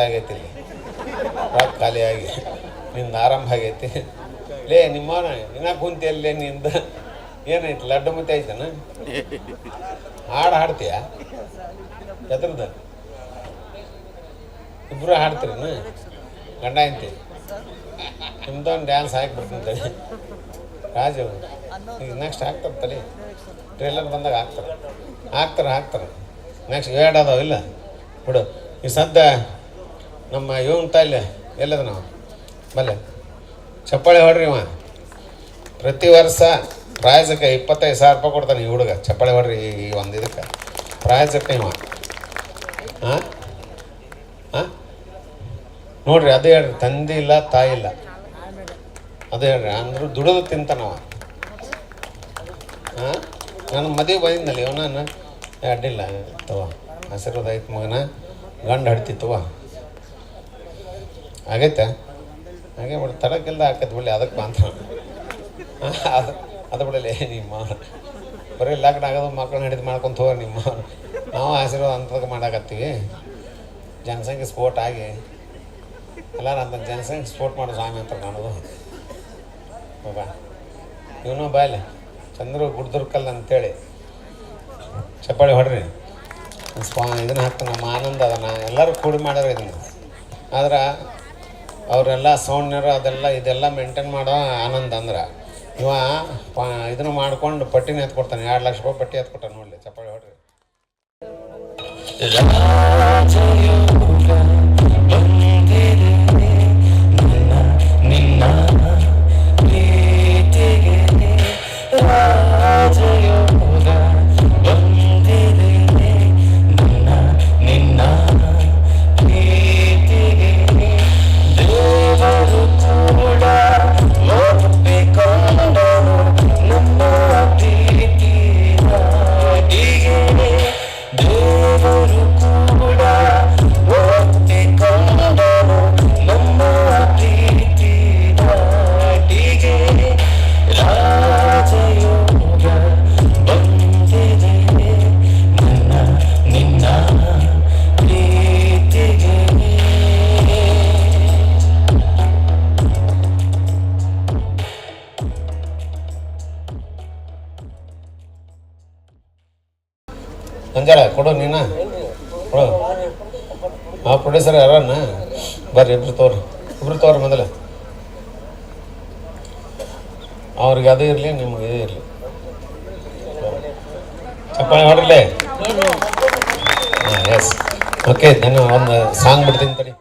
ಆಗೈತಿ ಇಲ್ಲಿ ರೊಕ್ಕ ಖಾಲಿಯಾಗಿ ನಿಂದು ಆರಂಭ ಆಗೈತಿ. ಲೇ ನಿಮ್ಮವನ ಇನ್ನ ಕುಂತಿಯಲ್ಲೇ ನಿಂದ ಏನೈತಿ ಲಡ್ಡು ಮುತ್ತೆ ಐತನ ಹಾಡು ಹಾಡ್ತೀಯ ಎದ್ರದ ಇಬ್ಬರು ಹಾಡ್ತೀರೇನು ಗಂಡ ಐತಿ ನಿಮ್ದೊಂದು ಡ್ಯಾನ್ಸ್ ಹಾಕಿಬಿಡ್ತೀನಿ ರಾಜು ಈಗ ನೆಕ್ಸ್ಟ್ ಹಾಕ್ತಾರೆ ತಲೆ ಟ್ರೇಲರ್ ಬಂದಾಗ ಹಾಕ್ತಾರೆ ನೆಕ್ಸ್ಟ್ ಎರಡು ಅದಾವ ಇಲ್ಲ ಬಿಡು. ಈ ಸದ್ಯ ನಮ್ಮ ಇವನ್ ತಾಯಿಲೆ ಎಲ್ಲದ ನಾವು ಬಲ್ಲೆ ಚಪ್ಪಾಳೆ ಹೊಡ್ರಿ ಇವ ಪ್ರತಿ ವರ್ಷ ಪ್ರಾಯಜಕ್ಕೆ 25,000 ರೂಪಾಯಿ ಕೊಡ್ತಾನೆ ಈ ಹುಡುಗ. ಚಪ್ಪಾಳೆ ಹೊಡ್ರಿ ಈ ಒಂದು ಇದಕ್ಕೆ ಪ್ರಾಯಜಕ್ಕೆ ಇವ. ಹಾಂ ಹಾಂ ನೋಡ್ರಿ ಅದೇ ಹೇಳ್ರಿ, ತಂದೆ ಇಲ್ಲ ತಾಯಿ ಇಲ್ಲ ಅದೇ ಹೇಳ್ರಿ. ಅಂದರೂ ದುಡಿದು ತಿಂತಾನವ. ಹಾಂ ನನ್ನ ಮದುವೆ ಬಂದಿದ್ದಲ್ಲಿ ಇವನ ಅಡ್ಡಿಲ್ಲ ತವ ಆಶೀರ್ವಾದ ಆಯ್ತು ಮಗನ ಗಂಡು ಹಡ್ತಿತ್ತವ ಆಗೈತೆ ಹಾಗೆ ಬಿಡು ತಡಕ್ಕಿಲ್ದ ಹಾಕೈತೆ ಬಿಡಲಿ ಅದಕ್ಕೆ ಮಾತ್ರ ಅದು ಬಿಡಲಿ ನಿಮ್ಮ ಬರೀ ಲಾಕ್ಡ್ ಆಗೋದು ಮಕ್ಕಳನ್ನ ಹಿಡಿದು ಮಾಡ್ಕೊಂತ ಹೋಗ್ರಿ ನಿಮ್ಮ ನಾವು ಆಶೀರ್ವಾದ ಅಂತದಕ್ಕೆ ಮಾಡಾಕತ್ತೀವಿ. ಜನಸಂಖ್ಯೆ ಸ್ಫೋಟ ಆಗಿ ಎಲ್ಲರೂ ಅಂತ ಜನಸಂಖ್ಯೆ ಸ್ಫೋಟ ಮಾಡೋ ಸ್ವಾಮಿ ಅಂತ ಕಾಣೋದು ಬಾಬಾ ಇವನು ಬಾಯ್ಲೆ ಚಂದ್ರು ಗುಡ್ದುರ್ಕಲ್ ಅಂತೇಳಿ ಚಪ್ಪಾಳಿ ಹೊಡ್ರಿ ಇದನ್ನು ಹಾಕ್ತಾನೆ. ನಮ್ಮ ಆನಂದ ಅದನ್ನು ಎಲ್ಲರೂ ಕೂಡಿ ಮಾಡ್ಯಾರ ಇದನ್ನು. ಆದ್ರೆ ಅವರೆಲ್ಲ ಸೌಂಡ್ನರು ಇದೆಲ್ಲ ಮೇಂಟೈನ್ ಮಾಡೋ ಆನಂದ ಅಂದ್ರೆ ಇವ ಇದನ್ನು ಮಾಡ್ಕೊಂಡು ಪಟ್ಟಿನ ಎತ್ಕೊಡ್ತಾನೆ. 2 ಲಕ್ಷ ರೂಪಾಯಿ ಪಟ್ಟಿ ಎತ್ಕೊಟ್ಟಾನೆ ನೋಡಲಿ. ಚಪ್ಪಾಳಿ ಹೊಡ್ರಿ. ಅಂಜಾಳ ಕೊಡು ನೀನು ಕೊಡು. ಹಾಂ ಪ್ರೊಡ್ಯೂಸರ್ ಯಾರನ್ನ ಬರ್ರಿ ಇಬ್ರು ತೋರಿ ಮೊದಲು ಅವ್ರಿಗೆ ಅದೇ ಇರಲಿ ನಿಮ್ಗೆ ಇದೇ ಇರಲಿ. ಚಪ್ಪಾಳೆ ಹೊಡ್ರಲೇ. ಹಾಂ ಎಸ್ ಓಕೆ ನಾನು ಒಂದು ಸಾಂಗ್ ಬಿಡ್ತೀನಿ ತಡಿ.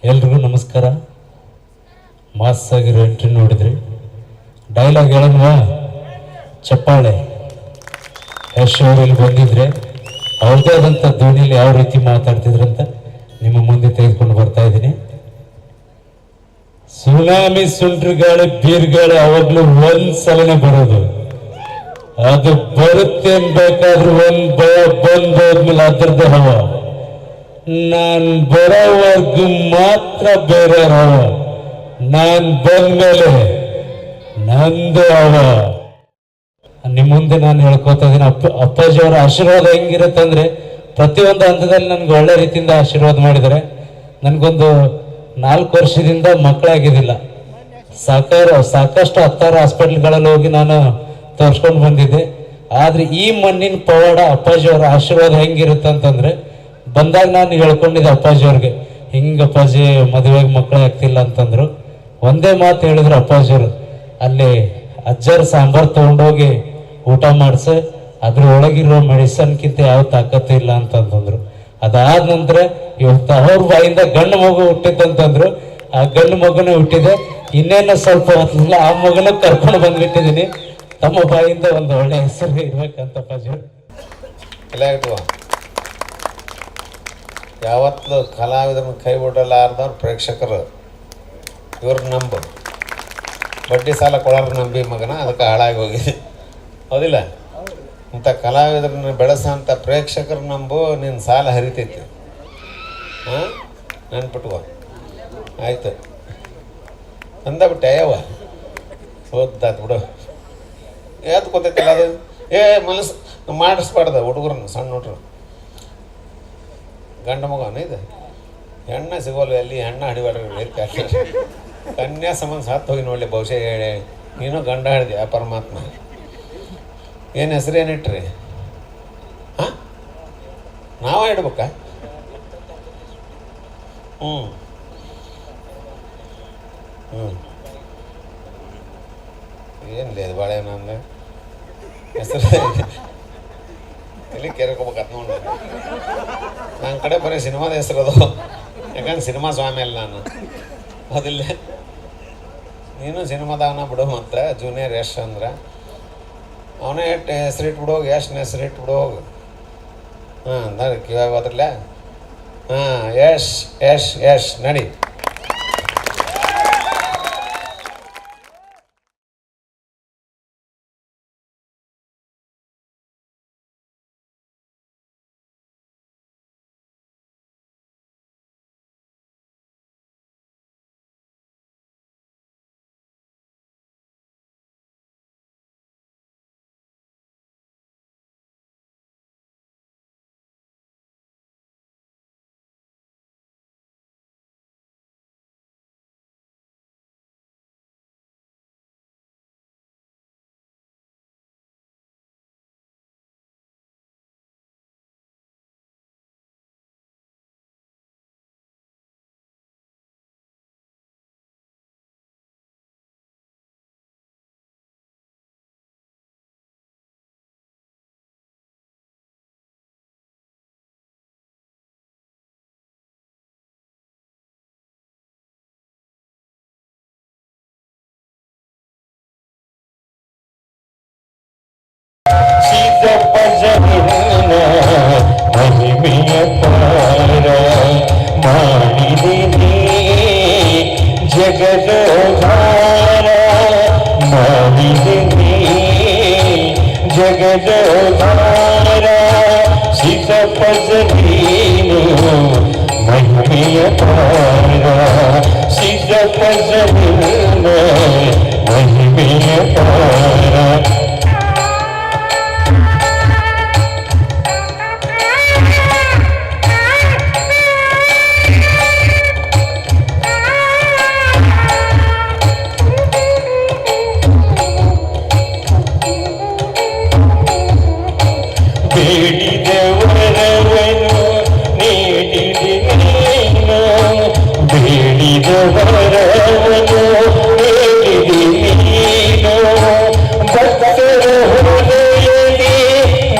ಎಲ್ರಿಗೂ ನಮಸ್ಕಾರ. ಮಾಸ್ ಆಗಿರೋ ಎಂಟ್ರಿ ನೋಡಿದ್ರಿ. ಡೈಲಾಗ್ ಹೇಳಲ್ವಾ? ಚಪ್ಪಾಳೆ. ಯಶ್ ಅವರು ಇಲ್ಲಿ ಬಂದಿದ್ರೆ ಅವ್ರದೇ ಆದಂಥ ಧ್ವನಿಲಿ ಯಾವ ರೀತಿ ಮಾತಾಡ್ತಿದ್ರಂತ ನಿಮ್ಮ ಮುಂದೆ ತೆಗೆದುಕೊಂಡು ಬರ್ತಾ ಇದ್ದೀನಿ. ಸುನಾಮಿ, ಸುಂಟ್ರ ಗಾಳಿ, ಬೀರ್ಗಾಳಿ ಯಾವಾಗಲೂ ಒಂದ್ಸಲನೇ ಬರೋದು. ಅದು ಬರುತ್ತೆ ಬೇಕಾದ್ರೂ ಒಂದ್ ಭಯ ಬಂದೋದ್ಮೇಲೆ ಅದ್ರದ್ದು ಹವ. ನಾನ್ ಬರೋವರೆಗೂ ಮಾತ್ರ ಬೇರೆ ಹವ, ನಾನ್ ಬಂದ್ಮೇಲೆ ನಂದು ಹವ. ನಿಮ್ಮ ಮುಂದೆ ನಾನು ಹೇಳ್ಕೊತಾ ಇದ್ದೀನಿ. ಅಪ್ಪಾಜಿಯವರ ಆಶೀರ್ವಾದ ಹೆಂಗಿರುತ್ತೆ ಅಂದ್ರೆ ಪ್ರತಿಯೊಂದು ಹಂತದಲ್ಲಿ ನನ್ಗೆ ಒಳ್ಳೆ ರೀತಿಯಿಂದ ಆಶೀರ್ವಾದ ಮಾಡಿದ್ದಾರೆ. ನನಗೊಂದು 4 ವರ್ಷದಿಂದ ಮಕ್ಕಳಾಗಿದ್ದಿಲ್ಲ. ಸಾಕಷ್ಟು 10 ಹಾಸ್ಪಿಟ್ಲ್ಗಳಲ್ಲಿ ಹೋಗಿ ನಾನು ತೋರಿಸ್ಕೊಂಡು ಬಂದಿದ್ದೆ. ಆದ್ರೆ ಈ ಮಣ್ಣಿನ ಪವಾಡ ಅಪ್ಪಾಜಿಯವರ ಆಶೀರ್ವಾದ ಹೆಂಗಿರುತ್ತೆ ಅಂತಂದ್ರೆ, ಬಂದಾಗ ನಾನು ಹೇಳ್ಕೊಂಡಿದ್ದೆ ಅಪ್ಪಾಜಿಯವ್ರಿಗೆ, ಹಿಂಗ ಅಪ್ಪಾಜಿ ಮದುವೆಗೆ ಮಕ್ಕಳೇ ಆಗ್ತಿಲ್ಲ ಅಂತಂದ್ರು. ಒಂದೇ ಮಾತು ಹೇಳಿದ್ರು ಅಪ್ಪಾಜಿಯವರು, ಅಲ್ಲಿ ಅಜ್ಜರ ಸಾಂಬಾರ್ ತಗೊಂಡೋಗಿ ಊಟ ಮಾಡಿಸಿ ಅದ್ರ ಒಳಗಿರೋ ಮೆಡಿಸನ್ಕಿಂತ ಯಾವ ತಾಕತ್ತು ಇಲ್ಲ ಅಂತಂತಂದ್ರು. ಅದಾದ ನಂತರ ಇವತ್ತು ಅವ್ರ ಬಾಯಿಂದ ಗಂಡು ಮಗು ಹುಟ್ಟಿದ್ದಂತಂದ್ರು. ಆ ಗಂಡು ಮಗುನೇ ಹುಟ್ಟಿದೆ. ಇನ್ನೇನು ಸ್ವಲ್ಪ ಹೊತ್ತಿಲ್ಲ ಆ ಮಗನ ಕರ್ಕೊಂಡು ಬಂದ್ಬಿಟ್ಟಿದ್ದೀನಿ. ತಮ್ಮ ಬಾಯಿಂದ ಒಂದು ಒಳ್ಳೆ ಹೆಸರು ಇರ್ಬೇಕಂತ ಅಪ್ಪಾಜಿ. ಎಲ್ಲ ಇಟ್ಕೋ. ಯಾವತ್ತೂ ಕಲಾವಿದರನ್ನ ಕೈ ಬಿಡಲಾರ್ದವ್ರು ಪ್ರೇಕ್ಷಕರು. ಇವ್ರ ನಂಬು ಬಡ್ಡಿ ಸಾಲ ಕೊಡೋರು ನಂಬಿ ಮಗನ, ಅದಕ್ಕೆ ಹಾಳಾಗಿ ಹೋಗಿದೆ. ಹೌದಿಲ್ಲ? ಇಂಥ ಕಲಾವಿದರನ್ನ ಬೆಳೆಸೋಂಥ ಪ್ರೇಕ್ಷಕರು ನಂಬು, ನಿನ್ನ ಸಾಲ ಹರಿತೈತಿ. ಹಾಂ, ನೆನ್ಪಿಟ್ಕೋ. ಆಯ್ತು ಅಂದಬಿಟ್ಟೆ ಯಾವ ಓದ್ದಾತು ಬಿಡು. ಯಾವ್ದು ಗೊತ್ತೈತಿಲ್ಲ ಅದು. ಮನಸ್ಸು ಮಾಡಿಸ್ಬಾರ್ದು ಹುಡುಗರನ್ನ, ಸಣ್ಣ ಹುಡುಗರು. ಗಂಡ ಮಗನ ಇದು ಹೆಣ್ಣ ಸಿಗೋಲ್ಲ, ಎಲ್ಲಿ ಹೆಣ್ಣ ಹಿಡಿಬಾರ್ದು. ಕನ್ಯಾ ಸಂಬಂಧ ಸಾತ್ತು ಹೋಗಿ ನೋಡಲಿ. ಬಹುಶಃ ಹೇಳಿ ನೀನು ಗಂಡ ಹಿಡ್ದೆ ಆ ಪರಮಾತ್ಮ. ಏನು ಹೆಸರು ಏನಿಟ್ರಿ? ಹಾಂ, ನಾವ ಇಡ್ಬೇಕಾ? ಹ್ಞೂ ಏನಿಲ್ಲ ಅದು ಬಾಳೆ ನಂದು ಹೆಸರು ಎಲ್ಲಿ ಕೇರ್ಕೋಬೇಕತ್ ನೋಡಿ. ನನ್ನ ಕಡೆ ಬರೀ ಸಿನಿಮಾದ ಹೆಸರು ಅದು. ಯಾಕಂದ್ರೆ ಸಿನಿಮಾ ಸ್ವಾಮಿ ಅಲ್ಲ ನಾನು. ಹೌದಿಲ್ಲ? ನೀನು ಸಿನಿಮಾದವನ ಬಿಡು. ಮತ್ತು ಜೂನಿಯರ್ ಯಶ್ ಅಂದ್ರೆ ಅವನೇ ಹೆಸರಿಟ್ಬಿಡು ಹೋಗಿ, ಯಶ್ನ ಹೆಸರಿಟ್ಬಿಡು ಹೋಗು. ಹಾಂ, ನಡಿ ಕಿವಾಗ ಹೋದ್ರಲ್ಲ. ಹಾಂ, ಯಶ್ ಯಶ್ ಯಶ್ ನಡಿ. ಮಹಿಮೆಯ ಪಾರ ಮಾಡಿದೆ ಜಗದೋಧಾರ, ಮಾಡಿದೆ ಜಗದೋಧಾರ. ಸಿದ್ಧಪಜ ನೀನು ಮಹಿಮೆಯ ಪಾರ, ಸಿದ್ಧಪಜ ನೀನು ಮಹಿಮೆಯ ಪಾರ. ಬೇಡಿದವರವನು ನೀಡಿದೆ ನೀನು, ಬೇಡಿದವರವನು ನೀಡಿದೆ ನೀನು. ಭಕ್ತರ ಹೃದಯದಲ್ಲಿ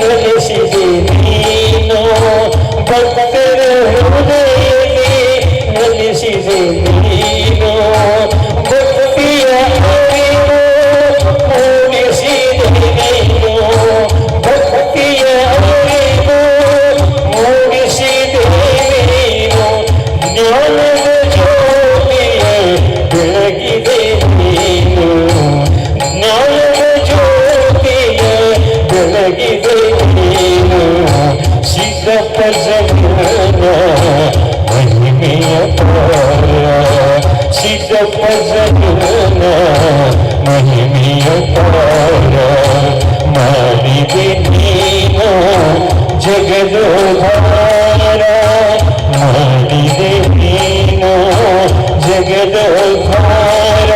ನೆಲೆಸಿದೆ ನೀನು, ಭಕ್ತರ ಹೃದಯದಲ್ಲಿ ನೆಲೆಸಿದೆ ಸಿದ್ಧಪಜನ ಮಹಿಮೆಯ ಪಾರ ಸಿದ್ಧಪಜನ ಮಹಿಮೆಯ ಪಾರ ಮಾಡಿದೆ ನೀನು ಜಗದೋಧಾರ ಮಾಡಿದೆ ನೀನು ಜಗದೋಧಾರ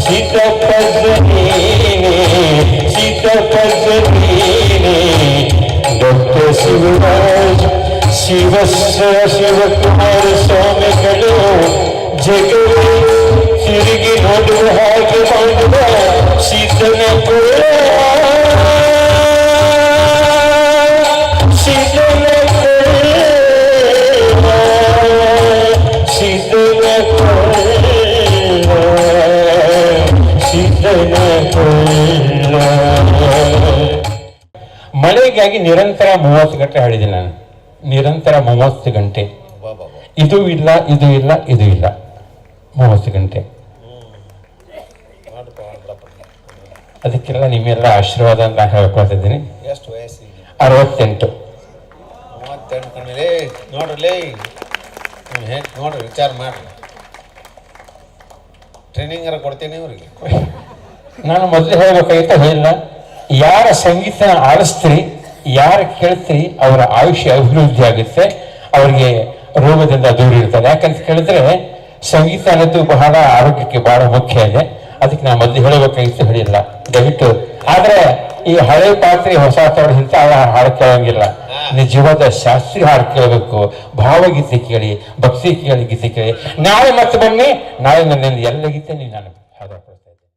ಸಿದ್ಧಪಜನೀನೆ ಸಿದ್ಧಪಜನೀನೆ ಡಾಕ್ಟರ್ ಶಿವರಾಜ್ ಶಿವಕುಮಾರ ಸ್ವಾಮಿಗಳು ಜಗವೇ ತಿರುಗಿ ನೋಡುವ ಹಾಗೆ ಮಾಡುವ ಸಿದ್ಧನ ಕುಳ ಸಿದ್ಧನ ಸಿದ್ಧನ ಸಿದ್ಧನ ಮಳೆಗಾಗಿ ನಿರಂತರ 30 ಗಂಟೆ ಹಾಡಿದ್ದೀನಿ ನಾನು. ನಿರಂತರ 30 ಗಂಟೆ, ಇದು ಇಲ್ಲ ಇದು ಇಲ್ಲ ಇದು ಇಲ್ಲ, 30 ಗಂಟೆ. ಅದಕ್ಕೆಲ್ಲ ನಿಮ್ಮೆಲ್ಲ ಆಶೀರ್ವಾದ ಅಂತ ಹೇಳ್ಕೊಳ್ತಿದ್ದೀನಿ. ಎಷ್ಟು ವಯಸ್ಸಿಗೆ? 68. 38 ಕಣ್ಣಿಲೆ ನೋಡ್ರಿ ನೋಡ್ರಿ, ವಿಚಾರ ಮಾಡ್ರಿ. ಟ್ರೈನಿಂಗ್ ಕೊಡ್ತೀನಿ ಇವ್ರಿಗೆ. ನಾನು ಮೊದಲು ಹೇಳ್ಬೇಕಾಗಿತ್ತು, ಹೇಳಿಲ್ಲ. ಯಾರ ಸಂಗೀತ ಆಡಿಸ್ತೀರಿ, ಯಾರು ಕೇಳ್ತೀರಿ, ಅವರ ಆಯುಷ್ಯ ಅಭಿವೃದ್ಧಿ ಆಗುತ್ತೆ, ಅವರಿಗೆ ರೋಗದಿಂದ ದೂರ ಇರ್ತಾರೆ. ಯಾಕಂತ ಕೇಳಿದ್ರೆ ಸಂಗೀತ ಅನ್ನೋದು ಬಹಳ ಆರೋಗ್ಯಕ್ಕೆ ಬಹಳ ಮುಖ್ಯ ಇದೆ. ಅದಕ್ಕೆ ನಾನು ಮೊದಲು ಹೇಳಬೇಕಾಗಿತ್ತು, ಹೇಳಿಲ್ಲ ದಯವಿಟ್ಟು. ಆದ್ರೆ ಈ ಹಳೆ ಪಾತ್ರೆ ಹೊಸ ಪಾತ್ರೆ ಇಂಥ ಹಾಡು ಕೇಳಂಗಿಲ್ಲ. ನಿಜವಾದ ಶಾಸ್ತ್ರೀಯ ಹಾಡು ಕೇಳಬೇಕು, ಭಾವಗೀತೆ ಕೇಳಿ, ಭಕ್ತಿ ಕೇಳಿ, ಗೀತೆ ಕೇಳಿ. ನಾಳೆ ಮತ್ತೆ ಬನ್ನಿ, ನಾಳೆ ನನ್ನಿಂದ ಎಲ್ಲ ಗೀತೆ ನೀವು ನಾನು ಹಾಡು ಹಾಡ್ಕೊಳ್ತಾ ಇದ್ದೀನಿ.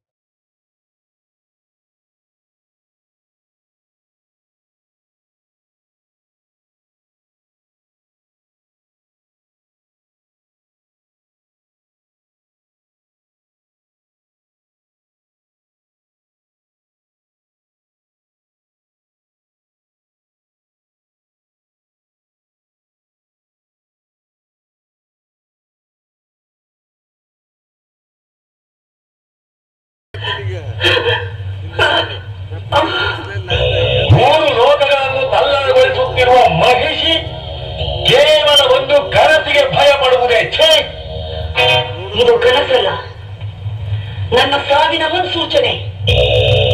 ಮೂರು ಲೋಕಗಳನ್ನು ತಲ್ಲಣಗೊಳಿಸುತ್ತಿರುವ ಮಹಿಷಿ ಕೇವಲ ಒಂದು ಕನಸಿಗೆ ಭಯ ಪಡುವುದೇ? ಛೇ, ಇದು ಕನಸಲ್ಲ, ನನ್ನ ಸಾವಿನ ಮುನ್ಸೂಚನೆ.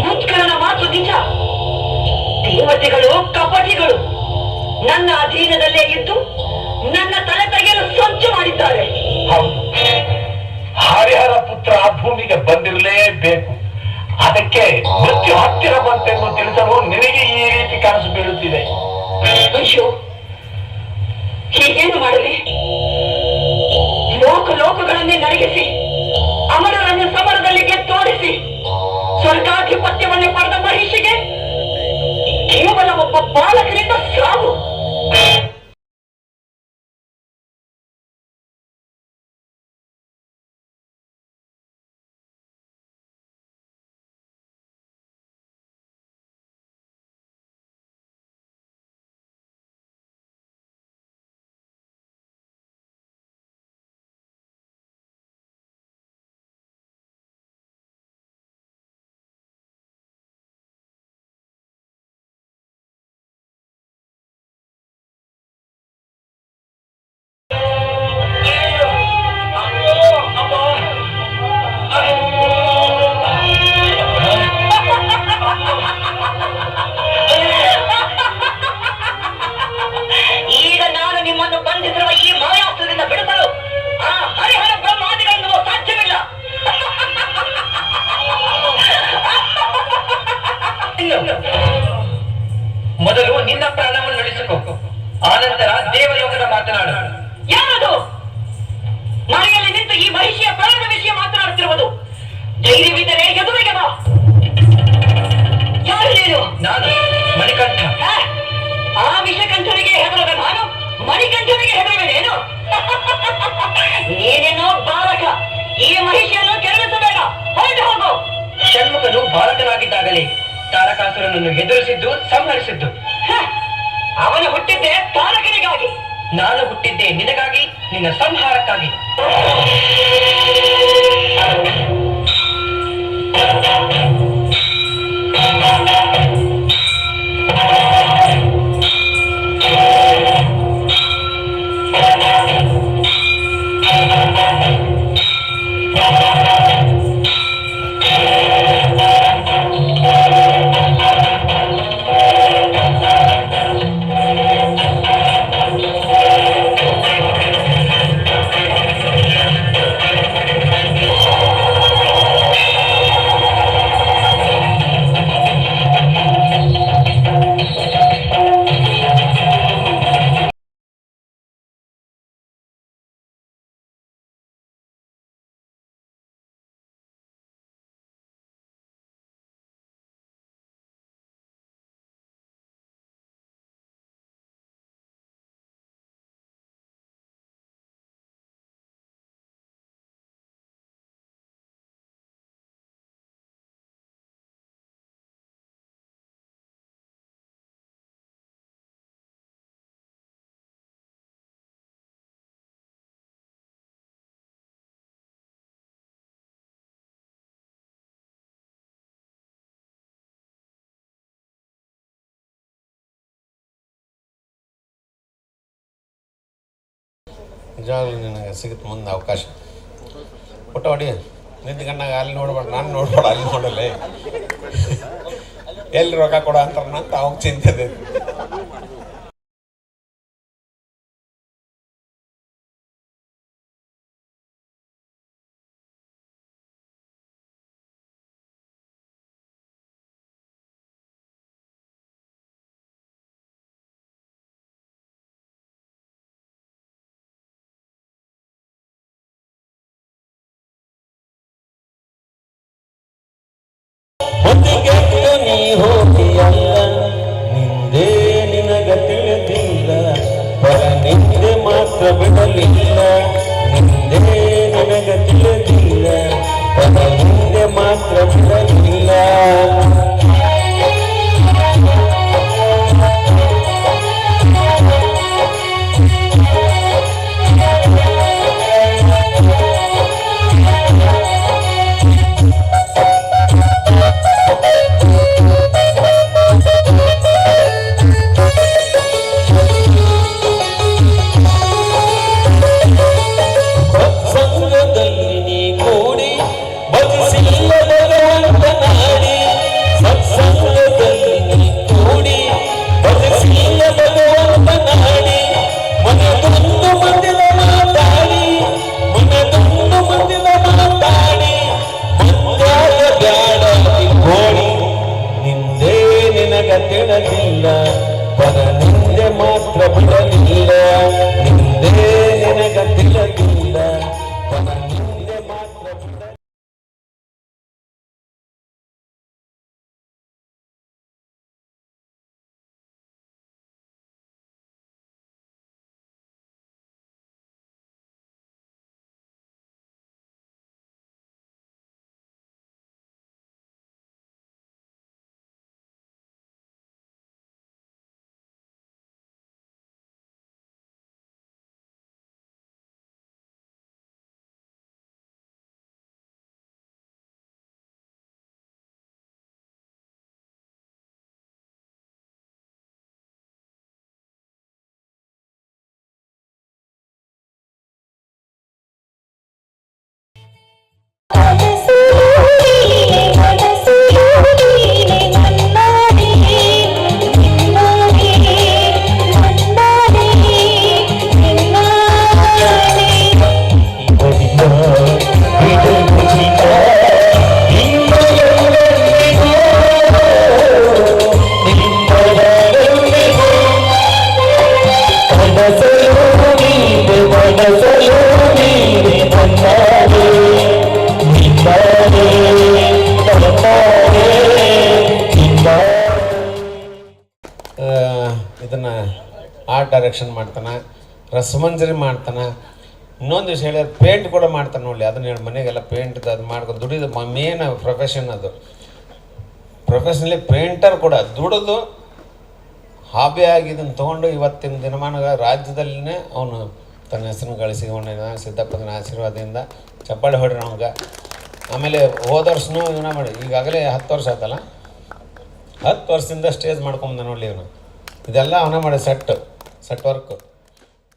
ಮುತ್ಕರನ ಮಾತು ನಿಜ. ದೇವತೆಗಳು ಕಪಟಿಗಳು ನನ್ನ ಅಧೀನದಲ್ಲೇ ಇದ್ದು ನನ್ನ ತಲೆ ತೆಗೆಯಲು ಸಂಚು ಮಾಡಿದ್ದಾರೆ. ಹರಿಹರ ಪುತ್ರ ಆ ಭೂಮಿಗೆ ಬಂದಿರಲೇಬೇಕು. ಅದಕ್ಕೆ ಮೃತ್ಯು ಹತ್ತಿರ ಬಂತೆಂದು ತಿಳಿಸಲು ನಿನಗೆ ಈ ರೀತಿ ಕನಸು ಬೀಳುತ್ತಿದೆ. ಅಯ್ಯೋ, ಹೀಗೇನು ಮಾಡಲಿ? ಲೋಕಗಳನ್ನೇ ನಡಗಿಸಿ ಅಮರರನ್ನು ಸಮರದಲ್ಲಿ ಗೆದ್ದೋಡಿಸಿ ಸ್ವರ್ಗಾಧಿಪತ್ಯವನ್ನೇ ಪಡೆದ ಮಹಿಷಿಗೆ ಕೇವಲ ಒಬ್ಬ ಬಾಲಕರಿಂದ ಸಾವು. ಮೊದಲು ನಿನ್ನ ಪ್ರಾಣವನ್ನು ನಡೆಸಿಕೊ, ಆನಂತರ ದೇವಲೋಕದ ಮಾತನಾಡು. ಯಾರದು ಮನೆಯಲ್ಲಿ ನಿಂತು ಈ ಮಹಿಷಿಯ ಪ್ರಾಣದ ವಿಷಯ ಮಾತನಾಡುತ್ತಿರುವುದು? ಧೈರ್ಯವಿದ್ದರೆ ಎದುರಿಗೆ ಬಾ. ಯಾರು ನೀನು? ನಾನು ಮಣಿಕಂಠ. ಆ ವಿಷಕಂಠನಿಗೆ ಹೆದರದ ನಾನು ಮಣಿಕಂಠನಿಗೆ ಹೆದರುವೆನೇನು? ನೀನೇನೋ ಬಾಲಕ. ಈ ಮಹಿಷಿಯನ್ನು ಕೆರಳಿಸಬೇಡ, ಹೊರಟು ಹೋಗು. ಷಣ್ಮುಖನು ಬಾಲಕನಾಗಿದ್ದಾಗಲೇ ತಾರಕಾಸುರನನ್ನು ಎದುರಿಸಿದ್ದು, ಸಂಹರಿಸಿದ್ದು. ಅವನು ಹುಟ್ಟಿದ್ದೆ ತಾರಕನಿಗಾಗಿ. ನಾನು ಹುಟ್ಟಿದ್ದೆ ನಿನಗಾಗಿ, ನಿನ್ನ ಸಂಹಾರಕ್ಕಾಗಿ. ನಿಜವಾಗ್ಲೂ ನಿನಗೆ ಸಿಗುತ್ತೆ ಮುಂದೆ ಅವಕಾಶ. ಫೋಟೋ ಹೊಡಿ, ನಿಂತ್ಕೊಂಡಾಗ ಅಲ್ಲಿ ನೋಡ್ಬೇಡ, ನಾನು ನೋಡ್ಬೇಡ, ಅಲ್ಲಿ ನೋಡಲ್ಲ, ಎಲ್ಲಿ ರೊಕ್ಕ ಕೊಡ ಅಂತಾರ ಅಂತ ಅವಾಗ ಚಿಂತೆ. ಹೊತ್ತಿಗೆಟ್ಟು ನೀ ಹೋಗಿಯಲ್ಲ, ನಿಂದೇ ನಿನಗ ತಿಳಿದಿಲ್ಲ, ಪರ ನಿಂದೆ ಮಾತ್ರ ಬಿಡಲಿಲ್ಲ, ನಿಂದೇ ನಿನಗ ತಿಳಿದಿಲ್ಲ, ಪರ ನಿಂದೆ ಮಾತ್ರ ಬಿಡಲಿಲ್ಲ. ತಿಳಲಿಲ್ಲ, ಪರ ನಿಂದೆ ಮಾತ್ರ ಬಿಡಲಿಲ್ಲ, ನಿಂದೇ ನಿನಗ ತಿಳಲಿಲ್ಲ, ಪರ ನಿಂದೆ ಮಾತ್ರ ಬಿಡಲಿಲ್ಲ. ಇದನ್ನು ಆರ್ಟ್ ಡೈರೆಕ್ಷನ್ ಮಾಡ್ತಾನೆ, ರಸಮಂಜರಿ ಮಾಡ್ತಾನೆ. ಇನ್ನೊಂದು ವಿಷಯ ಹೇಳಿದ್ರೆ ಪೇಂಟ್ ಕೂಡ ಮಾಡ್ತಾನೆ ನೋಡಿ. ಅದನ್ನ ಹೇಳಿ ಮನೆಗೆಲ್ಲ ಪೇಂಟ್ ಅದು ಮಾಡ್ಕೊಂಡು ದುಡಿದು ಮೇನ್ ಪ್ರೊಫೆಷನ್ ಅದು. ಪ್ರೊಫೆಷನಲಿ ಪೇಂಟರ್ ಕೂಡ ದುಡಿದು ಹಾಬಿಯಾಗಿ ಇದನ್ನು ತೊಗೊಂಡು ಇವತ್ತಿನ ದಿನಮಾನಗಳ ರಾಜ್ಯದಲ್ಲಿನೇ ಅವನು ತನ್ನ ಹೆಸರನ್ನು ಗಳಿಸಿಕೊಂಡಿದ್ದ. ಸಿದ್ದಪ್ಪನ ಆಶೀರ್ವಾದದಿಂದ ಚಪ್ಪಾಳೆ ಹೊಡ್ರಿ ನಮ್ಗೆ. ಆಮೇಲೆ ಹೋದ ವರ್ಷನೂ ಇವನ ಮಾಡಿ ಈಗಾಗಲೇ 10 ವರ್ಷ ಆಯ್ತಲ್ಲ, 10 ವರ್ಷದಿಂದ ಸ್ಟೇಜ್ ಮಾಡ್ಕೊಂಬಂದ ನೋಡಲಿ ಇವನು. ಇದೆಲ್ಲ ಅವನ ಮಾಡಿ ಸೆಟ್ ವರ್ಕ್.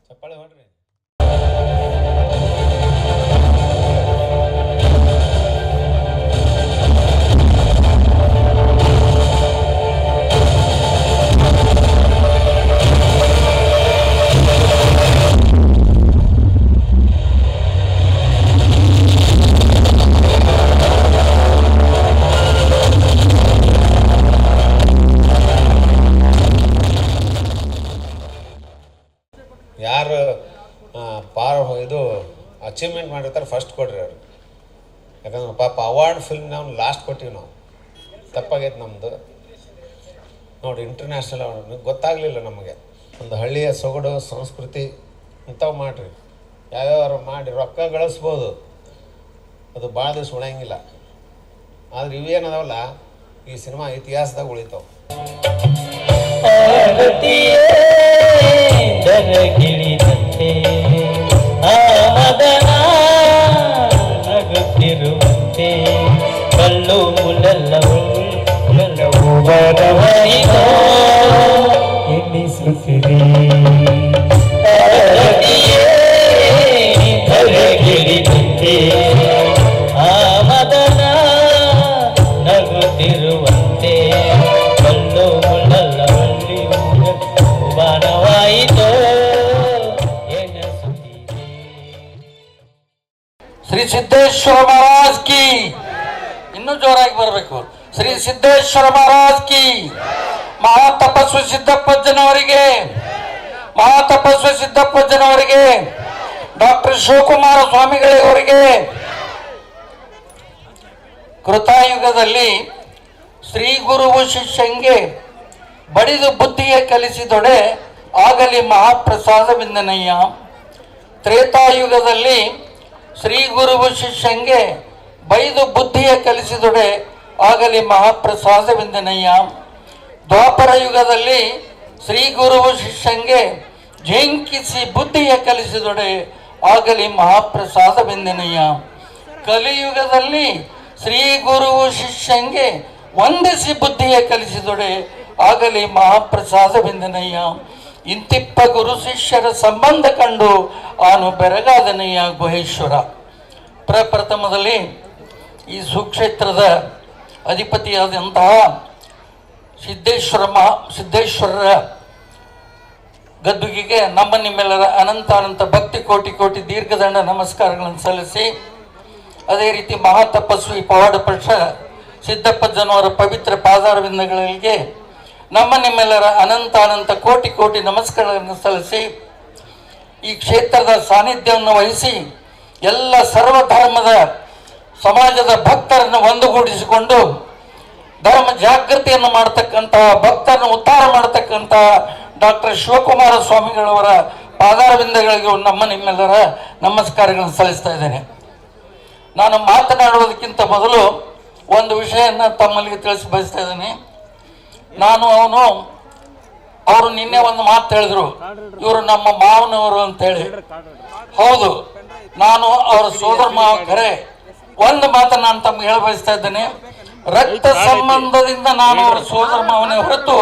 ಚಪ್ಪಾಳೆ ಹೊಡ್ರಿ. ಯಾರು ಇದು ಅಚೀವ್ಮೆಂಟ್ ಮಾಡಿರ್ತಾರೆ ಫಸ್ಟ್ ಕೊಡ್ರಿ ಅವ್ರು. ಯಾಕಂದ್ರೆ ಪಾಪ ಅವಾರ್ಡ್ ಫಿಲ್ಮ್ ನಾವು ಲಾಸ್ಟ್ ಕೊಟ್ಟಿವಿ ನಾವು. ತಪ್ಪಾಗೈತೆ ನಮ್ಮದು ನೋಡಿ. ಇಂಟರ್ನ್ಯಾಷನಲ್ ಅವಾರ್ಡ್ ಗೊತ್ತಾಗಲಿಲ್ಲ ನಮಗೆ. ಒಂದು ಹಳ್ಳಿಯ ಸೊಗಡು ಸಂಸ್ಕೃತಿ ಇಂಥವು ಮಾಡಿರಿ. ಯಾವ್ಯಾವ ಮಾಡಿ ರೊಕ್ಕ ಗಳಿಸ್ಬೋದು, ಅದು ಭಾಳ ದಿವಸ ಉಳಿಯಂಗಿಲ್ಲ. ಆದ್ರೆ ಇವೇನದಾವಲ್ಲ ಈ ಸಿನಿಮಾ ಇತಿಹಾಸದಾಗ ಉಳಿತಾವೆ. ದರಗಿಳಿದಂತೆ ಆಮದನ ನಗುತ್ತಿರುವಂತೆ ಕಲ್ಲು ಮುಲ್ಲಲ್ಲವು ಬರವಾಯಿತೋ ಎನ್ನಿಸುತ್ತಿದೆ. ತೆರೆಗಿಳಿದಂತೆ ಆ ಮದನ ನಗುತ್ತಿರುವಂತೆ ಕಲ್ಲು ಮುಳ್ಳಲ್ಲ ಬಳ್ಳಿ ಬಾಣವಾಯಿತೋ ಎನಸುತ್ತಿದೆ. ಶ್ರೀ ಸಿದ್ದೇಶ್ವರ ಮಹಾರಾಜ್ ಕಿ, ಇನ್ನೂ ಜೋರಾಗಿ ಬರಬೇಕು. ಶ್ರೀ ಸಿದ್ದೇಶ್ವರ ಮಹಾರಾಜ್ ಕಿ. ಮಹಾತಪಸ್ವಿ ಸಿದ್ದಪ್ಪಜ್ಜನವರಿಗೆ, ಮಹಾತಪಸ್ವಿ ಸಿದ್ದಪ್ಪಜ್ಜನವರಿಗೆ, ಡಾಕ್ಟರ್ ಶಿವಕುಮಾರ ಸ್ವಾಮಿಗಳವರಿಗೆ. ಕೃತಾಯುಗದಲ್ಲಿ ಶ್ರೀ ಗುರುವು ಶಿಷ್ಯಂಗೆ ಬಡಿದು ಬುದ್ಧಿಗೆ ಕಲಿಸಿದೊಡೆ ಆಗಲಿ ಮಹಾಪ್ರಸಾದವಿಂದನಯ್ಯ. ತ್ರೇತಾಯುಗದಲ್ಲಿ ಶ್ರೀ ಗುರುವು ಶಿಷ್ಯಂಗೆ ಬೈದು ಬುದ್ಧಿಯ ಕಲಿಸಿದೊಡೆ ಆಗಲಿ ಮಹಾಪ್ರಸಾದವಿಂದನಯ್ಯ. ದ್ವಾಪರ ಯುಗದಲ್ಲಿ ಶ್ರೀ ಗುರುವು ಶಿಷ್ಯಂಗೆ ಝೇಂಕಿಸಿ ಬುದ್ಧಿಯ ಕಲಿಸಿದೊಡೆ ಆಗಲಿ ಮಹಾಪ್ರಸಾದವಿಂದನಯ್ಯ. ಕಲಿಯುಗದಲ್ಲಿ ಶ್ರೀ ಗುರುವು ಶಿಷ್ಯಂಗೆ ವಂದಿಸಿ ಬುದ್ಧಿಯ ಕಲಿಸಿದೊಡೆ ಆಗಲಿ ಮಹಾಪ್ರಸಾದವಿಂದನಯ್ಯ. ಇಂತಿಪ್ಪ ಗುರು ಶಿಷ್ಯರ ಸಂಬಂಧ ಕಂಡು ಆನು ಬೆರಗಾದನಯ್ಯ ಗುಹೇಶ್ವರ. ಪ್ರಪ್ರಥಮದಲ್ಲಿ ಈ ಸುಕ್ಷೇತ್ರದ ಅಧಿಪತಿಯಾದಂತಹ ಸಿದ್ದೇಶ್ವರರ ಗದ್ದುಗೆಗೆ ನಮ್ಮ ನಿಮ್ಮೆಲ್ಲರ ಅನಂತ ಭಕ್ತಿ ಕೋಟಿ ಕೋಟಿ ದೀರ್ಘದಂಡ ನಮಸ್ಕಾರಗಳನ್ನು ಸಲ್ಲಿಸಿ, ಅದೇ ರೀತಿ ಮಹಾತಪಸ್ವಿ ಪವಾಡ ಪಕ್ಷ ಸಿದ್ದಪ್ಪಜ್ಜನವರ ಪವಿತ್ರ ಪಾದಾರವಿಂದಗಳಿಗೆ ನಮ್ಮ ನಿಮ್ಮೆಲ್ಲರ ಅನಂತ ಕೋಟಿ ಕೋಟಿ ನಮಸ್ಕಾರಗಳನ್ನು ಸಲ್ಲಿಸಿ, ಈ ಕ್ಷೇತ್ರದ ಸಾನ್ನಿಧ್ಯವನ್ನು ವಹಿಸಿ ಎಲ್ಲ ಸರ್ವಧರ್ಮದ ಸಮಾಜದ ಭಕ್ತರನ್ನು ಒಂದುಗೂಡಿಸಿಕೊಂಡು ಧರ್ಮ ಜಾಗೃತಿಯನ್ನು ಮಾಡ್ತಕ್ಕಂತಹ, ಭಕ್ತರನ್ನು ಉದ್ಧಾರ ಮಾಡ್ತಕ್ಕಂತಹ ಡಾಕ್ಟರ್ ಶಿವಕುಮಾರ ಸ್ವಾಮಿಗಳವರ ಪಾದಾರವಿಂದಗಳಿಗೆ ನಮ್ಮ ನಿಮ್ಮೆಲ್ಲರ ನಮಸ್ಕಾರಗಳನ್ನು ಸಲ್ಲಿಸ್ತಾ ಇದ್ದೇನೆ. ನಾನು ಮಾತನಾಡುವುದಕ್ಕಿಂತ ಮೊದಲು ಒಂದು ವಿಷಯವನ್ನು ತಮ್ಮಲ್ಲಿಗೆ ತಿಳಿಸಿ ಬಯಸ್ತಾ ಇದ್ದೇನೆ. ಅವರು ನಿನ್ನೆ ಒಂದು ಮಾತು ಹೇಳಿದ್ರು, ಇವರು ನಮ್ಮ ಮಾವನವರು ಅಂತೇಳಿ. ಹೌದು, ನಾನು ಅವರ ಸೋದರ ಮಾವ ಖರೆ. ಒಂದು ಮಾತನ್ನು ನಾನು ತಮ್ಗೆ ಹೇಳ ಬಯಸ್ತಾ ಇದ್ದೇನೆ. ರಕ್ತ ಸಂಬಂಧದಿಂದ ನಾನು ಅವರ ಸೋದರ ಮಾವನೇ ಹೊರತು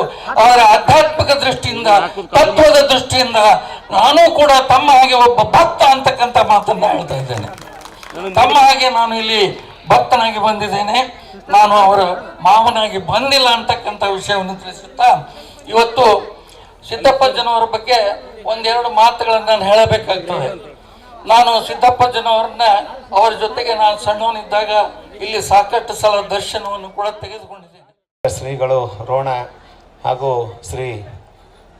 ಅವರ ಆಧ್ಯಾತ್ಮಿಕ ದೃಷ್ಟಿಯಿಂದ, ತತ್ವದ ದೃಷ್ಟಿಯಿಂದ ನಾನು ಕೂಡ ತಮ್ಮ ಹಾಗೆ ಒಬ್ಬ ಭಕ್ತ ಅಂತಕ್ಕಂಥ ಮಾತನ್ನ ಹೇಳ್ತಾ ಇದ್ದೇನೆ. ತಮ್ಮ ಹಾಗೆ ನಾನು ಇಲ್ಲಿ ಭಕ್ತನಾಗಿ ಬಂದಿದ್ದೇನೆ, ನಾನು ಅವರ ಮಾವನಾಗಿ ಬಂದಿಲ್ಲ ಅಂತಕ್ಕಂಥ ವಿಷಯವನ್ನು ತಿಳಿಸುತ್ತಾ, ಇವತ್ತು ಸಿದ್ದಪ್ಪಜ್ಜನವರ ಬಗ್ಗೆ ಒಂದೆರಡು ಮಾತುಗಳನ್ನು ನಾನು ಹೇಳಬೇಕಾಗ್ತದೆ. ನಾನು ಸಿದ್ದಪ್ಪಜ್ಜನವರನ್ನ ಅವರ ಜೊತೆಗೆ ನಾನು ಸಣ್ಣವನಿದ್ದಾಗ ಇಲ್ಲಿ ಸಾಕಷ್ಟು ಸಲ ದರ್ಶನವನ್ನು ಕೂಡ ತೆಗೆದುಕೊಂಡಿದ್ದೇನೆ. ಶ್ರೀಗಳು ರೋಣ ಹಾಗೂ ಶ್ರೀ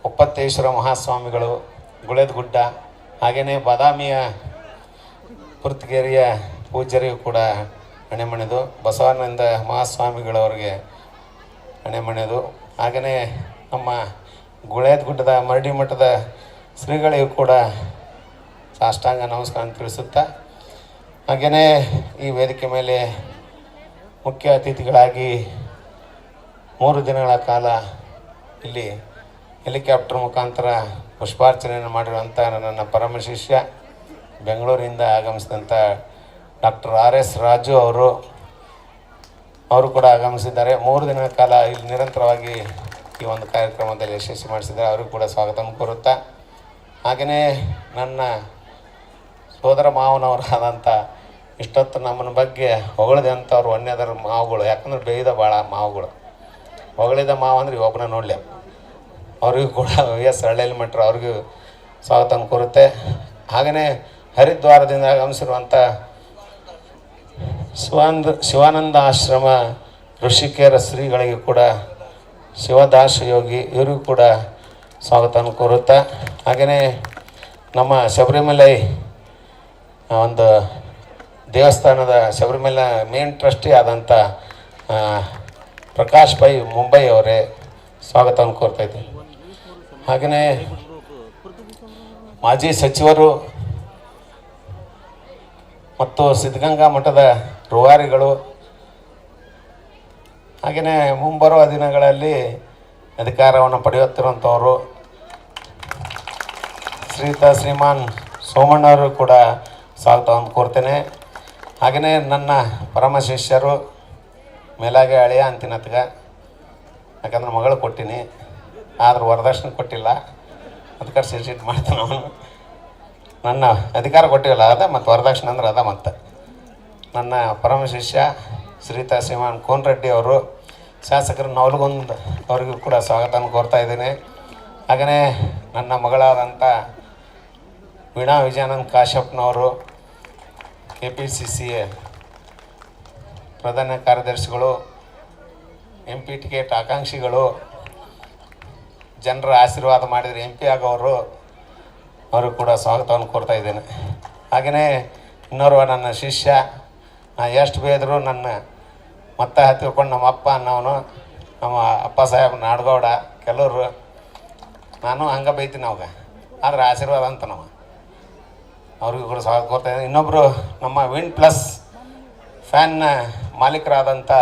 ಒಪ್ಪತ್ತೇಶ್ವರ ಮಹಾಸ್ವಾಮಿಗಳು ಗುಳೇದಗುಡ್ಡ, ಹಾಗೆಯೇ ಬಾದಾಮಿಯ ಪುರ್ತಗೇರಿಯ ಪೂಜ್ಯರಿಗೂ ಕೂಡ ಹಣೆ ಮಣೆದು, ಬಸವಾನಂದ ಮಹಾಸ್ವಾಮಿಗಳವರಿಗೆ ಹಣೆ ಮಣೆದು, ಹಾಗೆಯೇ ನಮ್ಮ ಗುಳೇದಗುಡ್ಡದ ಮರಡಿ ಮಠದ ಶ್ರೀಗಳಿಗೂ ಕೂಡ ಸಾಷ್ಟಾಂಗ ನಮಸ್ಕಾರ ತಿಳಿಸುತ್ತಾ, ಹಾಗೆಯೇ ಈ ವೇದಿಕೆ ಮೇಲೆ ಮುಖ್ಯ ಅತಿಥಿಗಳಾಗಿ 3 ದಿನಗಳ ಕಾಲ ಇಲ್ಲಿ ಹೆಲಿಕಾಪ್ಟರ್ ಮುಖಾಂತರ ಪುಷ್ಪಾರ್ಚನೆಯನ್ನು ಮಾಡಿರುವಂಥ ನನ್ನ ಪರಮ ಶಿಷ್ಯ, ಬೆಂಗಳೂರಿಂದ ಆಗಮಿಸಿದಂಥ ಡಾಕ್ಟರ್ RS ರಾಜು ಅವರು ಕೂಡ ಆಗಮಿಸಿದ್ದಾರೆ. 3 ದಿನಗಳ ಕಾಲ ಇಲ್ಲಿ ನಿರಂತರವಾಗಿ ಈ ಒಂದು ಕಾರ್ಯಕ್ರಮದಲ್ಲಿ ಯಶಸ್ವಿ ಮಾಡಿಸಿದ್ದಾರೆ. ಅವರಿಗೂ ಕೂಡ ಸ್ವಾಗತವನ್ನು ಕೋರುತ್ತಾ, ಹಾಗೆಯೇ ನನ್ನ ಸೋದರ ಮಾವನವರಾದಂಥ ಇಷ್ಟೊತ್ತು ನಮ್ಮನ ಬಗ್ಗೆ ಹೊಗಳಿದಂಥವ್ರು ಅನ್ಯದರ ಮಾವುಗಳು, ಯಾಕಂದ್ರೆ ಬೇಯ್ದ ಭಾಳ ಮಾವುಗಳು. ಹೊಗಳಿದ ಮಾವು ಅಂದರೆ ಒಬ್ಬನ ನೋಡಲಿ, ಅವ್ರಿಗೂ ಕೂಡ ಎಸ್ ಹಳ್ಳಿಯಲ್ಲಿ ಮಟ್ರು ಅವ್ರಿಗೂ ಸ್ವಾಗತವನ್ನು ಕೋರುತ್ತೆ. ಹಾಗೆಯೇ ಹರಿದ್ವಾರದಿಂದ ಆಗಮಿಸಿರುವಂಥ ಶಿವಾನಂದ ಆಶ್ರಮ ಋಷಿಕೇರ ಶ್ರೀಗಳಿಗೂ ಕೂಡ, ಶಿವದಾಸ ಯೋಗಿ ಇವರಿಗೂ ಕೂಡ ಸ್ವಾಗತವನ್ನು ಕೋರುತ್ತಾ, ಹಾಗೆಯೇ ನಮ್ಮ ಶಬರಿಮಲೈ ಒಂದು ದೇವಸ್ಥಾನದ ಶಬರಿಮಲೆ ಮೇನ್ ಟ್ರಸ್ಟಿ ಆದಂಥ ಪ್ರಕಾಶ್ ಭಾಯ್ ಮುಂಬೈ ಅವರೇ ಸ್ವಾಗತವನ್ನು ಕೋರ್ತಾಯಿದ್ದೀನಿ. ಹಾಗೆಯೇ ಮಾಜಿ ಸಚಿವರು ಮತ್ತು ಸಿದ್ಧಗಂಗಾ ಮಠದ ರೂವಾರಿಗಳು, ಹಾಗೆಯೇ ಮುಂಬರುವ ದಿನಗಳಲ್ಲಿ ಅಧಿಕಾರವನ್ನು ಪಡೆಯುತ್ತಿರುವಂಥವರು ಶ್ರೀಮಾನ್ ಸೋಮಣ್ಣವರು ಕೂಡ ಸ್ವಾಗತವನ್ನು ಕೋರ್ತೇನೆ. ಹಾಗೆಯೇ ನನ್ನ ಪರಮ ಶಿಷ್ಯರು ಮೇಲಾಗೆ ಅಳಿಯ ಅಂತಿನತ್ಗ, ಯಾಕಂದ್ರೆ ಮಗಳು ಕೊಟ್ಟಿನಿ, ಆದ್ರೆ ವರದಕ್ಷಿಣೆ ಕೊಟ್ಟಿಲ್ಲ, ಅದಕ್ಕೆ ಸಿಟ್ ಮಾಡ್ತಾನೆ ಅವನು. ನನ್ನ ಅಧಿಕಾರ ಕೊಟ್ಟಿವಲ್ಲ ಅದ ಮತ್ತು ವರದಕ್ಷಿಣೆ ಅಂದ್ರೆ ಅದ ಮತ್ತು ನನ್ನ ಪರಮ ಶಿಷ್ಯ ಶ್ರೀತಾ ಶ್ರೀಮಾನ್ ಕೋನರೆಡ್ಡಿ ಅವರು ಶಾಸಕರು ನವಲಗುಂದ ಅವರಿಗೂ ಕೂಡ ಸ್ವಾಗತವನ್ನು ಕೋರ್ತಾ ಇದ್ದೀನಿ. ಹಾಗೆಯೇ ನನ್ನ ಮಗಳಾದಂಥ ವೀಣಾ ವಿಜಯಾನಂದ್ ಕಾಶ್ಯಪ್ನವರು KPCC ಪ್ರಧಾನ ಕಾರ್ಯದರ್ಶಿಗಳು, MP ಟಿಕೆಟ್ ಆಕಾಂಕ್ಷಿಗಳು, ಜನರ ಆಶೀರ್ವಾದ ಮಾಡಿದರೆ MP ಆಗೋರು, ಅವರು ಕೂಡ ಸ್ವಾಗತವನ್ನು ಕೋರ್ತಾ ಇದ್ದೇನೆ. ಹಾಗೆಯೇ ಇನ್ನೋರ್ವ ನನ್ನ ಶಿಷ್ಯ, ನಾ ಎಷ್ಟು ಬೇದರೂ ನನ್ನ ಮತ್ತೆ ಹತ್ತಿಕೊಂಡು ನಮ್ಮ ಅಪ್ಪ ಅನ್ನೋನು, ನಮ್ಮ ಅಪ್ಪ ಸಾಹೇಬ್ ನಾಡಗೌಡ, ಕೆಲವರು ನಾನು ಹಂಗೆ ಬೈತೀನಿ ಅವಾಗ, ಆದರೆ ಆಶೀರ್ವಾದ ಅಂತ ನಾವು ಅವ್ರಿಗೂ ಕೂಡ ಸ್ವಾಗತ ಕೋರ್ತಾ ಇದ್ದೀನಿ. ಇನ್ನೊಬ್ಬರು ನಮ್ಮ ವಿನ್ ಪ್ಲಸ್ ಫ್ಯಾನ್ನ ಮಾಲೀಕರಾದಂಥ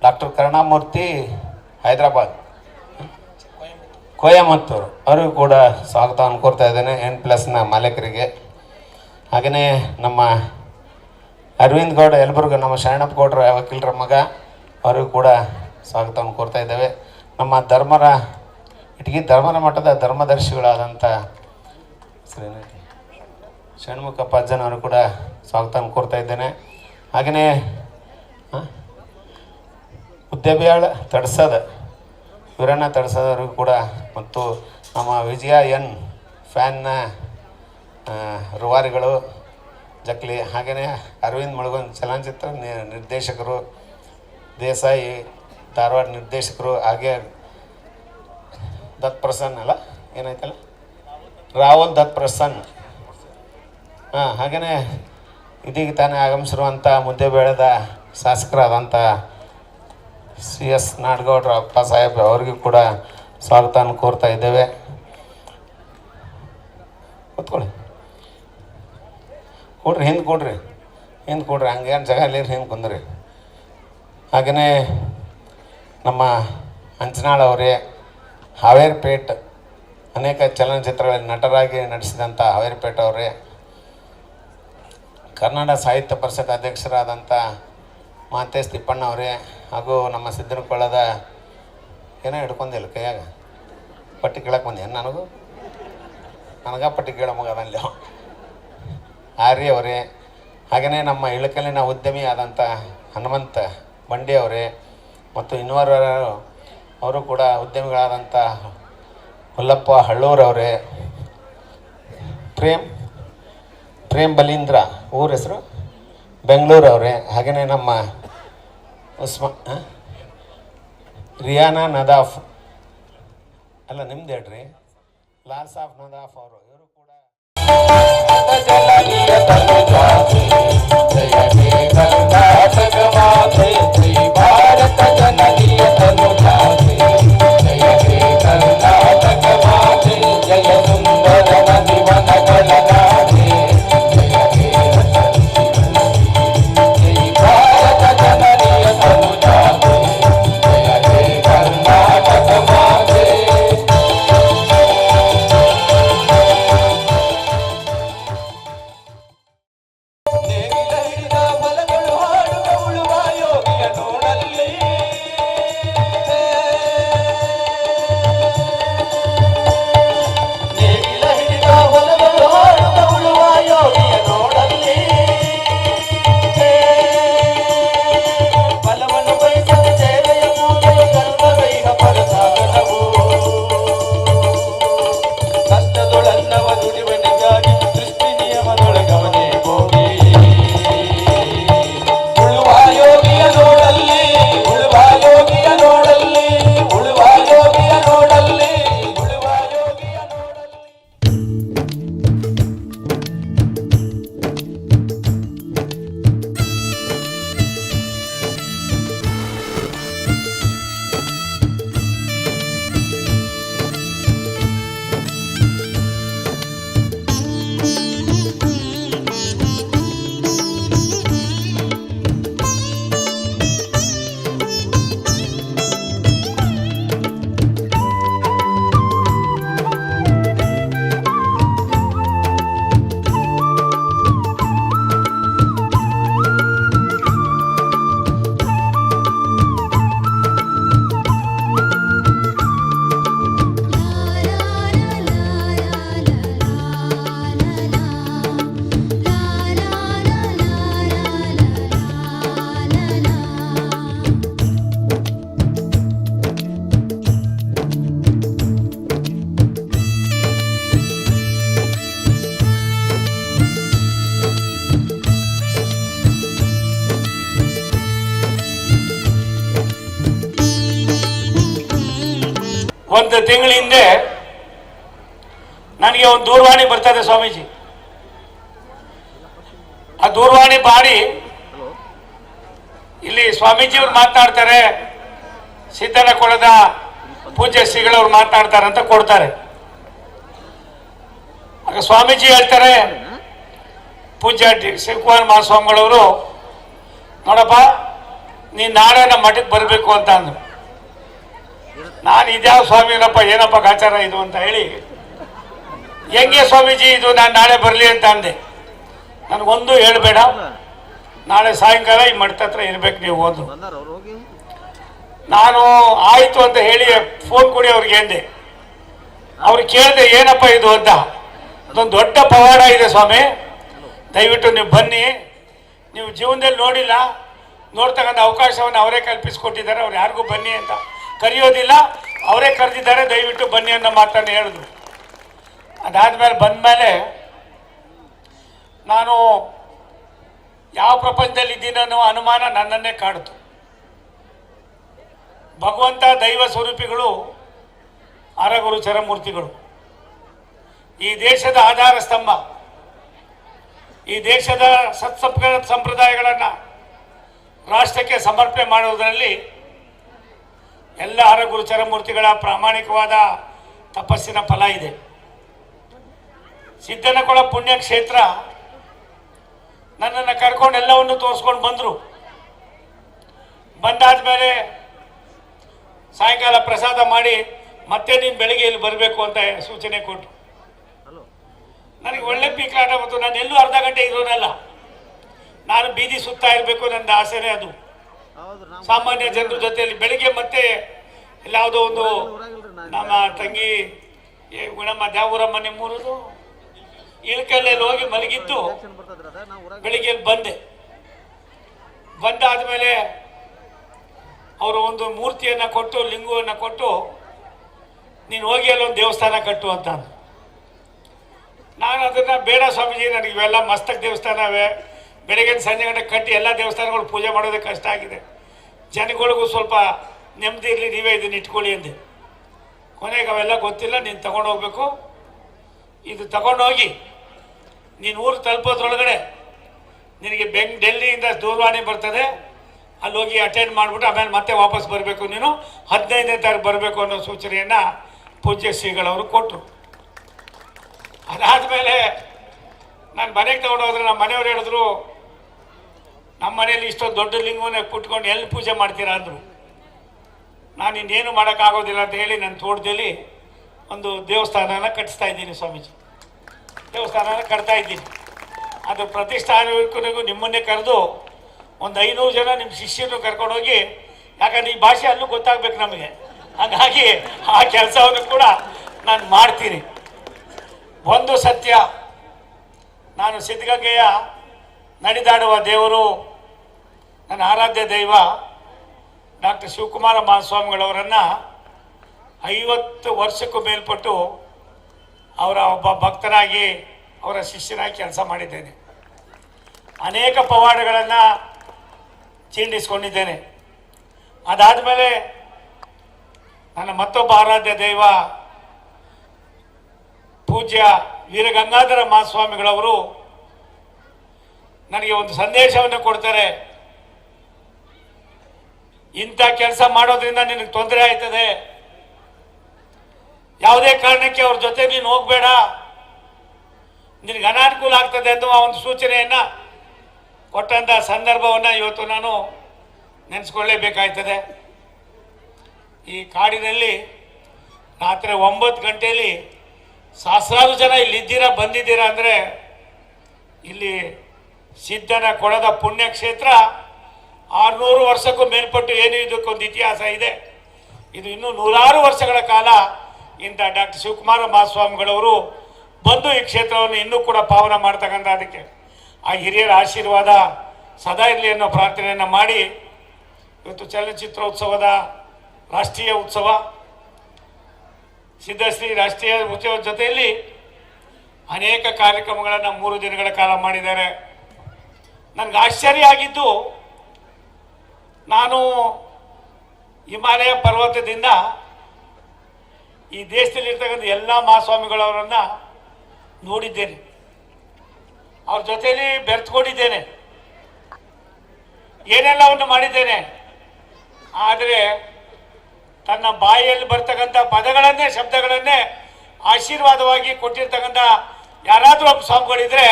ಡಾಕ್ಟರ್ ಕರುಣಾಮೂರ್ತಿ, ಹೈದರಾಬಾದ್, ಕೊಯಮತ್ತೂರು, ಅವ್ರಿಗೂ ಕೂಡ ಸ್ವಾಗತವನ್ನು ಕೋರ್ತಾ ಇದ್ದೇನೆ, N+ನ ಮಾಲೀಕರಿಗೆ. ಹಾಗೆಯೇ ನಮ್ಮ ಅರವಿಂದ್ ಗೌಡ ಯಲಬುರ್ಗ, ನಮ್ಮ ಶರಣಪ್ಪ ಗೌಡರ ವಕೀಲರ ಮಗ, ಅವರಿಗೂ ಕೂಡ ಸ್ವಾಗತವನ್ನು ಕೋರ್ತಾ ಇದ್ದೇವೆ. ನಮ್ಮ ಇಟಗಿ ಧರ್ಮರ ಮಠದ ಧರ್ಮದರ್ಶಿಗಳಾದಂಥ ಷಣ್ಮುಖಪ್ಪ ಅಜ್ಜನವರು ಕೂಡ ಸ್ವಾಗತವನ್ನು ಕೋರ್ತಾ ಇದ್ದೇನೆ. ಹಾಗೆಯೇ ಉದ್ಯಬ್ಯಾಳ ತಡಸದ ವೀರಣ್ಣ ತಡಸದವರಿಗೂ ಕೂಡ, ಮತ್ತು ನಮ್ಮ ವಿಜಯ N ಫ್ಯಾನ್ನ ರೂವಾರಿಗಳು ಜಕ್ಲಿ, ಹಾಗೆಯೇ ಅರವಿಂದ್ ಮಳಗೊಂದ್ ಚಲನಚಿತ್ರ ನಿರ್ದೇಶಕರು, ದೇಸಾಯಿ ಧಾರವಾಡ ನಿರ್ದೇಶಕರು, ಹಾಗೆ ದತ್ ಪ್ರಸನ್ನ ಅಲ್ಲ ಏನಾಯ್ತಲ್ಲ ರಾಹುಲ್ ದತ್ ಪ್ರಸನ್ನ, ಹಾಗೆಯೇ ಇದೀಗ ತಾನೇ ಆಗಮಿಸಿರುವಂಥ ಮುದ್ದೇಬೇಳದ ಶಾಸಕರಾದಂಥ CS ನಾಡಗೌಡರ ಅಪ್ಪ ಸಾಹೇಬ್ ಅವ್ರಿಗೂ ಕೂಡ ಸ್ವಾಗತವನ್ನು ಕೋರ್ತಾ ಇದ್ದೇವೆ. ಕೂತ್ಕೊಳ್ಳಿ, ಹಿಂದೆ ಕೊಡ್ರಿ ಹಂಗೇನು ಜಾಗ ಇಲ್ಲ, ಹಿಂದೆ ಕುಂದ್ರಿ. ಹಾಗೆಯೇ ನಮ್ಮ ಹಂಚನಾಳ್ ಅವರೇ, ಹಾವೇರಿಪೇಟ್ ಅನೇಕ ಚಲನಚಿತ್ರಗಳಲ್ಲಿ ನಟರಾಗಿ ನಟಿಸಿದಂಥ ಹಾವೇರಿಪೇಟ್ ಅವರೇ, ಕರ್ನಾಟಕ ಸಾಹಿತ್ಯ ಪರಿಷತ್ ಅಧ್ಯಕ್ಷರಾದಂಥ ಮಾತೇಶ್ ತಿಪ್ಪಣ್ಣ ಅವರೇ, ಹಾಗೂ ನಮ್ಮ ಸಿದ್ದನಕೊಳ್ಳದ ಏನೋ ಹಿಡ್ಕೊಂಡಿಲ್ಲ ಕೈಯಾಗ ಪಟ್ಟಿ ಕೇಳಕ್ಕೆ ಬಂದೆ ನನಗೆ ಪಟ್ಟಿ ಕೇಳೋ ಮಗ ಅಲ್ಲಿ ಆರ್ಯ ಅವರೇ, ಹಾಗೆಯೇ ನಮ್ಮ ಇಳಕಲ್ಲಿನ ಉದ್ಯಮಿ ಆದಂಥ ಹನುಮಂತ ಬಂಡಿ ಅವರೇ, ಮತ್ತು ಇನ್ನೂರು ಅವರು ಕೂಡ ಉದ್ಯಮಿಗಳಾದಂಥ ಹುಲ್ಲಪ್ಪ ಹಳ್ಳೂರವರೇ, ಪ್ರೇಮ್ ಬಲೀಂದ್ರ ಊರ ಹೆಸರು ಬೆಂಗಳೂರವರೇ, ಹಾಗೆಯೇ ನಮ್ಮ ರಿಯಾನಾ ನದಾಫ್ ಅಲ್ಲ ನಿಮ್ದು ಹೇಳ್ರಿ ಲಾಲ್ಸ್ ಆಫ್ ನದಾಫ್ ಅವರು, ಇವರು ಒಂದು ತಿಂಗಳ ಹಿಂದೆ ನನಗೆ ಒಂದು ದೂರವಾಣಿ ಬರ್ತದೆ ಸ್ವಾಮೀಜಿ. ಆ ದೂರವಾಣಿ ಮಾಡಿ ಇಲ್ಲಿ ಸ್ವಾಮೀಜಿಯವ್ರು ಮಾತನಾಡ್ತಾರೆ, ಸಿದ್ದನ ಕೊಳದ ಪೂಜ್ಯ ಶ್ರೀಗಳವ್ರು ಮಾತನಾಡ್ತಾರೆ ಅಂತ ಕೊಡ್ತಾರೆ. ಆಗ ಸ್ವಾಮೀಜಿ ಹೇಳ್ತಾರೆ, ಪೂಜ್ಯ ಶಿವಕುಮಾರ ಮಹಾಸ್ವಾಮಿಗಳವರು, ನೋಡಪ್ಪ ನೀನು ನಾಳೆ ನಮ್ಮ ಮಠಕ್ಕೆ ಬರಬೇಕು ಅಂತ ಅಂದರು. ನಾನು ಇದ್ಯಾವ ಸ್ವಾಮಿನಪ್ಪ, ಏನಪ್ಪ ಗಾಚಾರ ಇದು ಅಂತ ಹೇಳಿ, ಹೆಂಗೆ ಸ್ವಾಮೀಜಿ ಇದು, ನಾನು ನಾಳೆ ಬರಲಿ ಅಂತ ಅಂದೆ. ನನಗೊಂದು ಹೇಳಬೇಡ, ನಾಳೆ ಸಾಯಂಕಾಲ ಈ ಮಠದ ಹತ್ರ ಇರ್ಬೇಕು ನೀವು ಓದು. ನಾನು ಆಯಿತು ಅಂತ ಹೇಳಿ ಫೋನ್ ಕೊಡಿ ಅವ್ರಿಗೆ ಎಂದೆ. ಅವ್ರಿಗೆ ಕೇಳಿದೆ ಏನಪ್ಪ ಇದು ಅಂತ. ಅದೊಂದು ದೊಡ್ಡ ಪವಾಡ ಇದೆ ಸ್ವಾಮಿ, ದಯವಿಟ್ಟು ನೀವು ಬನ್ನಿ, ನೀವು ಜೀವನದಲ್ಲಿ ನೋಡಿಲ್ಲ, ನೋಡ್ತಕ್ಕಂಥ ಅವಕಾಶವನ್ನು ಅವರೇ ಕಲ್ಪಿಸಿಕೊಟ್ಟಿದ್ದಾರೆ, ಅವ್ರು ಯಾರಿಗೂ ಬನ್ನಿ ಅಂತ ಕರೆಯೋದಿಲ್ಲ, ಅವರೇ ಕರೆದಿದ್ದಾರೆ, ದಯವಿಟ್ಟು ಬನ್ನಿ ಅನ್ನೋ ಮಾತನ್ನು ಹೇಳಿದ್ರು. ಅದಾದಮೇಲೆ ಬಂದಮೇಲೆ ನಾನು ಯಾವ ಪ್ರಪಂಚದಲ್ಲಿ ಇದ್ದೀನಿ ಅನ್ನೋ ಅನುಮಾನ ನನ್ನನ್ನೇ ಕಾಡ್ತು. ಭಗವಂತ ದೈವ ಸ್ವರೂಪಿಗಳು ಅರಗುರು ಚರಮೂರ್ತಿಗಳು, ಈ ದೇಶದ ಆಧಾರ ಸ್ತಂಭ, ಈ ದೇಶದ ಸಂಪ್ರದಾಯಗಳನ್ನು ರಾಷ್ಟ್ರಕ್ಕೆ ಸಮರ್ಪಣೆ ಮಾಡುವುದರಲ್ಲಿ ಎಲ್ಲ ಅರಗುರು ಚರಮೂರ್ತಿಗಳ ಪ್ರಾಮಾಣಿಕವಾದ ತಪಸ್ಸಿನ ಫಲ ಇದೆ. ಸಿದ್ದನಕೊಳ ಪುಣ್ಯಕ್ಷೇತ್ರ ನನ್ನನ್ನು ಕರ್ಕೊಂಡು ಎಲ್ಲವನ್ನು ತೋರಿಸ್ಕೊಂಡು ಬಂದರು. ಬಂದಾದ್ಮೇಲೆ ಸಾಯಂಕಾಲ ಪ್ರಸಾದ ಮಾಡಿ ಮತ್ತೆ ನೀನು ಬೆಳಿಗ್ಗೆ ಇಲ್ಲಿ ಬರಬೇಕು ಅಂತ ಸೂಚನೆ ಕೊಟ್ಟರು. ನನಗೆ ಒಳ್ಳೆ ಪೀಕಾಟ ಬಂತು. ನಾನು ಎಲ್ಲೂ ಅರ್ಧ ಗಂಟೆ ಇರೋನಲ್ಲ, ನಾನು ಬೀದಿ ಸುತ್ತಾ ಇರಬೇಕು, ನನ್ನ ಆಸೆನೇ ಅದು. ಸಾಮಾನ್ಯ ಜನರ ಜೊತೆಯಲ್ಲಿ ಬೆಳಿಗ್ಗೆ ಮತ್ತೆ ಎಲ್ಲಾವುದೋ ಒಂದು ನಮ್ಮ ತಂಗಿ ಗುಣಮ್ಮ ದ್ಯಾವೂರಮ್ಮ ನಿಮ್ಮೂರದು ಇಳಕಲ್ಲಲ್ಲಿ ಹೋಗಿ ಮಲಗಿದ್ದು, ಬೆಳಿಗ್ಗೆ ಬಂದೆ. ಬಂದಾದ್ಮೇಲೆ ಅವರು ಒಂದು ಮೂರ್ತಿಯನ್ನು ಕೊಟ್ಟು, ಲಿಂಗವನ್ನು ಕೊಟ್ಟು, ನೀನು ಹೋಗಿ ಅಲ್ಲೊಂದು ದೇವಸ್ಥಾನ ಕಟ್ಟು ಅಂತ. ನಾನು ಅದನ್ನು ಬೇಡ ಸ್ವಾಮೀಜಿ, ನನಗೆ ಇವೆಲ್ಲ ಮಸ್ತಕ್ ದೇವಸ್ಥಾನವೇ, ಬೆಳಗ್ಗೆ ಸಂಜೆ ಗಂಟೆ ಕಟ್ಟಿ ಎಲ್ಲ ದೇವಸ್ಥಾನಗಳು ಪೂಜೆ ಮಾಡೋದಕ್ಕೆ ಕಷ್ಟ ಆಗಿದೆ, ಜನಗಳಿಗೂ ಸ್ವಲ್ಪ ನೆಮ್ಮದಿ ಇರಲಿ, ನೀವೇ ಇದನ್ನು ಇಟ್ಕೊಳ್ಳಿ ಅಂದೆ. ಕೊನೆಗೆ ಅವೆಲ್ಲ ಗೊತ್ತಿಲ್ಲ, ನೀನು ತಗೊಂಡೋಗ್ಬೇಕು, ಇದು ತಗೊಂಡೋಗಿ ನೀನು ಊರು ತಲುಪೋದ್ರೊಳಗಡೆ ನಿನಗೆ ಡೆಲ್ಲಿಯಿಂದ ದೂರವಾಣಿ ಬರ್ತದೆ, ಅಲ್ಲಿ ಹೋಗಿ ಅಟೆಂಡ್ ಮಾಡಿಬಿಟ್ಟು ಆಮೇಲೆ ಮತ್ತೆ ವಾಪಸ್ ಬರಬೇಕು, ನೀನು 15ನೇ ತಾರೀಕು ಬರಬೇಕು ಅನ್ನೋ ಸೂಚನೆಯನ್ನು ಪೂಜ್ಯ ಶ್ರೀಗಳವರು ಕೊಟ್ಟರು. ಅದಾದಮೇಲೆ ನಾನು ಮನೆಗೆ ತಗೊಂಡೋದ್ರೆ ನಮ್ಮ ಮನೆಯವ್ರು ಹೇಳಿದ್ರು, ನಮ್ಮ ಮನೇಲಿ ಇಷ್ಟೊಂದು ದೊಡ್ಡ ಲಿಂಗವನ್ನ ಕುಟ್ಕೊಂಡು ಎಲ್ಲಿ ಪೂಜೆ ಮಾಡ್ತೀರಾ ಅಂದರು. ನಾನು ಇನ್ನೇನು ಮಾಡೋಕ್ಕಾಗೋದಿಲ್ಲ ಅಂತ ಹೇಳಿ ನನ್ನ ತೋಟದಲ್ಲಿ ಒಂದು ದೇವಸ್ಥಾನನ ಕಟ್ಟಿಸ್ತಾ ಇದ್ದೀನಿ ಸ್ವಾಮೀಜಿ, ದೇವಸ್ಥಾನನ ಕಟ್ತಾ ಇದ್ದೀನಿ. ಅದು ಪ್ರತಿಷ್ಠಾನಕ್ಕೂ ನಿಮ್ಮನ್ನೇ ಕರೆದು ಒಂದು 500 ಜನ ನಿಮ್ಮ ಶಿಷ್ಯರನ್ನು ಕರ್ಕೊಂಡೋಗಿ, ಯಾಕಂದರೆ ಈ ಭಾಷೆ ಅಲ್ಲೂ ಗೊತ್ತಾಗಬೇಕು ನಮಗೆ, ಹಾಗಾಗಿ ಆ ಕೆಲಸವನ್ನು ಕೂಡ ನಾನು ಮಾಡ್ತೀನಿ. ಒಂದು ಸತ್ಯ, ನಾನು ಸಿದ್ಧಗಂಗೆಯ ನಡೆದಾಡುವ ದೇವರು, ನನ್ನ ಆರಾಧ್ಯ ದೈವ ಡಾಕ್ಟರ್ ಶಿವಕುಮಾರ ಮಹಾಸ್ವಾಮಿಗಳವರನ್ನು 50 ವರ್ಷಕ್ಕೂ ಮೇಲ್ಪಟ್ಟು ಅವರ ಒಬ್ಬ ಭಕ್ತನಾಗಿ, ಅವರ ಶಿಷ್ಯನಾಗಿ ಕೆಲಸ ಮಾಡಿದ್ದೇನೆ. ಅನೇಕ ಪವಾಡಗಳನ್ನು ಚೀಂಡಿಸ್ಕೊಂಡಿದ್ದೇನೆ. ಅದಾದಮೇಲೆ ನನ್ನ ಮತ್ತೊಬ್ಬ ಆರಾಧ್ಯ ದೈವ ಪೂಜ್ಯ ವೀರಗಂಗಾಧರ ಮಹಾಸ್ವಾಮಿಗಳವರು ನನಗೆ ಒಂದು ಸಂದೇಶವನ್ನು ಕೊಡ್ತಾರೆ. ಇಂಥ ಕೆಲಸ ಮಾಡೋದ್ರಿಂದ ನಿನಗೆ ತೊಂದರೆ ಆಯ್ತದೆ, ಯಾವುದೇ ಕಾರಣಕ್ಕೆ ಅವ್ರ ಜೊತೆ ನೀನು ಹೋಗಬೇಡ, ನಿನಗೆ ಅನಾನುಕೂಲ ಆಗ್ತದೆ ಅನ್ನುವ ಒಂದು ಸೂಚನೆಯನ್ನು ಕೊಟ್ಟಂಥ ಸಂದರ್ಭವನ್ನು ಇವತ್ತು ನಾನು ನೆನೆಸ್ಕೊಳ್ಳೇಬೇಕಾಯ್ತದೆ. ಈ ಕಾಡಿನಲ್ಲಿ ರಾತ್ರಿ 9 ಗಂಟೆಯಲ್ಲಿ ಸಹಸ್ರಾರು ಜನ ಇಲ್ಲಿದ್ದೀರಾ, ಬಂದಿದ್ದೀರಾ ಅಂದರೆ ಇಲ್ಲಿ ಸಿದ್ದನ ಕೊಳದ ಪುಣ್ಯಕ್ಷೇತ್ರ 600 ವರ್ಷಕ್ಕೂ ಮೇಲ್ಪಟ್ಟು ಏನು ಇದಕ್ಕೊಂದು ಇತಿಹಾಸ ಇದೆ. ಇದು ಇನ್ನೂ 100 ವರ್ಷಗಳ ಕಾಲ ಇಂಥ ಡಾಕ್ಟರ್ ಶಿವಕುಮಾರ ಮಹಾಸ್ವಾಮಿಗಳವರು ಬಂದು ಈ ಕ್ಷೇತ್ರವನ್ನು ಇನ್ನೂ ಕೂಡ ಪಾವನ ಮಾಡ್ತಕ್ಕಂಥ, ಅದಕ್ಕೆ ಆ ಹಿರಿಯರ ಆಶೀರ್ವಾದ ಸದಾ ಇರಲಿ ಅನ್ನೋ ಪ್ರಾರ್ಥನೆಯನ್ನು ಮಾಡಿ ಇವತ್ತು ಚಲನಚಿತ್ರೋತ್ಸವದ ರಾಷ್ಟ್ರೀಯ ಉತ್ಸವ, ಸಿದ್ಧಶ್ರೀ ರಾಷ್ಟ್ರೀಯ ಉತ್ಸವದ ಜೊತೆಯಲ್ಲಿ ಅನೇಕ ಕಾರ್ಯಕ್ರಮಗಳನ್ನು 3 ದಿನಗಳ ಕಾಲ ಮಾಡಿದ್ದಾರೆ. ನನಗೆ ಆಶ್ಚರ್ಯ ಆಗಿದ್ದು, ನಾನು ಹಿಮಾಲಯ ಪರ್ವತದಿಂದ ಈ ದೇಶದಲ್ಲಿ ಇರ್ತಕ್ಕಂಥ ಎಲ್ಲ ಮಹಾಸ್ವಾಮಿಗಳವರನ್ನು ನೋಡಿದ್ದೇನೆ, ಅವ್ರ ಜೊತೆಯಲ್ಲಿ ಬೆರೆತ್ಕೊಂಡಿದ್ದೇನೆ, ಏನೆಲ್ಲವನ್ನು ಮಾಡಿದ್ದೇನೆ. ಆದರೆ ತನ್ನ ಬಾಯಿಯಲ್ಲಿ ಬರ್ತಕ್ಕಂಥ ಪದಗಳನ್ನೇ ಶಬ್ದಗಳನ್ನೇ ಆಶೀರ್ವಾದವಾಗಿ ಕೊಟ್ಟಿರ್ತಕ್ಕಂಥ ಯಾರಾದರೂ ಒಬ್ಬ ಸ್ವಾಮಿಗಳಿದ್ರೆ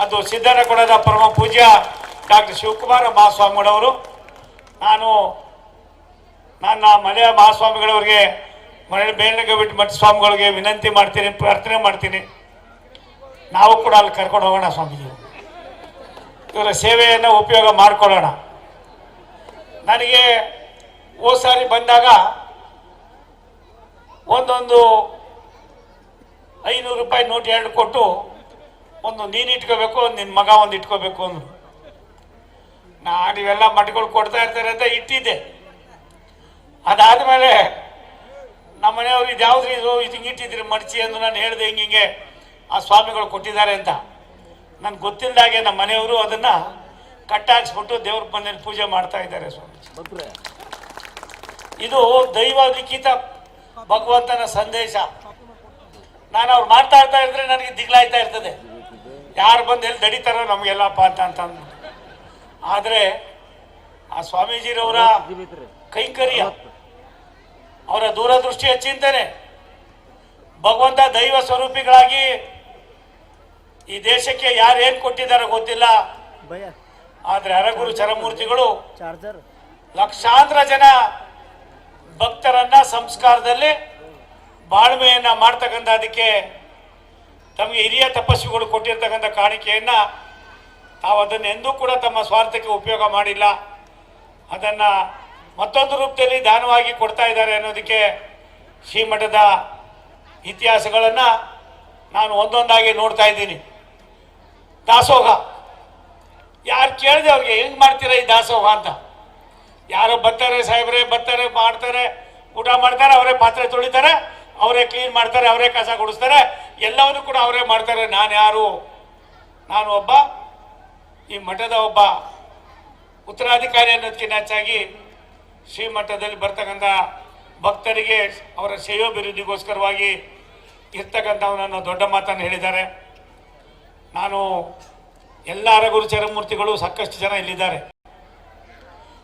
ಅದು ಸಿದ್ದನಕೊಳದ ಪರಮ ಪೂಜ್ಯ ಡಾಕ್ಟರ್ ಶಿವಕುಮಾರ ಮಹಾಸ್ವಾಮಿಗಳವರು. ನಾನು ನನ್ನ ಮನೆಯ ಮಹಾಸ್ವಾಮಿಗಳವರಿಗೆ, ಮನೆ ಬೇಲನಗವಿಟ್ಟು ಮಠ ಸ್ವಾಮಿಗಳಿಗೆ ವಿನಂತಿ ಮಾಡ್ತೀನಿ, ಪ್ರಾರ್ಥನೆ ಮಾಡ್ತೀನಿ, ನಾವು ಕೂಡ ಅಲ್ಲಿ ಕರ್ಕೊಂಡು ಹೋಗೋಣ ಸ್ವಾಮೀಜಿ, ಇವರ ಸೇವೆಯನ್ನು ಉಪಯೋಗ ಮಾಡಿಕೊಳ್ಳೋಣ. ನನಗೆ ಹೋದ ಸಾರಿ ಬಂದಾಗ ಒಂದೊಂದು 500 ರೂಪಾಯಿ ನೋಟ್ 2 ಕೊಟ್ಟು ಒಂದು ನೀನು ಇಟ್ಕೋಬೇಕು, ಒಂದು ನಿನ್ನ ಮಗ ಒಂದು ಇಟ್ಕೋಬೇಕು ಅಂದರು. ನಾನು ಇವೆಲ್ಲ ಮಠಗಳು ಕೊಡ್ತಾ ಇರ್ತಾರೆ ಅಂತ ಇಟ್ಟಿದ್ದೆ. ಅದಾದಮೇಲೆ ನಮ್ಮ ಮನೆಯವ್ರು ಇದು ಯಾವ್ದು ಇದು ಹಿಂಗೆ ಇಟ್ಟಿದ್ರಿ ಮಡಚಿ ಅಂದು ನಾನು ಹೇಳಿದೆ, ಹಿಂಗೆ ಆ ಸ್ವಾಮಿಗಳು ಕೊಟ್ಟಿದ್ದಾರೆ ಅಂತ. ನನಗೆ ಗೊತ್ತಿಲ್ಲದಾಗೆ ನಮ್ಮ ಮನೆಯವರು ಅದನ್ನು ಕಟ್ಟಾಕ್ಸ್ಬಿಟ್ಟು ದೇವ್ರ ಮನೇಲಿ ಪೂಜೆ ಮಾಡ್ತಾ ಇದ್ದಾರೆ ಸ್ವಾಮಿ. ಇದು ದೈವ ಲಿಖಿತ ಭಗವಂತನ ಸಂದೇಶ. ನಾನು ಅವ್ರು ಮಾಡ್ತಾ ಇದ್ರೆ ನನಗೆ ದಿಗ್ಲಾಯ್ತಾ ಇರ್ತದೆ, ಯಾರು ಬಂದು ಎಲ್ಲಿ ದಡಿತಾರೋ ನಮಗೆಲ್ಲಪ್ಪ ಅಂತ ಅಂದ್ಬಿಟ್ಟು. ಆದರೆ ಆ ಸ್ವಾಮೀಜಿರವರ ಕೈಂಕರ್ಯ, ಅವರ ದೂರದೃಷ್ಟಿಯ ಚಿಂತನೆ, ಭಗವಂತ ದೈವ ಸ್ವರೂಪಿಗಳಾಗಿ ಈ ದೇಶಕ್ಕೆ ಯಾರು ಏನು ಕೊಟ್ಟಿದ್ದಾರೋ ಗೊತ್ತಿಲ್ಲ. ಆದರೆ ಹರಗುರು ಚರಮೂರ್ತಿಗಳು ಲಕ್ಷಾಂತರ ಜನ ಭಕ್ತರನ್ನ ಸಂಸ್ಕಾರದಲ್ಲಿ ಬಾಳ್ಮೆಯನ್ನ ಮಾಡ್ತಕ್ಕಂಥ, ಅದಕ್ಕೆ ತಮಗೆ ಹಿರಿಯ ತಪಸ್ವಿಗಳು ಕೊಟ್ಟಿರ್ತಕ್ಕಂಥ ಕಾಣಿಕೆಯನ್ನ ತಾವು ಅದನ್ನು ಎಂದೂ ಕೂಡ ತಮ್ಮ ಸ್ವಾರ್ಥಕ್ಕೆ ಉಪಯೋಗ ಮಾಡಿಲ್ಲ. ಅದನ್ನು ಮತ್ತೊಂದು ರೂಪದಲ್ಲಿ ದಾನವಾಗಿ ಕೊಡ್ತಾ ಇದ್ದಾರೆ ಅನ್ನೋದಕ್ಕೆ ಶ್ರೀಮಠದ ಇತಿಹಾಸಗಳನ್ನು ನಾನು ಒಂದೊಂದಾಗಿ ನೋಡ್ತಾ ಇದ್ದೀನಿ. ದಾಸೋಹ ಯಾರು ಕೇಳಿದೆ ಅವ್ರಿಗೆ, ಹೆಂಗೆ ಮಾಡ್ತೀರಾ ಈ ದಾಸೋಹ ಅಂತ. ಯಾರೋ ಬರ್ತಾರೆ, ಸಾಹೇಬ್ರೆ ಬರ್ತಾರೆ, ಮಾಡ್ತಾರೆ, ಊಟ ಮಾಡ್ತಾರೆ, ಅವರೇ ಪಾತ್ರೆ ತೊಳಿತಾರೆ, ಅವರೇ ಕ್ಲೀನ್ ಮಾಡ್ತಾರೆ, ಅವರೇ ಕಸ ಗುಡಿಸ್ತಾರೆ, ಎಲ್ಲವನ್ನೂ ಕೂಡ ಅವರೇ ಮಾಡ್ತಾರೆ. ನಾನು ಯಾರು? ನಾನು ಒಬ್ಬ ಈ ಮಠದ ಒಬ್ಬ ಉತ್ತರಾಧಿಕಾರಿ ಅನ್ನೋದಕ್ಕಿಂತ ಹೆಚ್ಚಾಗಿ ಶ್ರೀಮಠದಲ್ಲಿ ಬರ್ತಕ್ಕಂಥ ಭಕ್ತರಿಗೆ ಅವರ ಶ್ರೇಯೋಭಿವೃದ್ಧಿಗೋಸ್ಕರವಾಗಿ ಇರ್ತಕ್ಕಂಥವನನ್ನು ದೊಡ್ಡ ಮಾತನ್ನು ಹೇಳಿದ್ದಾರೆ. ನಾನು ಎಲ್ಲ ಹರಗುರು ಚರಮೂರ್ತಿಗಳು ಸಾಕಷ್ಟು ಜನ ಇಲ್ಲಿದ್ದಾರೆ,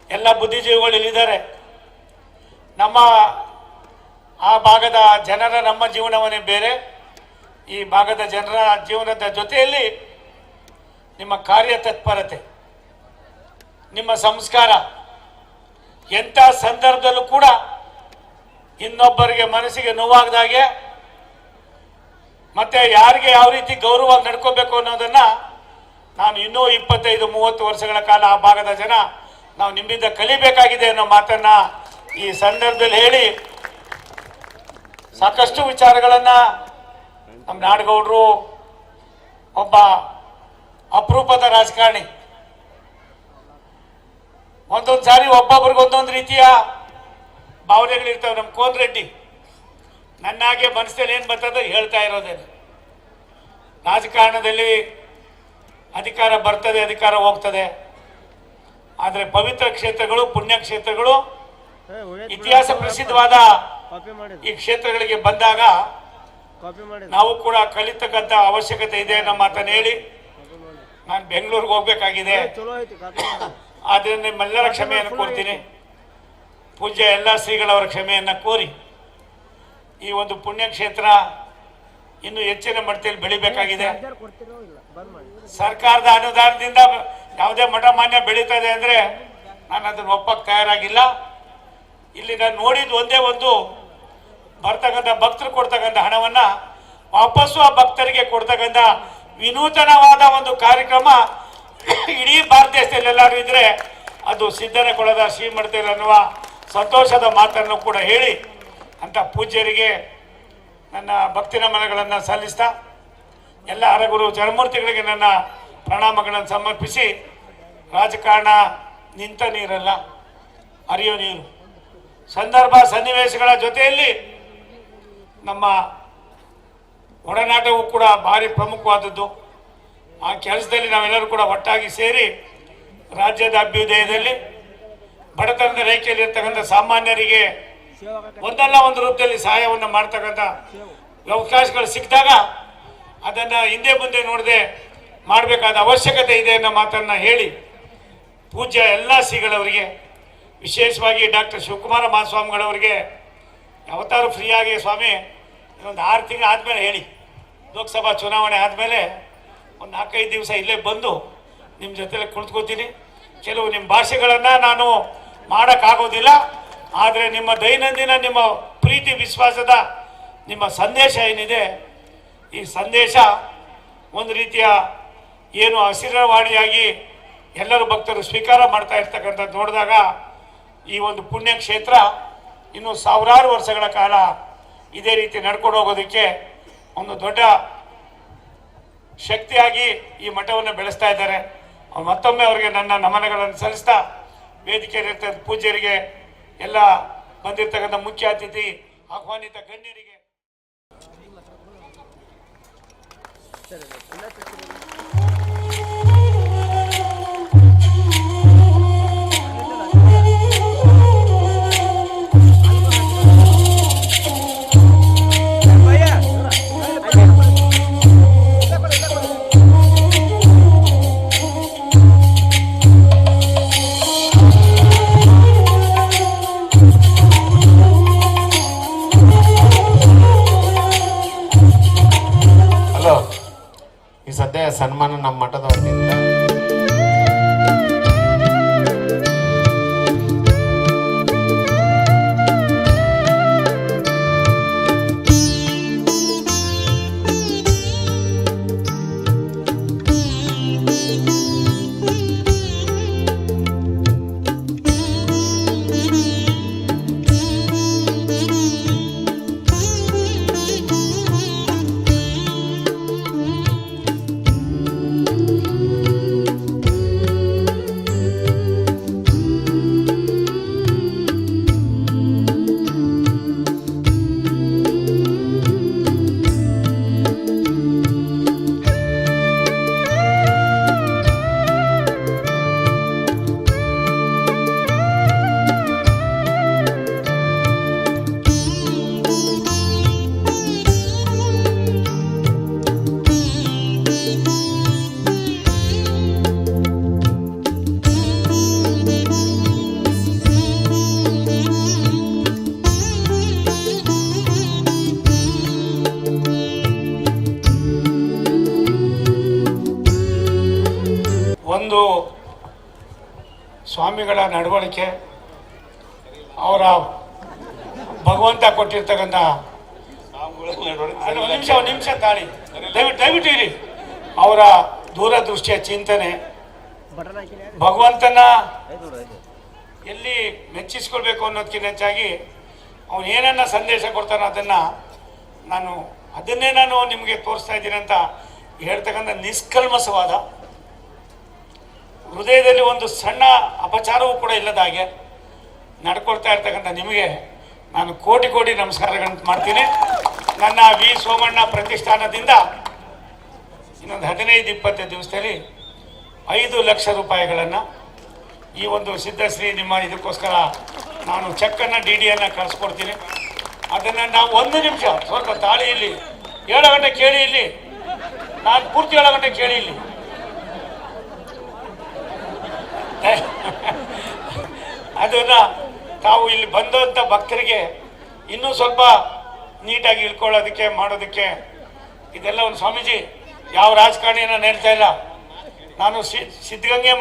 ಎಲ್ಲ ಬುದ್ಧಿಜೀವಿಗಳು ಇಲ್ಲಿದ್ದಾರೆ. ನಮ್ಮ ಆ ಭಾಗದ ಜನರ ನಮ್ಮ ಜೀವನವನ್ನೇ ಬೇರೆ, ಈ ಭಾಗದ ಜನರ ಜೀವನದ ಜೊತೆಯಲ್ಲಿ ನಿಮ್ಮ ಕಾರ್ಯತತ್ಪರತೆ, ನಿಮ್ಮ ಸಂಸ್ಕಾರ, ಎಂಥ ಸಂದರ್ಭದಲ್ಲೂ ಕೂಡ ಇನ್ನೊಬ್ಬರಿಗೆ ಮನಸ್ಸಿಗೆ ನೋವಾಗದಾಗೆ ಮತ್ತೆ ಯಾರಿಗೆ ಯಾವ ರೀತಿ ಗೌರವವಾಗಿ ನಡ್ಕೋಬೇಕು ಅನ್ನೋದನ್ನ ನಾನು ಇನ್ನೂ 25-30 ವರ್ಷಗಳ ಕಾಲ ಆ ಭಾಗದ ಜನ ನಾವು ನಿಮ್ಮಿಂದ ಕಲಿಬೇಕಾಗಿದೆ ಅನ್ನೋ ಮಾತನ್ನ ಈ ಸಂದರ್ಭದಲ್ಲಿ ಹೇಳಿ, ಸಾಕಷ್ಟು ವಿಚಾರಗಳನ್ನ ನಮ್ಮ ನಾಡಗೌಡರು ಒಬ್ಬ ಅಪರೂಪದ ರಾಜಕಾರಣಿ, ಒಂದೊಂದು ಸಾರಿ ಒಬ್ಬೊಬ್ರಿಗೆ ಒಂದೊಂದು ರೀತಿಯ ಭಾವನೆಗಳಿರ್ತವೆ. ನಮ್ಮ ಕೋನ್ ರೆಡ್ಡಿ ನನ್ನಾಗೆ ಮನಸ್ಸಲ್ಲಿ ಏನು ಬರ್ತದೆ ಹೇಳ್ತಾ ಇರೋದೇನು. ರಾಜಕಾರಣದಲ್ಲಿ ಅಧಿಕಾರ ಬರ್ತದೆ, ಅಧಿಕಾರ ಹೋಗ್ತದೆ, ಆದರೆ ಪವಿತ್ರ ಕ್ಷೇತ್ರಗಳು, ಪುಣ್ಯ ಕ್ಷೇತ್ರಗಳು, ಇತಿಹಾಸ ಪ್ರಸಿದ್ಧವಾದ ಈ ಕ್ಷೇತ್ರಗಳಿಗೆ ಬಂದಾಗ ನಾವು ಕೂಡ ಕಲಿತಕ್ಕಂಥ ಅವಶ್ಯಕತೆ ಇದೆ ಅನ್ನೋ ಮಾತನ್ನು ಹೇಳಿ ನಾನು ಬೆಂಗಳೂರಿಗೆ ಹೋಗ್ಬೇಕಾಗಿದೆ. ಆದರೆ ನಿಮ್ಮೆಲ್ಲರ ಕ್ಷಮೆಯನ್ನು ಕೋರ್ತೀನಿ. ಪೂಜ್ಯ ಎಲ್ಲ ಶ್ರೀಗಳವರ ಕ್ಷಮೆಯನ್ನು ಕೋರಿ ಈ ಒಂದು ಪುಣ್ಯಕ್ಷೇತ್ರ ಇನ್ನು ಹೆಚ್ಚಿನ ಮಟ್ಟದಲ್ಲಿ ಬೆಳಿಬೇಕಾಗಿದೆ. ಸರ್ಕಾರದ ಅನುದಾನದಿಂದ ಯಾವುದೇ ಮಠ ಮಾನ್ಯ ಬೆಳೀತದೆ ಅಂದರೆ ನಾನು ಅದನ್ನು ಒಪ್ಪಕ್ಕೆ ತಯಾರಾಗಿಲ್ಲ. ಇಲ್ಲಿ ನಾನು ನೋಡಿದ್ದು ಒಂದೇ ಒಂದು, ಬರ್ತಕ್ಕಂಥ ಭಕ್ತರು ಕೊಡ್ತಕ್ಕಂಥ ಹಣವನ್ನು ವಾಪಸ್ಸು ಆ ಭಕ್ತರಿಗೆ ಕೊಡ್ತಕ್ಕಂಥ ವಿನೂತನವಾದ ಒಂದು ಕಾರ್ಯಕ್ರಮ ಇಡೀ ಭಾರತ ದೇಶದಲ್ಲಿ ಎಲ್ಲರೂ ಇದ್ದರೆ ಅದು ಸಿದ್ದನಕೊಳದ ಶ್ರೀಮಠದಲ್ಲಿ ಅನ್ನುವ ಸಂತೋಷದ ಮಾತನ್ನು ಕೂಡ ಹೇಳಿ ಅಂತ ಪೂಜ್ಯರಿಗೆ ನನ್ನ ಭಕ್ತಿ ನಮನಗಳನ್ನು ಸಲ್ಲಿಸ್ತಾ ಎಲ್ಲ ಹರಗುರು ಚರಮೂರ್ತಿಗಳಿಗೆ ನನ್ನ ಪ್ರಣಾಮಗಳನ್ನು ಸಮರ್ಪಿಸಿ, ರಾಜಕಾರಣ ನಿಂತ ನೀರಲ್ಲ, ಹರಿಯೋ ನೀರು. ಸಂದರ್ಭ ಸನ್ನಿವೇಶಗಳ ಜೊತೆಯಲ್ಲಿ ನಮ್ಮ ಒಡನಾಟವು ಕೂಡ ಭಾರಿ ಪ್ರಮುಖವಾದದ್ದು. ಆ ಕೆಲಸದಲ್ಲಿ ನಾವೆಲ್ಲರೂ ಕೂಡ ಒಟ್ಟಾಗಿ ಸೇರಿ ರಾಜ್ಯದ ಅಭ್ಯುದಯದಲ್ಲಿ ಬಡತನದ ರೇಖೆಯಲ್ಲಿರ್ತಕ್ಕಂಥ ಸಾಮಾನ್ಯರಿಗೆ ಒಂದಲ್ಲ ಒಂದು ರೂಪದಲ್ಲಿ ಸಹಾಯವನ್ನು ಮಾಡ್ತಕ್ಕಂಥ ಅವಕಾಶಗಳು ಸಿಕ್ಕಿದಾಗ ಅದನ್ನು ಹಿಂದೆ ಮುಂದೆ ನೋಡದೆ ಮಾಡಬೇಕಾದ ಅವಶ್ಯಕತೆ ಇದೆ ಅನ್ನೋ ಮಾತನ್ನು ಹೇಳಿ ಪೂಜ್ಯ ಎಲ್ಲ ಶ್ರೀಗಳವರಿಗೆ, ವಿಶೇಷವಾಗಿ ಡಾಕ್ಟರ್ ಶಿವಕುಮಾರ ಮಹಾಸ್ವಾಮಿಗಳವರಿಗೆ ಯಾವತ್ತಾರು ಫ್ರೀಯಾಗಿ ಸ್ವಾಮಿ ಒಂದು 6 ತಿಂಗಳು ಆದಮೇಲೆ ಹೇಳಿ, ಲೋಕಸಭಾ ಚುನಾವಣೆ ಆದಮೇಲೆ ಒಂದು 4-5 ದಿವಸ ಇಲ್ಲೇ ಬಂದು ನಿಮ್ಮ ಜೊತೆಲಿ ಕುಳಿತುಕೋತೀನಿ. ಕೆಲವು ನಿಮ್ಮ ಭಾಷೆಗಳನ್ನು ನಾನು ಮಾಡೋಕ್ಕಾಗೋದಿಲ್ಲ, ಆದರೆ ನಿಮ್ಮ ದೈನಂದಿನ ನಿಮ್ಮ ಪ್ರೀತಿ ವಿಶ್ವಾಸದ ನಿಮ್ಮ ಸಂದೇಶ ಏನಿದೆ, ಈ ಸಂದೇಶ ಒಂದು ರೀತಿಯ ಏನು ಹಸಿರವಾಣಿಯಾಗಿ ಎಲ್ಲರೂ ಭಕ್ತರು ಸ್ವೀಕಾರ ಮಾಡ್ತಾ ಇರ್ತಕ್ಕಂಥದ್ದು ನೋಡಿದಾಗ ಈ ಒಂದು ಪುಣ್ಯಕ್ಷೇತ್ರ ಇನ್ನು ಸಾವಿರಾರು ವರ್ಷಗಳ ಕಾಲ ಇದೇ ರೀತಿ ನಡ್ಕೊಂಡು ಹೋಗೋದಕ್ಕೆ ಒಂದು ದೊಡ್ಡ ಶಕ್ತಿಯಾಗಿ ಈ ಮಠವನ್ನು ಬೆಳೆಸ್ತಾ ಇದ್ದಾರೆ. ಮತ್ತೊಮ್ಮೆ ಅವರಿಗೆ ನನ್ನ ನಮನಗಳನ್ನು ಸಲ್ಲಿಸ್ತಾ, ವೇದಿಕೆಯಲ್ಲಿರ್ತಕ್ಕಂಥ ಪೂಜ್ಯರಿಗೆ, ಎಲ್ಲ ಬಂದಿರತಕ್ಕಂಥ ಮುಖ್ಯ ಅತಿಥಿ ಆಹ್ವಾನಿತ ಗಣ್ಯರಿಗೆ ಈ ಸದ್ಯ ಸನ್ಮಾನ ನಮ್ಮ ಮಠದ ವತಿಯಿಂದ ಒಂದು ಸ್ವಾಮಿಗಳ ನಡವಳಿಕೆ, ಅವರ ಭಗವಂತ ಕೊಟ್ಟಿರ್ತಕ್ಕಂಥ ಒಂದು ನಿಮಿಷ ತಾಳಿ, ದಯವಿಟ್ಟು ಇರಿ, ಅವರ ದೂರದೃಷ್ಟಿಯ ಚಿಂತನೆ, ಭಗವಂತನ ಎಲ್ಲಿ ಮೆಚ್ಚಿಸ್ಕೊಳ್ಬೇಕು ಅನ್ನೋದಕ್ಕಿಂತ ಹೆಚ್ಚಾಗಿ ಅವನು ಏನನ್ನ ಸಂದೇಶ ಕೊಡ್ತಾನೋ ಅದನ್ನೇ ನಾನು ನಿಮಗೆ ತೋರಿಸ್ತಾ ಇದ್ದೀನಿ ಅಂತ ಹೇಳ್ತಕ್ಕಂಥ ನಿಷ್ಕಲ್ಮಸವಾದ, ಹೃದಯದಲ್ಲಿ ಒಂದು ಸಣ್ಣ ಅಪಚಾರವೂ ಕೂಡ ಇಲ್ಲದ ಹಾಗೆ ನಡ್ಕೊಳ್ತಾ ಇರ್ತಕ್ಕಂಥ ನಿಮಗೆ ನಾನು ಕೋಟಿ ಕೋಟಿ ನಮಸ್ಕಾರಗಳನ್ನು ಮಾಡ್ತೀನಿ. ನನ್ನ ವಿ ಸೋಮಣ್ಣ ಪ್ರತಿಷ್ಠಾನದಿಂದ ಇನ್ನೊಂದು 15-20 ದಿವಸದಲ್ಲಿ 5 ಲಕ್ಷ ರೂಪಾಯಿಗಳನ್ನು ಈ ಒಂದು ಸಿದ್ಧಶ್ರೀ ನಿಮ್ಮ ಇದಕ್ಕೋಸ್ಕರ ನಾನು ಚೆಕ್ಕನ್ನು DD-ಯನ್ನು ಕಳಿಸ್ಕೊಡ್ತೀನಿ. ಅದನ್ನು ನಾವು 1 ನಿಮಿಷ ಸ್ವಲ್ಪ ತಾಳಿ ಇಲ್ಲಿ 7 ಗಂಟೆ ಕೇಳಿ, ಇಲ್ಲಿ ನಾನು ಪೂರ್ತಿ 7 ಗಂಟೆ ಕೇಳಿ ಇಲ್ಲಿ ಅದನ್ನು ತಾವು ಇಲ್ಲಿ ಬಂದಂಥ ಭಕ್ತರಿಗೆ ಇನ್ನೂ ಸ್ವಲ್ಪ ನೀಟಾಗಿ ಇಳ್ಕೊಳ್ಳೋದಕ್ಕೆ ಮಾಡೋದಕ್ಕೆ ಇದೆಲ್ಲ ಒಂದು ಸ್ವಾಮೀಜಿ ಯಾವ ರಾಜಕಾರಣಿನ ಹೇಳ್ತಾ ಇಲ್ಲ. ನಾನು ಸಿದ್ಧಗಂಗೆ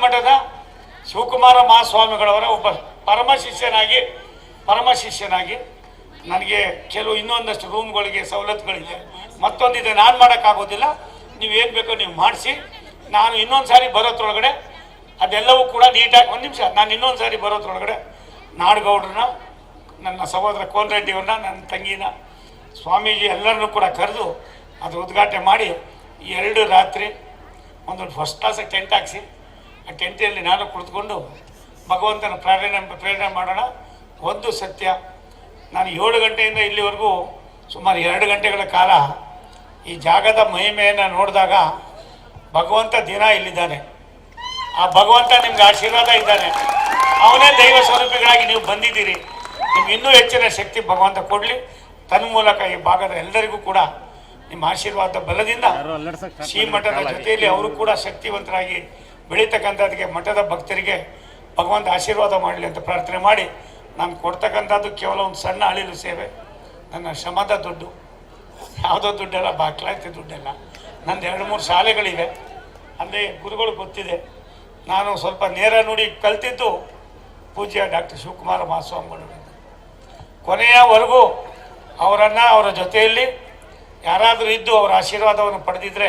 ಮಠದ ಶಿವಕುಮಾರ ಮಹಾಸ್ವಾಮಿಗಳವರ ಒಬ್ಬ ಪರಮ ಶಿಷ್ಯನಾಗಿ ನನಗೆ ಕೆಲವು ಇನ್ನೊಂದಷ್ಟು ರೂಮ್ಗಳಿಗೆ ಸವಲತ್ತುಗಳಿದೆ, ಮತ್ತೊಂದಿದೆ, ನಾನು ಮಾಡೋಕ್ಕಾಗೋದಿಲ್ಲ, ನೀವೇನು ಬೇಕೋ ನೀವು ಮಾಡಿಸಿ. ನಾನು ಇನ್ನೊಂದು ಸಾರಿ ಬರೋದ್ರೊಳಗಡೆ ಅದೆಲ್ಲವೂ ಕೂಡ ನೀಟಾಗಿ 1 ನಿಮಿಷ ನಾನು ಇನ್ನೊಂದು ಸಾರಿ ಬರೋದ್ರೊಳಗಡೆ ನಾಡಗೌಡ್ರನ್ನ, ನನ್ನ ಸಹೋದರ ಕೋನರೆಡ್ಡಿಯವ್ರನ್ನ, ನನ್ನ ತಂಗಿನ, ಸ್ವಾಮೀಜಿ ಎಲ್ಲರನ್ನೂ ಕೂಡ ಕರೆದು ಅದು ಉದ್ಘಾಟನೆ ಮಾಡಿ 2 ರಾತ್ರಿ ಒಂದು ಫಸ್ಟ್ ಕ್ಲಾಸಾಗಿ ಟೆಂಟ್ ಹಾಕಿಸಿ ಆ ಟೆಂಟಲ್ಲಿ ನಾನು ಕುಳಿತುಕೊಂಡು ಭಗವಂತನ ಪ್ರೇರಣೆ ಮಾಡೋಣ. ಒಂದು ಸತ್ಯ, ನಾನು 7 ಗಂಟೆಯಿಂದ ಇಲ್ಲಿವರೆಗೂ ಸುಮಾರು 2 ಗಂಟೆಗಳ ಕಾಲ ಈ ಜಾಗದ ಮಹಿಮೆಯನ್ನು ನೋಡಿದಾಗ ಭಗವಂತ ದಿನ ಇಲ್ಲಿದ್ದಾನೆ. ಆ ಭಗವಂತ ನಿಮ್ಗೆ ಆಶೀರ್ವಾದ ಇದ್ದಾನೆ. ಆ ಅವನೇ ದೈವ ಸ್ವರೂಪಿಗಳಾಗಿ ನೀವು ಬಂದಿದ್ದೀರಿ. ನಿಮ್ಗೆ ಇನ್ನೂ ಹೆಚ್ಚಿನ ಶಕ್ತಿ ಭಗವಂತ ಕೊಡಲಿ. ತನ್ಮೂಲಕ ಈ ಭಾಗದ ಎಲ್ಲರಿಗೂ ಕೂಡ ನಿಮ್ಮ ಆಶೀರ್ವಾದ ಬಲದಿಂದ ಶ್ರೀಮಠದ ಜೊತೆಯಲ್ಲಿ ಅವರು ಕೂಡ ಶಕ್ತಿವಂತರಾಗಿ ಬೆಳೀತಕ್ಕಂಥದ್ದಕ್ಕೆ ಮಠದ ಭಕ್ತರಿಗೆ ಭಗವಂತ ಆಶೀರ್ವಾದ ಮಾಡಲಿ ಅಂತ ಪ್ರಾರ್ಥನೆ ಮಾಡಿ, ನಾನು ಕೊಡ್ತಕ್ಕಂಥದ್ದು ಕೇವಲ ಒಂದು ಸಣ್ಣ ಅಳಿಲು ಸೇವೆ, ನನ್ನ ಶ್ರಮದ ದುಡ್ಡು, ಯಾವುದೋ ದುಡ್ಡೆಲ್ಲ ಬಾಕ್ಲಾಯ್ತಿ ದುಡ್ಡೆಲ್ಲ. ನಂದು 2-3 ಶಾಲೆಗಳಿವೆ, ಅಲ್ಲಿ ಗುರುಗಳು ಗೊತ್ತಿದೆ. ನಾನು ಸ್ವಲ್ಪ ನೇರ ನುಡಿ ಕಲ್ತಿದ್ದು ಪೂಜ್ಯ ಡಾಕ್ಟರ್ ಶಿವಕುಮಾರ ಮಹಾಸ್ವಾಮಿಗಳು. ಕೊನೆಯವರೆಗೂ ಅವರ ಜೊತೆಯಲ್ಲಿ ಯಾರಾದರೂ ಇದ್ದು ಅವರ ಆಶೀರ್ವಾದವನ್ನು ಪಡೆದಿದ್ದರೆ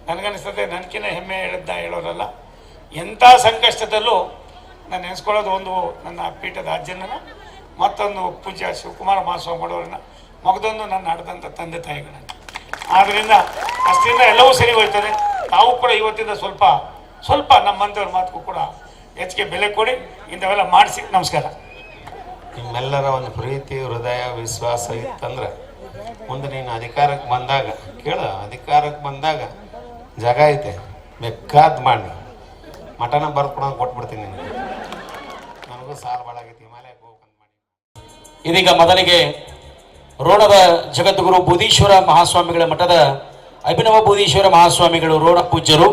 ನನಗನ್ನಿಸ್ತದೆ ನನಗಿನ್ನ ಹೆಮ್ಮೆ ಹೇಳೋರಲ್ಲ. ಎಂಥ ಸಂಕಷ್ಟದಲ್ಲೂ ನಾನು ನೆನೆಸ್ಕೊಳ್ಳೋದು ಒಂದು ನನ್ನ ಪೀಠದ ಅಜ್ಜನನ್ನು, ಮತ್ತೊಂದು ಪೂಜ್ಯ ಶಿವಕುಮಾರ ಮಹಾಸ್ವಾಮಿಗಳವ್ರನ್ನ, ಮಗದೊಂದು ನನ್ನ ನಡೆದಂಥ ತಂದೆ ತಾಯಿಗಳನ್ನು. ಆದ್ದರಿಂದ ಅಷ್ಟರಿಂದ ಎಲ್ಲವೂ ಸರಿ ಹೋಯ್ತದೆ. ತಾವು ಕೂಡ ಇವತ್ತಿಂದ ಸ್ವಲ್ಪ ನಮ್ಮಂಥವ್ರ ಮಾತುಗೂ ಕೂಡ ಹೆಚ್ಚಿಗೆ ಬೆಲೆ ಕೊಡಿ, ಇಂಥವೆಲ್ಲ ಮಾಡಿಸಿ. ನಮಸ್ಕಾರ. ನಿಮ್ಮೆಲ್ಲರ ಒಂದು ಪ್ರೀತಿ, ಹೃದಯ, ವಿಶ್ವಾಸ ಇತ್ತಂದ್ರೆ ಮುಂದೆ ನೀನು ಅಧಿಕಾರಕ್ಕೆ ಬಂದಾಗ ಜಾಗ ಐತೆ, ಬೇಕಾದ್ ಮಾಡಿ ಮಟನ ಬರ್ಕೊಡಂಗೆ ಕೊಟ್ಬಿಡ್ತೀನಿ ನಿನಗೆ. ನನಗೂ ಸಾಲ ಭಾಳ ಆಗೈತಿ, ಹಿಮಾಲಯಕ್ಕೆ ಹೋಗ್ಬೇಕಂತ ಮಾಡಿ. ಇದೀಗ ಮೊದಲಿಗೆ ರೋಣದ ಜಗದ್ಗುರು ಬೂದೀಶ್ವರ ಮಹಾಸ್ವಾಮಿಗಳ ಮಠದ ಅಭಿನವ ಬೂದೀಶ್ವರ ಮಹಾಸ್ವಾಮಿಗಳು ರೋಣ ಪೂಜ್ಯರು,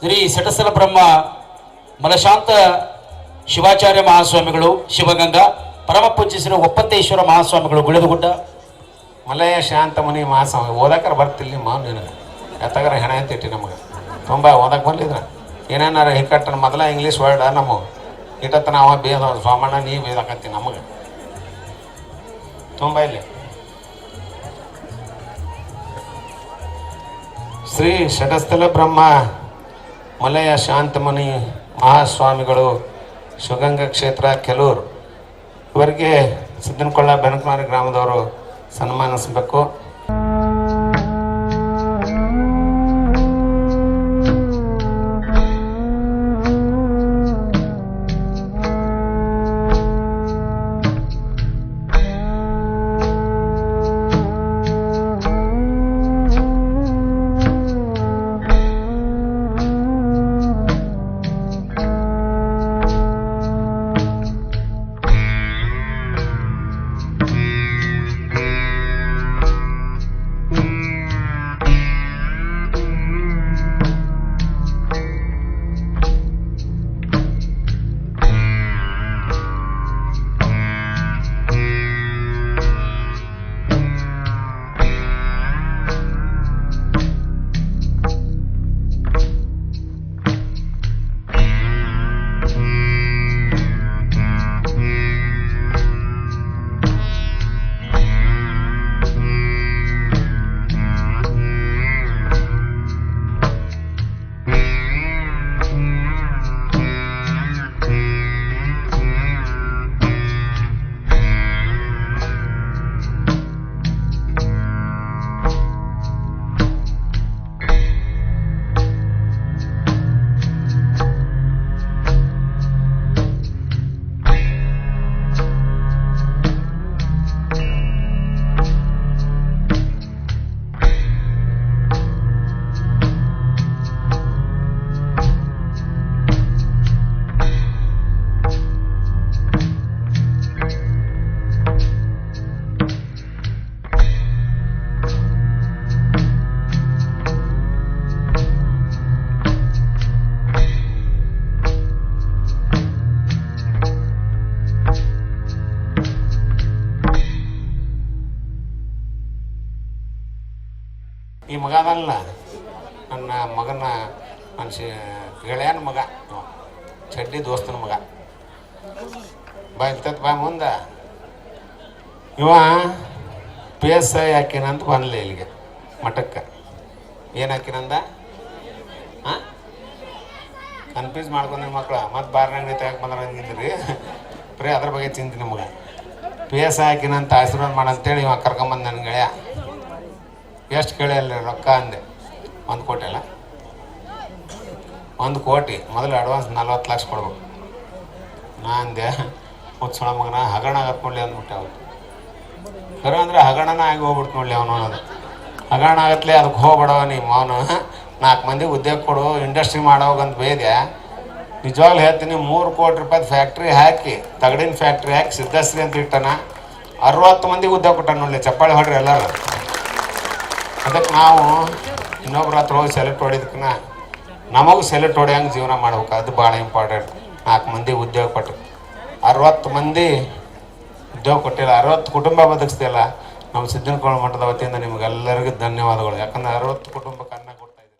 ಶ್ರೀ ಸಟಸ್ಥಲ ಬ್ರಹ್ಮ ಮಲಶಾಂತ ಶಿವಾಚಾರ್ಯ ಮಹಾಸ್ವಾಮಿಗಳು ಶಿವಗಂಗಾ, ಪರಮ ಪೂಜ್ಯ ಶ್ರೀ ಒಪ್ಪತ್ತೇಶ್ವರ ಮಹಾಸ್ವಾಮಿಗಳು ಗುಳೆದಗುಡ್ಡ, ಮಲಯ ಶಾಂತ ಮುನಿ ಮಹಾಸ್ವಾಮಿ. ಓದಕ್ಕಾರ ಬರ್ತಿಲ್ಲ ನಿಮ್ಮ ನಿನಗೆ ಎತ್ತಗಾರ ಹೆಣ ಅಂತಿಟ್ಟಿ ನಮಗೆ ತುಂಬ ಓದಕ್ಕೆ ಬರ್ಲಿದ್ರೆ ಏನೇನಾರ ಹಿಕ್ಕಟ್ಟನ ಮೊದಲ ಇಂಗ್ಲೀಷ್ ವರ್ಡ ನಮಗೆ ಇಟ್ಟತ್ತ ನಾವು ಬೇದ ಸ್ವಾಮಣ್ಣ ನೀ ಬೇದಾಕತ್ತಿ ನಮಗೆ ತುಂಬ ಇಲ್ಲಿ. ಶ್ರೀ ಷಟಸ್ಥಲ ಬ್ರಹ್ಮ ಮಲಯ ಶಾಂತಮುನಿ ಮಹಾಸ್ವಾಮಿಗಳು ಶಿವಗಂಗಾ ಕ್ಷೇತ್ರ ಕೆಲೂರು, ಇವರಿಗೆ ಸಿದ್ದನಕೊಳ್ಳ ಬೆನಕನವಾರಿ ಗ್ರಾಮದವರು ಸನ್ಮಾನಿಸಬೇಕು. ಈ ಮಗ ಅದಲ್ಲ ನನ್ನ ಮಗನ ನನ್ನ ಗೆಳೆಯನ ಮಗ, ಚಡ್ಡಿ ದೋಸ್ತನ ಮಗ. ಬಾ ಇರ್ತೈತೆ ಬಾ ಮುಂದೆ. ಇವ PSI ಹಾಕಿನಂತ ಬಂದ್ಲೆ ಇಲ್ಲಿಗೆ ಮಠಕ್ಕೆ. ಏನು ಹಾಕಿನಂದ? ಹಾಂ ಕನ್ಫ್ಯೂಸ್ ಮಾಡ್ಕೊಂಡ್ರಿ ಮಕ್ಳು. ಮತ್ತು ಬಾರ್ನಾಗ ತೆಗಕ್ಕೆ ಬಂದ್ರೆ ಹಂಗಿದ್ರಿ ಬರೀ ಅದ್ರ ಬಗ್ಗೆ ಚಿಂತೆ ನಿಮ್ಗೆ. PSI ಹಾಕಿನಂತ ಆಶೀರ್ವಾದ ಮಾಡಂತೇಳಿ ಇವ ಕರ್ಕೊಂಬಂದು ನನ್ನ ಗೆಳೆಯ. ಎಷ್ಟು ಕೇಳಿಲ್ಲ ರೊಕ್ಕ ಅಂದೆ. 1 ಕೋಟಿ ಅಲ್ಲ, 1 ಕೋಟಿ. ಮೊದಲು ಅಡ್ವಾನ್ಸ್ 40 ಲಕ್ಷ ಕೊಡ್ಬೇಕು. ನಾ ಅಂದೆ ಮುಚ್ಚೋಣ ಮಗನ ಹಗರಣ ಆಗತ್ತೆ ನೋಡಲಿ ಅಂದ್ಬಿಟ್ಟೆ. ಅವತ್ತು ಖರೆ ಅಂದರೆ ಹಗರಣನ ಆಗಿ ಹೋಗ್ಬಿಡ್ತು ನೋಡಲಿ ಅವನು. ಅನ್ನೋದು ಹಗರಣ ಆಗತ್ಲೆ ಅದಕ್ಕೆ ಹೋಗ್ಬಿಡವ ನಿಮ್ಮ ಅವನು. 4 ಮಂದಿ ಉದ್ಯೋಗ ಕೊಡು, ಇಂಡಸ್ಟ್ರಿ ಮಾಡೋಗಂತ ಬೇದ್ಯ. ನಿಜವಾಗ್ಲೂ ಹೇಳ್ತೀನಿ, 3 ಕೋಟಿ ರೂಪಾಯಿ ಫ್ಯಾಕ್ಟ್ರಿ ಹಾಕಿ, ತಗಡಿನ ಫ್ಯಾಕ್ಟ್ರಿ ಹಾಕಿ ಸಿದ್ಧಶ್ರೀ ಅಂತ ಇಟ್ಟಾನ. 60 ಮಂದಿಗೆ ಉದ್ಯೋಗ ಕೊಟ್ಟಾನ ನೋಡಿ. ಚಪ್ಪಾಳೆ ಹೊಡ್ರಿ ಎಲ್ಲರೂ. ಅದಕ್ಕೆ ನಾವು ಇನ್ನೊಬ್ರ ಹತ್ರ ಹೋಗಿ ಸೆಲೆಕ್ಟ್ ಹೊಡಿದಕ್ಕನ ನಮಗೂ ಸೆಲೆಕ್ಟ್ ಹೊಡೆಯಂಗೆ ಜೀವನ ಮಾಡ್ಬೇಕು. ಅದು ಭಾಳ ಇಂಪಾರ್ಟೆಂಟ್. 4 ಮಂದಿ ಉದ್ಯೋಗ ಕೊಟ್ಟರು, 60 ಮಂದಿ ಉದ್ಯೋಗ ಕೊಟ್ಟಿಲ್ಲ, 60 ಕುಟುಂಬ ಬದುಕಿಸ್ತಿಲ್ಲ. ನಮ್ಮ ಸಿದ್ದನಕೋಳ ಮಠದ ವತಿಯಿಂದ ನಿಮಗೆಲ್ಲರಿಗೂ ಧನ್ಯವಾದಗಳು. ಯಾಕಂದ್ರೆ 60 ಕುಟುಂಬಕ್ಕೆ ಅನ್ನ ಕೊಡ್ತಾ ಇದ್ದೀವಿ.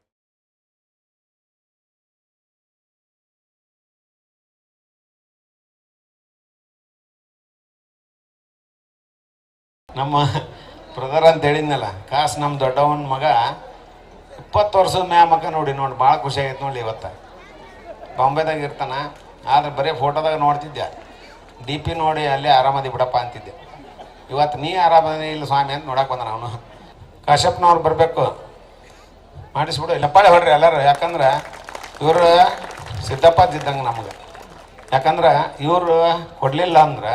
ನಮ್ಮ ಬ್ರದರ್ ಅಂತ ಹೇಳಿದ್ನಲ್ಲ, ಕಾಸು ನಮ್ಮ ದೊಡ್ಡವನ ಮಗ 20 ವರ್ಷದ ಮಗ ನೋಡಿ ಭಾಳ ಖುಷಿ ಆಗೈತೆ ನೋಡಿ. ಇವತ್ತು ಬಾಂಬೆದಾಗ ಇರ್ತಾನೆ, ಆದರೆ ಬರೀ ಫೋಟೋದಾಗ ನೋಡ್ತಿದ್ದೆ, DP ನೋಡಿ ಅಲ್ಲೇ ಆರಾಮದಿ ಬಿಡಪ್ಪ ಅಂತಿದ್ದೆ. ಇವತ್ತು ನೀ ಆರಾಮದಿ ಇಲ್ಲ ಸ್ವಾಮಿ ಅಂತ ನೋಡಕ್ಕೆ ಬಂದ. ಅವನು ಕಾಶ್ಯಪ್ನವ್ರು ಬರಬೇಕು, ಮಾಡಿಸ್ಬಿಡು. ಲಪ್ಪಾಳೆ ಹೊಡ್ರಿ ಎಲ್ಲರೂ. ಯಾಕಂದ್ರೆ ಇವರು ಸಿದ್ದಪ್ಪದಿದ್ದಂಗೆ ನಮಗೆ. ಯಾಕಂದ್ರೆ ಇವರು ಕೊಡಲಿಲ್ಲ ಅಂದ್ರೆ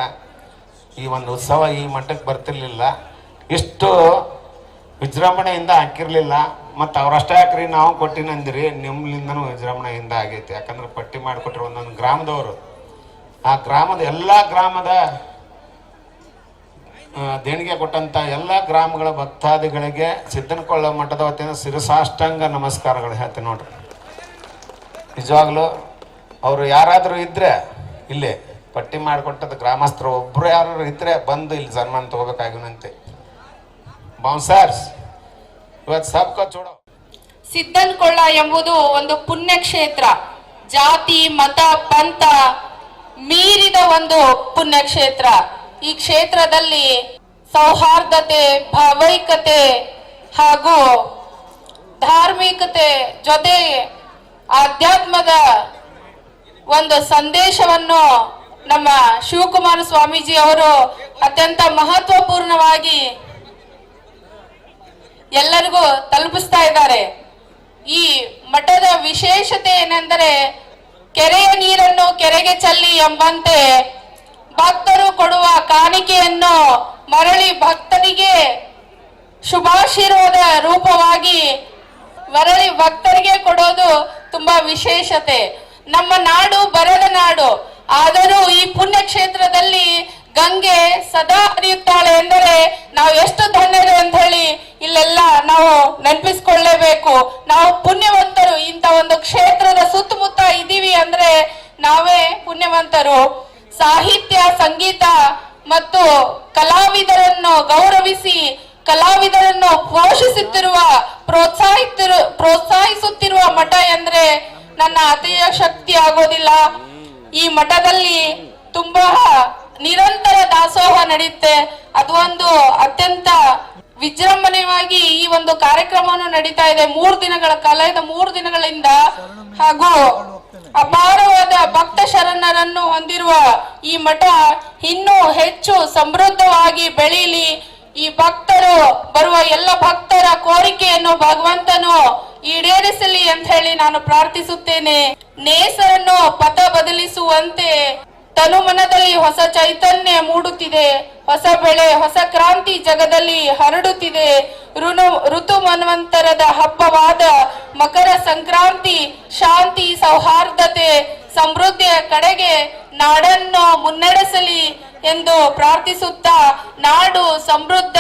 ಈ ಒಂದು ಉತ್ಸವ ಈ ಮಟ್ಟಕ್ಕೆ ಬರ್ತಿರ್ಲಿಲ್ಲ, ಇಷ್ಟು ವಿಜೃಂಭಣೆಯಿಂದ ಹಾಕಿರಲಿಲ್ಲ. ಮತ್ತು ಅವರಷ್ಟೇ ಹಾಕ್ರಿ ನಾವು ಕೊಟ್ಟಿನಂದಿರಿ, ನಿಮ್ಮಿಂದನೂ ವಿಜೃಂಭಣೆಯಿಂದ ಆಗೈತಿ. ಯಾಕಂದ್ರೆ ಪಟ್ಟಿ ಮಾಡಿಕೊಟ್ರಿ ಒಂದೊಂದು ಗ್ರಾಮದವರು. ಆ ಗ್ರಾಮದ ಎಲ್ಲ ಗ್ರಾಮದ ದೇಣಿಗೆ ಕೊಟ್ಟಂಥ ಎಲ್ಲ ಗ್ರಾಮಗಳ ಭಕ್ತಾದಿಗಳಿಗೆ ಸಿದ್ದನಕೊಳ್ಳ ಮಠದ ವತಿಯಿಂದ ಶಿರಸಾಷ್ಟಾಂಗ ನಮಸ್ಕಾರಗಳು ಹೇಳ್ತೀನಿ ನೋಡ್ರಿ. ನಿಜವಾಗ್ಲೂ ಅವರು ಯಾರಾದರೂ ಇದ್ದರೆ ಇಲ್ಲಿ ಪಟ್ಟಿ ಮಾಡಿಕೊಟ್ಟದ ಗ್ರಾಮಸ್ಥರು ಒಬ್ಬರು ಯಾರು ಇದ್ದರೆ ಬಂದು ಇಲ್ಲಿ ಸನ್ಮಾನ ತಗೋಬೇಕಾಗಿನಂತೆ. ಬೌನ್ಸರ್ಸ್ ಇವತ್ತು ಸಬ್ಕ ಚೂಡೋ. ಸಿದ್ದನಕೊಳ್ಳ ಎಂಬುದು ಒಂದು ಪುಣ್ಯಕ್ಷೇತ್ರ. ಜಾತಿ ಮತ ಪಂಥ ಮೀರಿದ ಒಂದು ಪುಣ್ಯಕ್ಷೇತ್ರ. ಈ ಕ್ಷೇತ್ರದಲ್ಲಿ ಸೌಹಾರ್ದತೆ, ಭಾವೈಕ್ಯತೆ ಹಾಗೂ ಧಾರ್ಮಿಕತೆ ಜೊತೆ ಆಧ್ಯಾತ್ಮದ ಒಂದು ಸಂದೇಶವನ್ನು ನಮ್ಮ ಶಿವಕುಮಾರ ಸ್ವಾಮೀಜಿ ಅವರು ಅತ್ಯಂತ ಮಹತ್ವಪೂರ್ಣವಾಗಿ ಎಲ್ಲರಿಗೂ ತಲುಪಿಸ್ತಾ ಇದ್ದಾರೆ. ಈ ಮಠದ ವಿಶೇಷತೆ ಏನೆಂದರೆ, ಕೆರೆಯ ನೀರನ್ನು ಕೆರೆಗೆ ಚೆಲ್ಲಿ ಎಂಬಂತೆ ಭಕ್ತರು ಕೊಡುವ ಕಾಣಿಕೆಯನ್ನು ಮರಳಿ ಭಕ್ತರಿಗೆ ಶುಭಾಶೀರ್ವಾದ ರೂಪವಾಗಿ ಮರಳಿ ಭಕ್ತರಿಗೆ ಕೊಡೋದು ತುಂಬಾ ವಿಶೇಷತೆ. ನಮ್ಮ ನಾಡು ಬರದ ನಾಡು, ಆದರೂ ಈ ಪುಣ್ಯಕ್ಷೇತ್ರದಲ್ಲಿ ಗಂಗೆ ಸದಾ ಹರಿಯುತ್ತಾಳೆ ಎಂದರೆ ನಾವು ಎಷ್ಟು ಧನ್ಯರು ಅಂತ ಹೇಳಿ ಇಲ್ಲೆಲ್ಲ ನಾವು ನೆನಪಿಸ್ಕೊಳ್ಳೇಬೇಕು. ನಾವು ಪುಣ್ಯವಂತರು. ಇಂಥ ಒಂದು ಕ್ಷೇತ್ರದ ಸುತ್ತಮುತ್ತ ಇದ್ದೀವಿ ಅಂದ್ರೆ ನಾವೇ ಪುಣ್ಯವಂತರು. ಸಾಹಿತ್ಯ, ಸಂಗೀತ ಮತ್ತು ಕಲಾವಿದರನ್ನು ಗೌರವಿಸಿ ಕಲಾವಿದರನ್ನು ಪ್ರೋತ್ಸಾಹಿಸುತ್ತಿರುವ ಮಠ ಎಂದ್ರೆ ನನ್ನ ಅತಿಯ ಶಕ್ತಿ ಆಗೋದಿಲ್ಲ. ಈ ಮಠದಲ್ಲಿ ತುಂಬಾ ನಿರಂತರ ದಾಸೋಹ ನಡೆಯುತ್ತೆ. ಅದು ಒಂದು ಅತ್ಯಂತ ವಿಜೃಂಭಣೆಯಾಗಿ ಈ ಒಂದು ಕಾರ್ಯಕ್ರಮವನ್ನು ನಡೀತಾ ಇದೆ 3 ದಿನಗಳ ಕಾಲ. 3 ದಿನಗಳಿಂದ ಹಾಗೂ ಅಪಾರವಾದ ಭಕ್ತ ಶರಣರನ್ನು ಹೊಂದಿರುವ ಈ ಮಠ ಇನ್ನೂ ಹೆಚ್ಚು ಸಮೃದ್ಧವಾಗಿ ಬೆಳೀಲಿ. ಈ ಭಕ್ತರು ಬರುವ ಎಲ್ಲ ಭಕ್ತರ ಕೋರಿಕೆಯನ್ನು ಭಗವಂತನು ಈಡೇರಿಸಲಿ ಅಂತ ಹೇಳಿ ನಾನು ಪ್ರಾರ್ಥಿಸುತ್ತೇನೆ. ನೇಸರನ್ನು ಪಥ ಬದಲಿಸುವಂತೆ ತನುಮನದಲ್ಲಿ ಹೊಸ ಚೈತನ್ಯ ಮೂಡುತ್ತಿದೆ. ಹೊಸ ಬೆಳೆ, ಹೊಸ ಕ್ರಾಂತಿ ಜಗದಲ್ಲಿ ಹರಡುತ್ತಿದೆ. ಋತು ಮನ್ವಂತರದ ಹಬ್ಬವಾದ ಮಕರ ಸಂಕ್ರಾಂತಿ ಶಾಂತಿ, ಸೌಹಾರ್ದತೆ, ಸಮೃದ್ಧಿಯ ಕಡೆಗೆ ನಾಡನ್ನು ಮುನ್ನಡೆಸಲಿ ಎಂದು ಪ್ರಾರ್ಥಿಸುತ್ತಾ, ನಾಡು ಸಮೃದ್ಧ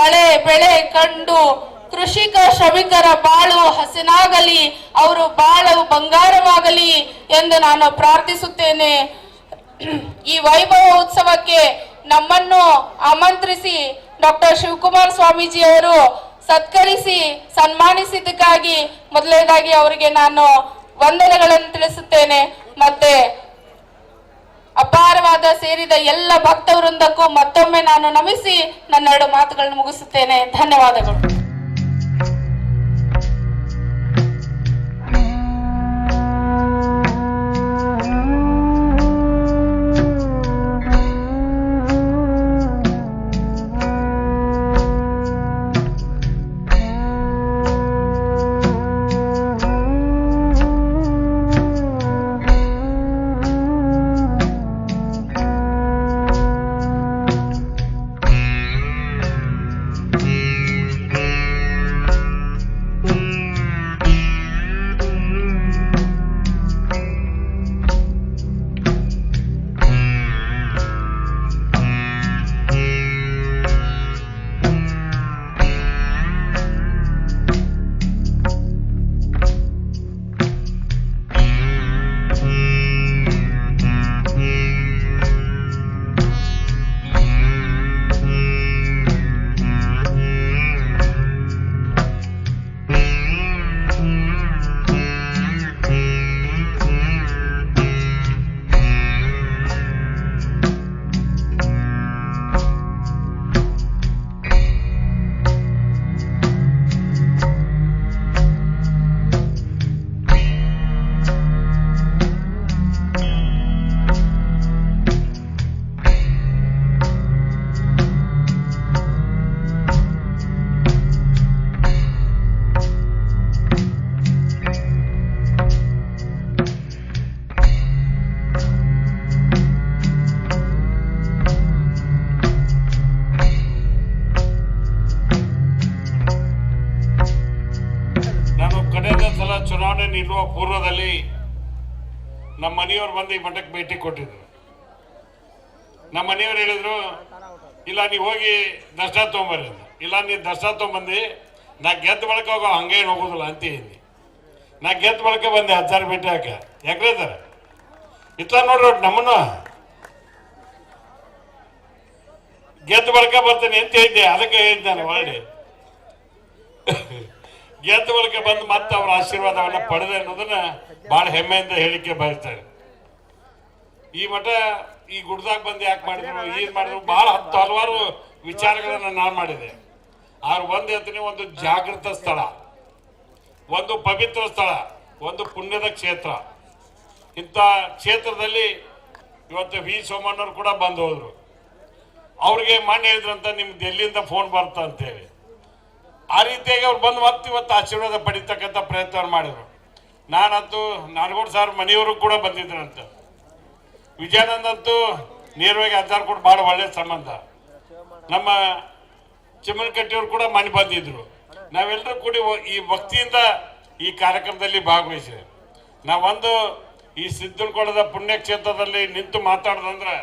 ಮಳೆ ಬೆಳೆ ಕಂಡು ಕೃಷಿಕ ಶ್ರಮಿಕರ ಬಾಳು ಹಸನಾಗಲಿ, ಅವರು ಬಾಳು ಬಂಗಾರವಾಗಲಿ ಎಂದು ನಾನು ಪ್ರಾರ್ಥಿಸುತ್ತೇನೆ. ಈ ವೈಭವ ಉತ್ಸವಕ್ಕೆ ನಮ್ಮನ್ನು ಆಮಂತ್ರಿಸಿ ಡಾಕ್ಟರ್ ಶಿವಕುಮಾರ ಸ್ವಾಮೀಜಿ ಅವರು ಸತ್ಕರಿಸಿ ಸನ್ಮಾನಿಸಿದ್ದಕ್ಕಾಗಿ ಮೊದಲನೇದಾಗಿ ಅವರಿಗೆ ನಾನು ವಂದನೆಗಳನ್ನು ತಿಳಿಸುತ್ತೇನೆ. ಮತ್ತೆ ಅಪಾರವಾದ ಸೇರಿದ ಎಲ್ಲ ಭಕ್ತ ವೃಂದಕ್ಕೂ ಮತ್ತೊಮ್ಮೆ ನಾನು ನಮಿಸಿ ನನ್ನ 2 ಮಾತುಗಳನ್ನು ಮುಗಿಸುತ್ತೇನೆ. ಧನ್ಯವಾದಗಳು. ನಿಲ್ಲುವ ಪೂರ್ವದಲ್ಲಿ ನಮ್ಮ ಮನೆಯವ್ರು ಬಂದು ಈ ಮಠಕ್ಕೆ ಭೇಟಿ ಕೊಟ್ಟಿದ್ರು. ನಮ್ಮ ಮನೆಯವ್ರು ಹೇಳಿದ್ರು, ಇಲ್ಲ ನೀವು ಹೋಗಿ ದರ್ಶನ ತೊಗೊಂಬರ್ರಿ ಅಂತ. ಇಲ್ಲ ನೀನು ದರ್ಶನ ತೊಗೊಂಬಂದು ನಾ ಗೆದ್ದ ಬಳಕ ಹೋಗೋ ಹಂಗೇನು ಹೋಗೋದಿಲ್ಲ ಅಂತ ಹೇಳಿ ನಾ ಗೆದ್ದ ಬಳಕ ಬಂದೆ 10,000 ಭೇಟಿ ಹಾಕ. ಯಾಕ್ರೆ ಸರ್ ಇತ್ಲ ನೋಡ್ರಿ ನಮ್ಮನ್ನು ಗೆದ್ದ ಬಳಕ ಬರ್ತೀನಿ ಅಂತ ಹೇಳಿದ್ದೆ. ಅದಕ್ಕೆ ಹೇಳಿದ್ದಾನೆ ಒಳ್ಳೆ ಗೆದ್ದ ಬಳಕ ಬಂದು ಮತ್ತೆ ಅವರ ಆಶೀರ್ವಾದವನ್ನ ಪಡೆದೆ ಅನ್ನೋದನ್ನ ಬಹಳ ಹೆಮ್ಮೆಯಿಂದ ಹೇಳಿಕೆ ಬಯಸ್ತಾರೆ. ಈ ಮಠ ಈ ಗುಡ್ದಾಗ ಬಂದು ಯಾಕೆ ಮಾಡಿದ್ರು, ಏನ್ ಮಾಡಿದ್ರು, ಬಹಳ ಹಲವಾರು ವಿಚಾರಗಳನ್ನ ನಾನು ಮಾಡಿದೆ. ಆದ್ರೆ ಒಂದು ಹೇಳ್ತೀನಿ, ಒಂದು ಜಾಗೃತ ಸ್ಥಳ, ಒಂದು ಪವಿತ್ರ ಸ್ಥಳ, ಒಂದು ಪುಣ್ಯದ ಕ್ಷೇತ್ರ. ಇಂಥ ಕ್ಷೇತ್ರದಲ್ಲಿ ಇವತ್ತು ವಿ ಸೋಮಣ್ಣವ್ರು ಕೂಡ ಬಂದು ಹೋದ್ರು. ಅವ್ರಿಗೆ ಮಾನ್ಯ ಹೇಳಿದ್ರಂತ ನಿಮ್ಗೆ ಎಲ್ಲಿಂದ ಫೋನ್ ಬರ್ತಾ ಅಂತೇಳಿ. ಆ ರೀತಿಯಾಗಿ ಅವ್ರು ಬಂದು ಮತ್ತೆ ಇವತ್ತು ಆಶೀರ್ವಾದ ಪಡಿತಕ್ಕಂಥ ಪ್ರಯತ್ನ ಮಾಡಿದ್ರು. ನಾನಂತೂ ನಾಡಗೌಡ ಸರ್ ಮನೆಯವರು ಕೂಡ ಬಂದಿದ್ರಂತ. ವಿಜಯಾನಂದ್ ಅಂತೂ ನೇರವಾಗಿ 10,000 ಕೊಟ್ಟು ಭಾಳ ಒಳ್ಳೆಯ ಸಂಬಂಧ. ನಮ್ಮ ಚಿಮ್ಮನಕಟ್ಟಿಯವರು ಕೂಡ ಮನೆ ಬಂದಿದ್ರು. ನಾವೆಲ್ಲರೂ ಕೂಡಿ ಈ ಭಕ್ತಿಯಿಂದ ಈ ಕಾರ್ಯಕ್ರಮದಲ್ಲಿ ಭಾಗವಹಿಸಿದೆ. ನಾವೊಂದು ಈ ಸಿದ್ದನಕೊಳದ ಪುಣ್ಯಕ್ಷೇತ್ರದಲ್ಲಿ ನಿಂತು ಮಾತಾಡೋದಂದ್ರೆ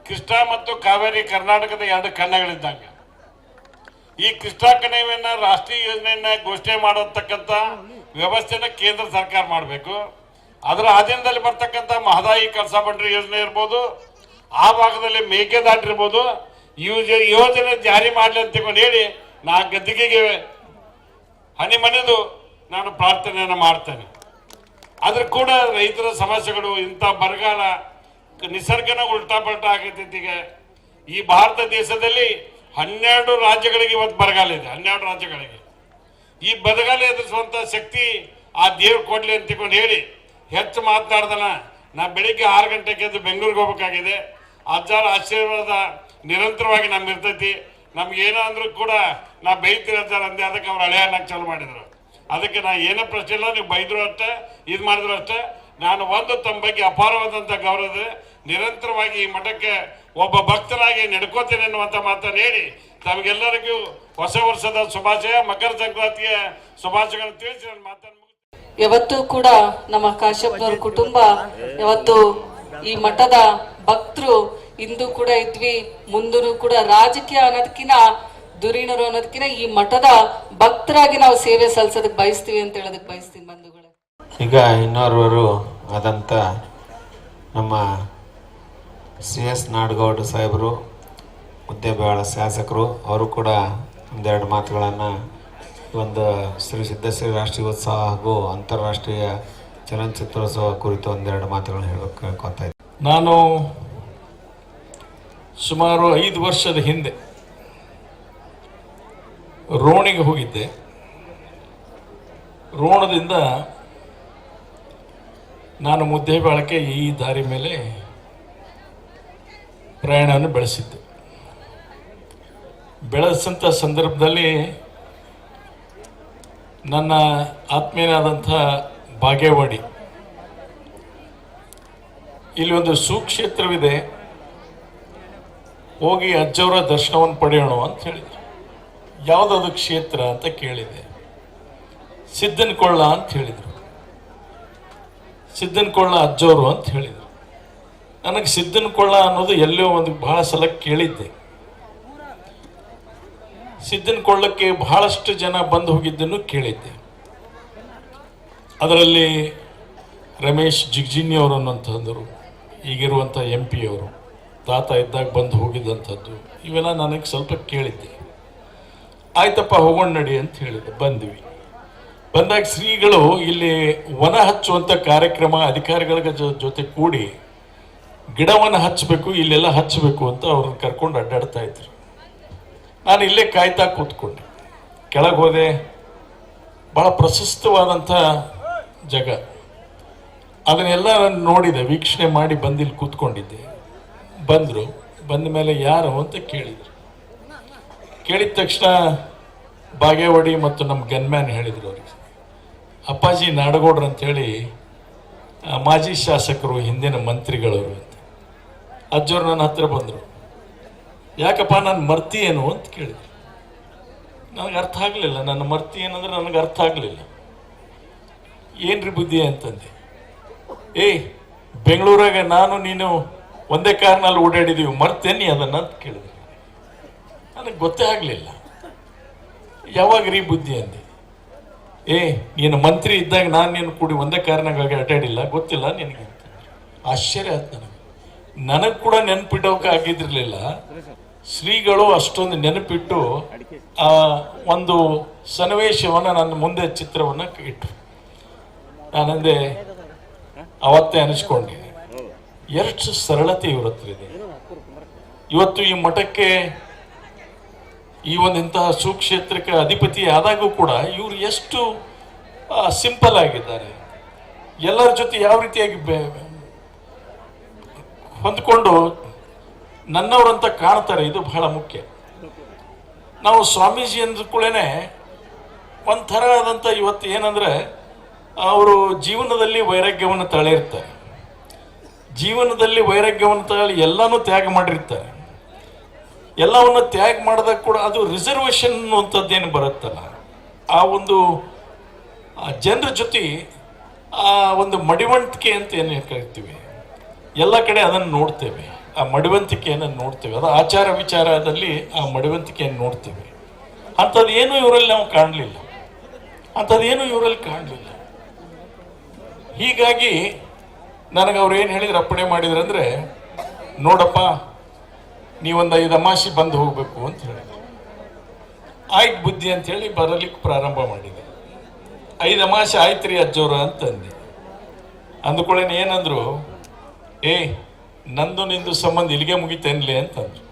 ಕೃಷ್ಣ ಮತ್ತು ಕಾವೇರಿ ಕರ್ನಾಟಕದ 2 ಕನ್ನಗಳಿದ್ದಂಗೆ. ಈ ಕೃಷ್ಣ ಕಣಿವೆಯನ್ನ ರಾಷ್ಟ್ರೀಯ ಯೋಜನೆಯನ್ನ ಘೋಷಣೆ ಮಾಡತಕ್ಕಂಥ ವ್ಯವಸ್ಥೆನ ಕೇಂದ್ರ ಸರ್ಕಾರ ಮಾಡಬೇಕು. ಅದರ ಅಧೀನದಲ್ಲಿ ಬರ್ತಕ್ಕಂಥ ಮಹದಾಯಿ ಕಳಸಾ ಬಂಡರಿ ಯೋಜನೆ ಇರ್ಬೋದು, ಆ ಭಾಗದಲ್ಲಿ ಮೇಕೆದಾಟು ಇರ್ಬೋದು, ಯೋಜನೆ ಜಾರಿ ಮಾಡಲಿ ಅಂತ ಹೇಳಿ ನಾ ಗದ್ದಿಗೆಗೆ ಹನಿ ಮನೆದು ನಾನು ಪ್ರಾರ್ಥನೆಯನ್ನು ಮಾಡ್ತೇನೆ. ಆದ್ರೂ ಕೂಡ ರೈತರ ಸಮಸ್ಯೆಗಳು, ಇಂಥ ಬರಗಾಲ, ನಿಸರ್ಗನ ಉಲ್ಟಾ ಪಲ್ಟಾ ಆಗೈತಿ. ಈಗ ಈ ಭಾರತ ದೇಶದಲ್ಲಿ 12 ರಾಜ್ಯಗಳಿಗೆ ಇವತ್ತು ಬರಗಾಲ ಇದೆ. 12 ರಾಜ್ಯಗಳಿಗೆ ಈ ಬರಗಾಲ ಎದುರಿಸುವಂತ ಶಕ್ತಿ ಆ ದೇವ್ರು ಕೊಡ್ಲಿ ಅಂತ ಹೇಳಿ ಹೆಚ್ಚು ಮಾತನಾಡ್ದನ. ನಾ ಬೆಳಿಗ್ಗೆ 6 ಗಂಟೆಗೆ ಎದ್ದು ಬೆಂಗಳೂರಿಗೆ ಹೋಗ್ಬೇಕಾಗಿದೆ. ಅಜ್ಜಾರ ಆಶೀರ್ವಾದ ನಿರಂತರವಾಗಿ ನಮ್ಗೆ ಇರ್ತೈತಿ. ನಮ್ಗೆ ಏನೋ ಅಂದ್ರೂ ಕೂಡ ನಾ ಬೈತೀರಿ ಅಜ್ಜಾರ ಅಂದೆ. ಅದಕ್ಕೆ ಅವ್ರು ಹಳೆ ಅನ್ನಕ್ಕೆ ಚಾಲು ಮಾಡಿದ್ರು. ಅದಕ್ಕೆ ನಾ ಏನೋ ಪ್ರಶ್ನೆ ಇಲ್ಲ, ನೀವು ಬೈದ್ರು ಅಷ್ಟೇ, ಇದು ಮಾಡಿದ್ರು ಅಷ್ಟೇ. ನಾನು ತಮ್ಮ ಬಗ್ಗೆ ಅಪಾರವಾದಂಥ ಗೌರವ, ನಿರಂತರವಾಗಿ ಈ ಮಠಕ್ಕೆ ಒಬ್ಬ ಭಕ್ತರಾಗಿ ನಡ್ಕೋತೇನೆ ಅನ್ನುವಂಥ ಮಾತನ್ನು ಹೇಳಿ ತಮಗೆಲ್ಲರಿಗೂ ಹೊಸ ವರ್ಷದ ಶುಭಾಶಯ, ಮಕರ ಸಂಕ್ರಾಂತಿಯ ಶುಭಾಶಯಗಳನ್ನು ತಿಳಿಸಿ ನನ್ನ ಮಾತನ್ನು ಯಾವತ್ತೂ ಕೂಡ ನಮ್ಮ ಕಾಶ್ಯಪ್ನವ್ರ ಕುಟುಂಬ ಯಾವತ್ತು ಈ ಮಠದ ಭಕ್ತರು ಇಂದು ಕೂಡ ಇದ್ವಿ, ಮುಂದೂ ಕೂಡ ರಾಜಕೀಯ ಅನ್ನೋದಕ್ಕಿಂತ ದುರೀಣರು ಅನ್ನೋದಕ್ಕಿಂತ ಈ ಮಠದ ಭಕ್ತರಾಗಿ ನಾವು ಸೇವೆ ಸಲ್ಲಿಸೋದಕ್ಕೆ ಬಯಸ್ತೀವಿ ಅಂತ ಹೇಳೋದಕ್ಕೆ ಬಯಸ್ತೀನಿ ಬಂಧುಗಳೇ. ಈಗ ಇನ್ನೋರ್ವರು ಆದಂಥ ನಮ್ಮ CS ನಾಡಗೌಡ ಸಾಹೇಬರು, ಮುದ್ದೇಬೇಳ ಶಾಸಕರು, ಅವರು ಕೂಡ ಒಂದೆರಡು ಮಾತುಗಳನ್ನು ಒಂದು ಶ್ರೀ ಸಿದ್ಧಶ್ರೀ ರಾಷ್ಟ್ರೀಯೋತ್ಸವ ಹಾಗೂ ಅಂತಾರಾಷ್ಟ್ರೀಯ ಚಲನಚಿತ್ರೋತ್ಸವ ಕುರಿತು ಒಂದೆರಡು ಮಾತುಗಳನ್ನು ಹೇಳೋಕೆ ಕೇಳ್ಕೊತಾ ಇದ್ದೀನಿ. ನಾನು ಸುಮಾರು 5 ವರ್ಷದ ಹಿಂದೆ ರೋಣಿಗೆ ಹೋಗಿದ್ದೆ. ರೋಣದಿಂದ ನಾನು ಮುದ್ದೇಬೇಳಕ್ಕೆ ಈ ದಾರಿ ಮೇಲೆ ಪ್ರಯಾಣವನ್ನು ಬೆಳೆಸಿದ್ದೆ. ಬೆಳೆಸಂಥ ಸಂದರ್ಭದಲ್ಲಿ ನನ್ನ ಆತ್ಮೀಯನಾದಂಥ ಬಾಗೇವಾಡಿ, ಇಲ್ಲಿ ಒಂದು ಸುಕ್ಷೇತ್ರವಿದೆ, ಹೋಗಿ ಅಜ್ಜವರ ದರ್ಶನವನ್ನು ಪಡೆಯೋಣ ಅಂತ ಹೇಳಿದರು. ಯಾವುದಾದ್ರು ಕ್ಷೇತ್ರ ಅಂತ ಕೇಳಿದೆ. ಸಿದ್ದನಕೊಳ್ಳ ಅಂತ ಹೇಳಿದರು. ಸಿದ್ದನಕೊಳ್ಳ ಅಜ್ಜವರು ಅಂತ ಹೇಳಿದರು. ನನಗೆ ಸಿದ್ದನಕೊಳ್ಳ ಅನ್ನೋದು ಎಲ್ಲೋ ಒಂದು ಬಹಳ ಸಲ ಕೇಳಿದ್ದೆ. ಸಿದ್ದನಕೊಳ್ಳಕ್ಕೆ ಬಹಳಷ್ಟು ಜನ ಬಂದು ಹೋಗಿದ್ದನ್ನು ಕೇಳಿದ್ದೆ. ಅದರಲ್ಲಿ ರಮೇಶ್ ಜಿಗ್ಜಿನ್ನಿ ಅವರು ಅನ್ನುವಂಥದ್ದು, ಈಗಿರುವಂಥ MP ಅವರು, ತಾತ ಇದ್ದಾಗ ಬಂದು ಹೋಗಿದ್ದಂಥದ್ದು, ಇವೆಲ್ಲ ನನಗೆ ಸ್ವಲ್ಪ ಕೇಳಿದ್ದೆ. ಆಯ್ತಪ್ಪ ಹೋಗೋಣ ನಡಿ ಅಂತ ಹೇಳಿದೆ. ಬಂದ್ವಿ. ಬಂದಾಗ ಶ್ರೀಗಳು ಇಲ್ಲಿ ವನ ಹಚ್ಚುವಂಥ ಕಾರ್ಯಕ್ರಮ ಅಧಿಕಾರಿಗಳ ಜೊತೆ ಕೂಡಿ ಗಿಡವನ್ನು ಹಚ್ಚಬೇಕು, ಇಲ್ಲೆಲ್ಲ ಹಚ್ಚಬೇಕು ಅಂತ ಅವ್ರನ್ನ ಕರ್ಕೊಂಡು ಅಡ್ಡಾಡ್ತಾ ಇದ್ರು. ನಾನು ಇಲ್ಲೇ ಕಾಯ್ತಾ ಕೂತ್ಕೊಂಡೆ. ಕೆಳಗೆ ಹೋದೆ. ಭಾಳ ಪ್ರಶಸ್ತವಾದಂಥ ಜಾಗ, ಅದನ್ನೆಲ್ಲ ನಾನು ನೋಡಿದೆ, ವೀಕ್ಷಣೆ ಮಾಡಿ ಬಂದಿಲ್ಲಿ ಕೂತ್ಕೊಂಡಿದ್ದೆ. ಬಂದರು. ಬಂದ ಮೇಲೆ ಯಾರು ಅಂತ ಕೇಳಿದರು. ಕೇಳಿದ ತಕ್ಷಣ ಬಾಗೇವಾಡಿ ಮತ್ತು ನಮ್ಮ ಗನ್ಮ್ಯಾನ್ ಹೇಳಿದರು ಅವ್ರಿಗೆ, ಅಪ್ಪಾಜಿ ನಾಡಗೌಡ್ರು ಅಂಥೇಳಿ ಮಾಜಿ ಶಾಸಕರು, ಹಿಂದಿನ ಮಂತ್ರಿಗಳವರು ಅಂತ. ಅಜ್ಜವ್ರು ನನ್ನ ಹತ್ರ ಬಂದರು. ಯಾಕಪ್ಪ ನಾನು ಮರ್ತಿ ಏನು ಅಂತ ಕೇಳಿದ್ರು. ನನಗೆ ಅರ್ಥ ಆಗಲಿಲ್ಲ. ನನ್ನ ಮರ್ತಿ ಏನಂದ್ರೆ ನನಗೆ ಅರ್ಥ ಆಗಲಿಲ್ಲ. ಏನ್ರಿ ಬುದ್ಧಿ ಅಂತಂದೆ. ಏಯ್ ಬೆಂಗಳೂರಾಗ ನಾನು ನೀನು ಒಂದೇ ಕಾರ್ನಲ್ಲಿ ಓಡಾಡಿದೀವಿ, ಮರ್ತೇನಿ ಅದನ್ನ ಅಂತ ಕೇಳಿದೆ. ನನಗೆ ಗೊತ್ತೇ ಆಗಲಿಲ್ಲ. ಯಾವಾಗ್ರಿ ಬುದ್ಧಿ ಅಂದೆ. ನೀನು ಮಂತ್ರಿ ಇದ್ದಾಗ ನಾನು ನೀನು ಕೂಡಿ ಒಂದೇ ಕಾರ್ನಾಗ ಅಡ್ಡಾಡಿಲ್ಲ, ಗೊತ್ತಿಲ್ಲ ನಿನಗೆ ಅಂತ. ಆಶ್ಚರ್ಯ ಆಯ್ತು ನನಗೆ ಕೂಡ ನೆನಪಿಟ್ಟೋಕೆ ಆಗಿದ್ದಿರಲಿಲ್ಲ. ಶ್ರೀಗಳು ಅಷ್ಟೊಂದು ನೆನಪಿಟ್ಟು ಆ ಒಂದು ಸನ್ನಿವೇಶವನ್ನು ನನ್ನ ಮುಂದೆ ಚಿತ್ರವನ್ನು ಇಟ್ಟು ನಾನಂದೆ ಅವತ್ತೇ ಅನಿಸ್ಕೊಂಡೆ, ಎಷ್ಟು ಸರಳತೆ ಇವ್ರ ಹತ್ರ ಇದೆ. ಇವತ್ತು ಈ ಮಠಕ್ಕೆ ಈ ಒಂದು ಇಂತಹ ಸುಕ್ಷೇತ್ರಕ್ಕೆ ಅಧಿಪತಿ ಆದಾಗೂ ಕೂಡ ಇವರು ಎಷ್ಟು ಸಿಂಪಲ್ ಆಗಿದ್ದಾರೆ. ಎಲ್ಲರ ಜೊತೆ ಯಾವ ರೀತಿಯಾಗಿ ಹೊಂದ್ಕೊಂಡು ನನ್ನವರಂತ ಕಾಣ್ತಾರೆ. ಇದು ಬಹಳ ಮುಖ್ಯ. ನಾವು ಸ್ವಾಮೀಜಿ ಅಂದ ಕೂಡಲೇ ಒಂಥರ ಆದಂಥ ಇವತ್ತು ಏನಂದರೆ ಅವರು ಜೀವನದಲ್ಲಿ ವೈರಾಗ್ಯವನ್ನು ತಳೆಯಿರ್ತಾರೆ. ಜೀವನದಲ್ಲಿ ವೈರಾಗ್ಯವನ್ನು ತಳಿ ಎಲ್ಲನೂ ತ್ಯಾಗ ಮಾಡಿರ್ತಾರೆ. ಎಲ್ಲವನ್ನು ತ್ಯಾಗ ಮಾಡಿದಾಗ ಕೂಡ ಅದು ರಿಸರ್ವೇಷನ್ ಅನ್ನುವಂಥದ್ದೇನು ಬರುತ್ತಲ್ಲ, ಆ ಒಂದು ಜನರ ಜೊತೆ ಆ ಒಂದು ಮಡಿವಂತಿಕೆ ಅಂತ ಏನು ಕರಿತೀವಿ, ಎಲ್ಲ ಕಡೆ ಅದನ್ನು ನೋಡ್ತೇವೆ. ಆ ಮಡಿವಂತಿಕೆಯನ್ನು ನೋಡ್ತೇವೆ. ಅದು ಆಚಾರ ವಿಚಾರದಲ್ಲಿ ಆ ಮಡಿವಂತಿಕೆಯನ್ನು ನೋಡ್ತೇವೆ. ಅಂಥದ್ದು ಏನು ಇವರಲ್ಲಿ ನಾವು ಕಾಣಲಿಲ್ಲ. ಹೀಗಾಗಿ ನನಗೆ ಅವ್ರು ಏನು ಹೇಳಿದ್ರು, ಅಪ್ಪಣೆ ಮಾಡಿದ್ರು ಅಂದರೆ, ನೋಡಪ್ಪ ನೀವೊಂದು 5 ಅಮಾಸಿ ಬಂದು ಹೋಗಬೇಕು ಅಂತ ಹೇಳಿದ್ರು. ಆಯ್ತು ಬುದ್ಧಿ ಅಂಥೇಳಿ ಬರಲಿಕ್ಕೆ ಪ್ರಾರಂಭ ಮಾಡಿದೆ. 5 ಅಮಾಸಿ ಆಯ್ತು ರೀ ಅಜ್ಜೋರ ಅಂತಂದೆ. ಅಂದ್ಕೊಳ್ಳೇನೆ ಏನಂದ್ರು, ನಂದು ನಿಂದು ಸಂಬಂಧ ಇಲ್ಲಿಗೆ ಮುಗಿತೇನ್ಲಿ ಅಂತಂದ್ರು.